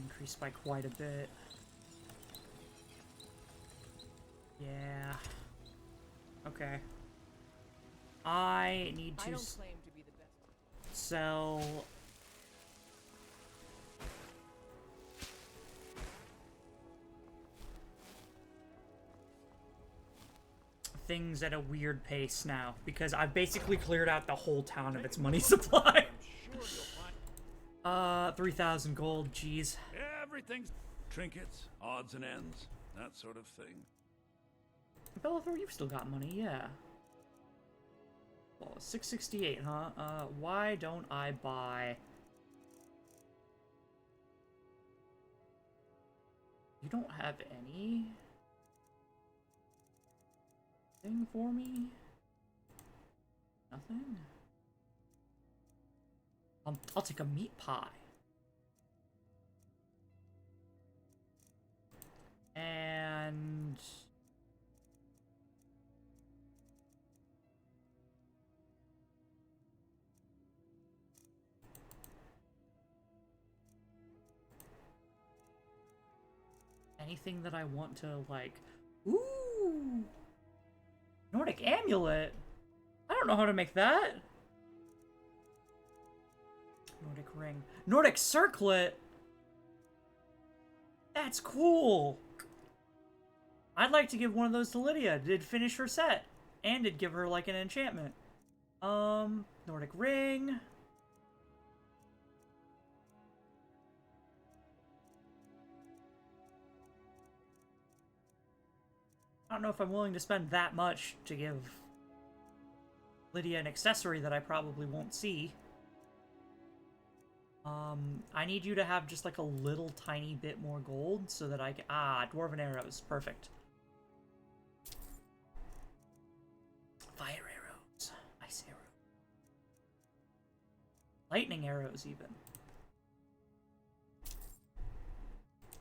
Increased by quite a bit. Yeah. Okay. I need to sell... things at a weird pace now, because I've basically cleared out the whole town of its money supply. 3,000 gold, jeez. Everything's trinkets, odds and ends, that sort of thing. Bellathor, you've still got money, yeah. Well, 668, huh? Why don't I buy... You don't have any... thing for me? Nothing? I'll take a meat pie. And... anything that I want to, like... Ooh! Nordic amulet? I don't know how to make that. Nordic ring. Nordic circlet? That's cool! I'd like to give one of those to Lydia. Did finish her set. And it'd give her, like, an enchantment. Nordic ring. I don't know if I'm willing to spend that much to give Lydia an accessory that I probably won't see. I need you to have just like a little tiny bit more gold so that I can... Ah, dwarven arrows. Perfect. Fire arrows. Ice arrows. Lightning arrows, even.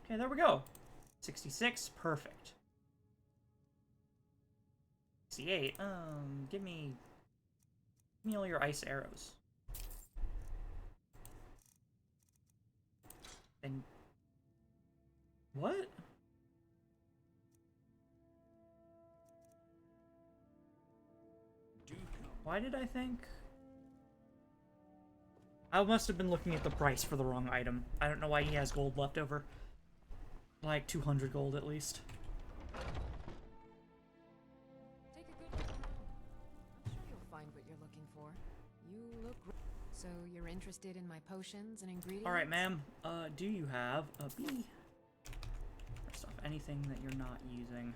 Okay, there we go. 66. Perfect. 68. Give me all your ice arrows. And what? Why did I think? I must have been looking at the price for the wrong item. I don't know why he has gold left over. Like 200 gold at least. Take a good look around. I'm sure you'll find what you're looking for. You look great. So you're interested in my potions and ingredients? Alright, ma'am. Do you have a bee? First off, anything that you're not using.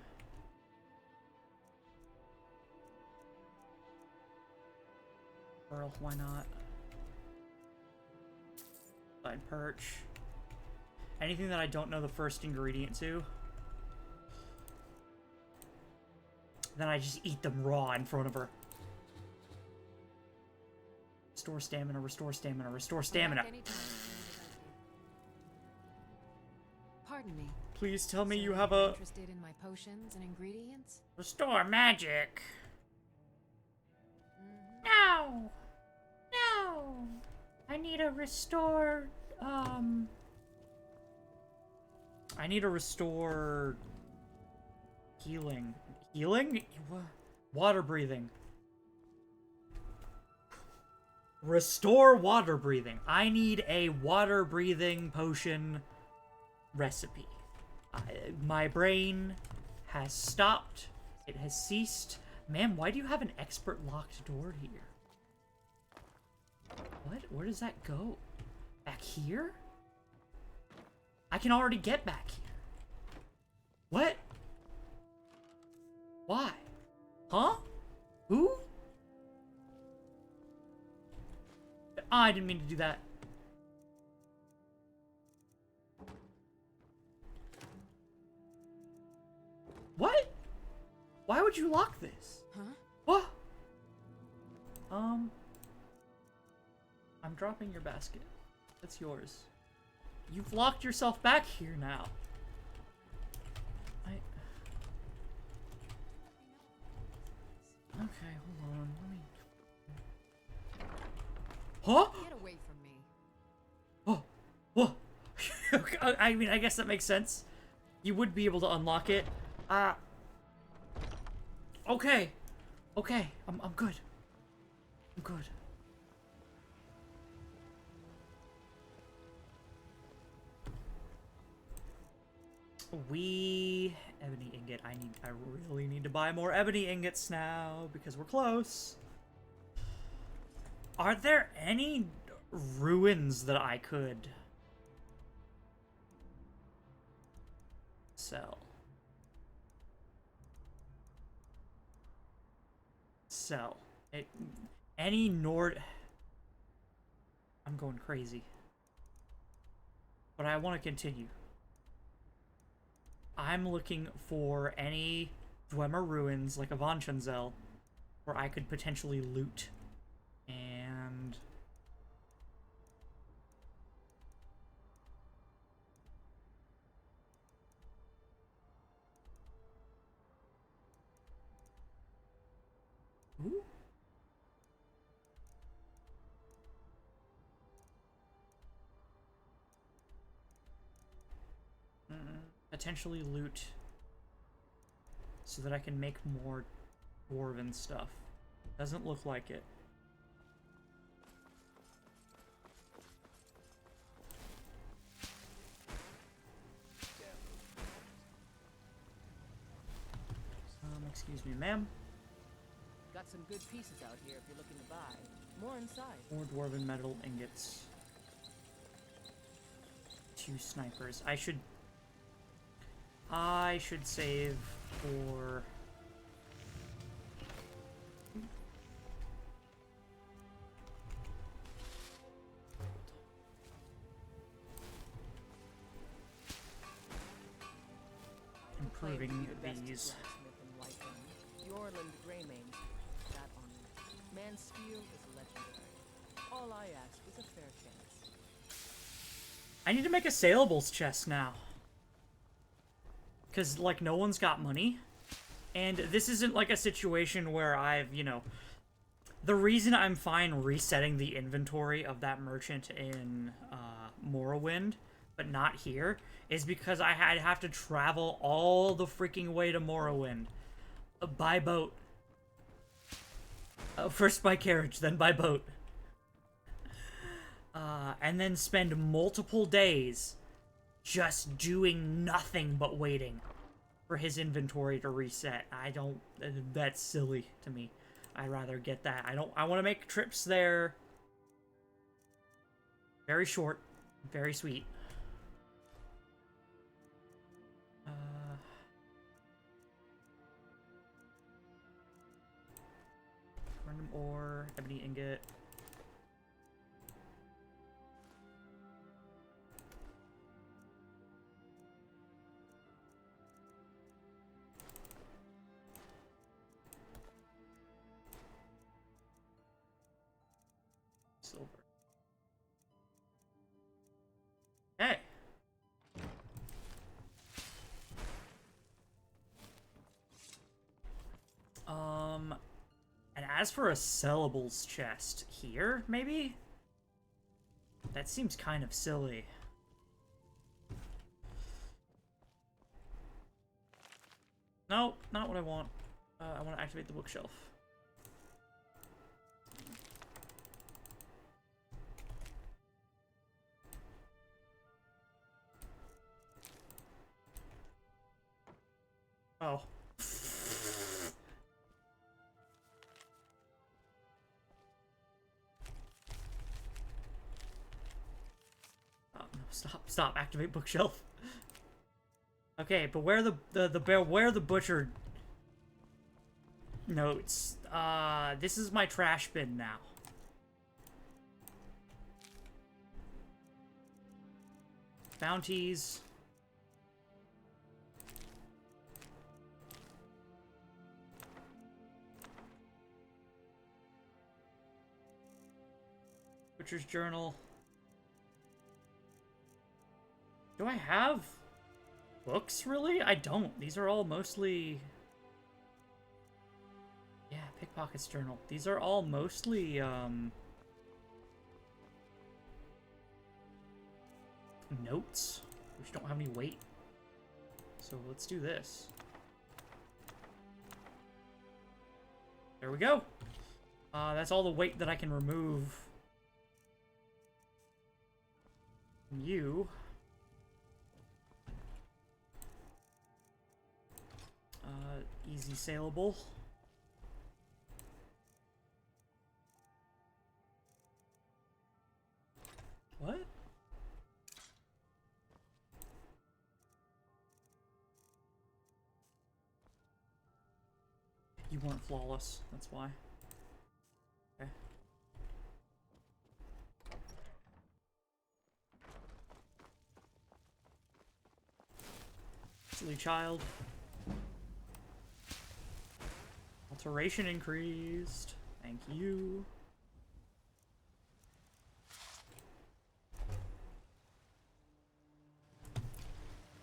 Pearl, why not? Side perch. Anything that I don't know the first ingredient to. Then I just eat them raw in front of her. Restore stamina, restore stamina, restore stamina. Pardon me. Please tell me So you have you're a... interested in my potions and ingredients? Restore magic. No! No! I need a restore, I need a restore... Healing. Healing? Water breathing. Restore water breathing. I need a water breathing potion recipe. My brain has stopped. It has ceased. Ma'am, why do you have an expert locked door here? What? Where does that go? Back here? I can already get back here. What? Why? Huh? Who? I didn't mean to do that. What? Why would you lock this? Huh? What? I'm dropping your basket. That's yours. You've locked yourself back here now. Okay, hold on. Let me... Huh? Get away from me. Oh, whoa. I mean, I guess that makes sense. You would be able to unlock it. Okay. Okay, I'm good. I'm good. Ebony ingot. I really need to buy more ebony ingots now because we're close. Are there any ruins that I could sell? Any Nord... I'm going crazy. But I want to continue. I'm looking for any Dwemer ruins, like Avanchanzel, where I could potentially loot. And... Ooh. potentially loot so that I can make more dwarven stuff. Doesn't look like it. Excuse me, ma'am. Got some good pieces out here if you're looking to buy. More inside. More dwarven metal ingots. 2 snipers. I should save for... improving these. Yorland Greymane, that honor. Mansfield is legendary. All I ask is a fair chance. I need to make a saleables chest now. Because, like, no one's got money. And this isn't, like, a situation where I've, you know... The reason I'm fine resetting the inventory of that merchant in Morrowind, but not here, is because I'd have to travel all the freaking way to Morrowind. By boat. First by carriage, then by boat. And then spend multiple days just doing nothing but waiting for his inventory to reset. That's silly to me. I'd rather get that. I want to make trips there very short, very sweet. Random ore, ebony ingot. Silver. Hey. And as for a sellables chest here, maybe? That seems kind of silly. No, not what I want. I want to activate the bookshelf. Oh. Stop, activate bookshelf. Okay, but where the butcher notes, this is my trash bin now. Bounties. Butcher's journal. Do I have books, really? I don't. These are all mostly... Yeah, pickpocket's journal. These are all mostly, notes, which don't have any weight. So let's do this. There we go. That's all the weight that I can remove from you. Easy saleable. What? You weren't flawless, that's why. Okay. Silly child. Alteration increased. Thank you.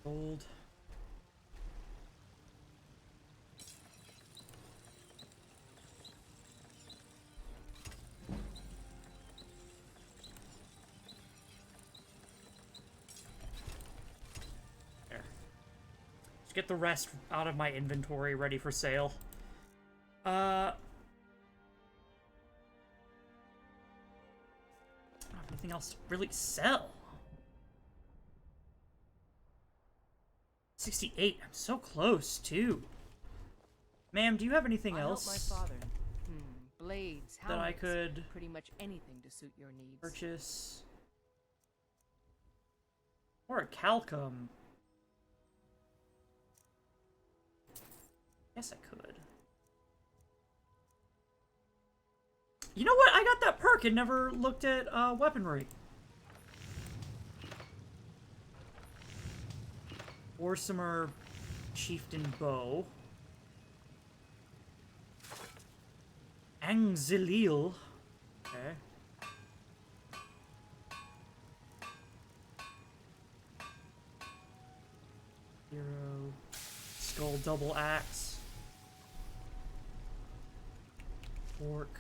Gold. There. get the rest out of my inventory ready for sale. Anything else to really sell? 68. I'm so close, too. Ma'am, do you have anything else? I help my father. Blades, helmets, that I could pretty much anything to suit your needs. Purchase. Or a calcum. Yes, I could. You know what? I got that perk and never looked at weaponry. Orsimer Chieftain Bow. Angzilil. Okay. Hero. Skull Double Axe. Fork.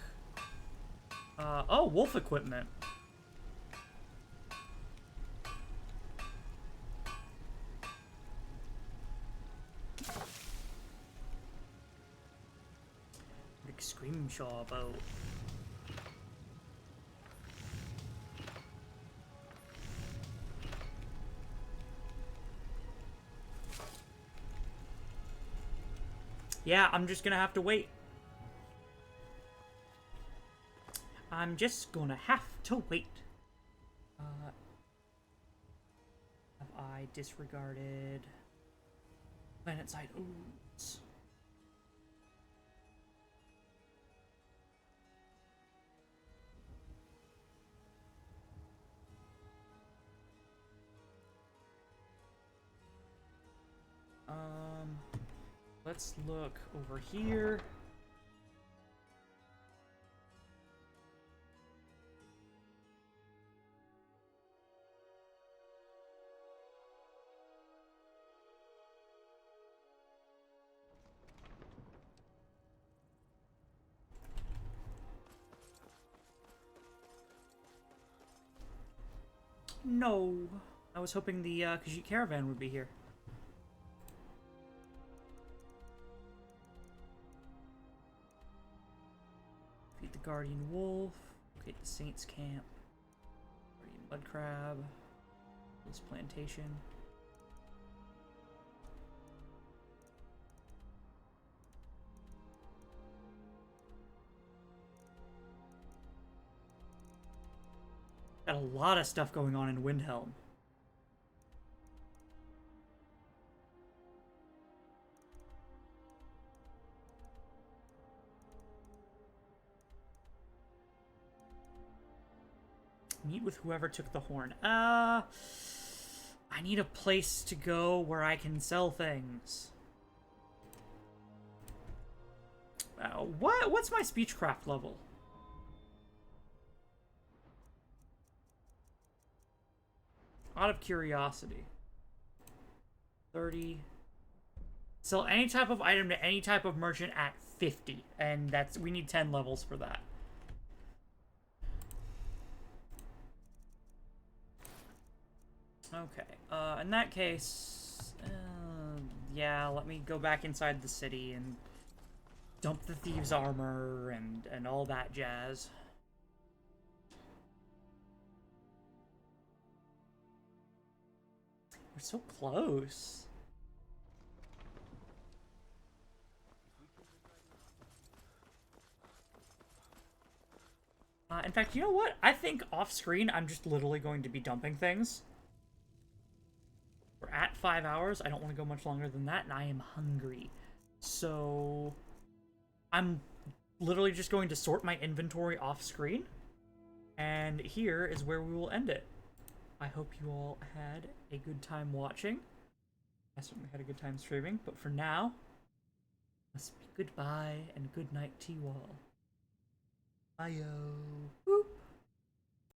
Oh, wolf equipment. Big Screamshaw bow. Yeah, I'm just gonna have to wait. I'm just gonna have to wait. Have I disregarded Planetside Ooze? Let's look over here. No. I was hoping the Khajiit caravan would be here. Feed the Guardian Wolf. Locate the Saints Camp. Guardian Mud Crab. This plantation. Got a lot of stuff going on in Windhelm. Meet with whoever took the horn. I need a place to go where I can sell things. What's my speechcraft level? Out of curiosity. 30. Sell any type of item to any type of merchant at 50. And we need 10 levels for that. Okay. In that case, yeah, let me go back inside the city and dump the thieves' armor and all that jazz. We're so close. In fact, you know what? I think off-screen, I'm just literally going to be dumping things. We're at 5 hours. I don't want to go much longer than that, and I am hungry. So, I'm literally just going to sort my inventory off-screen. And here is where we will end it. I hope you all had a good time watching. I certainly had a good time streaming, but for now, must be goodbye and good night to you all. Bye-o.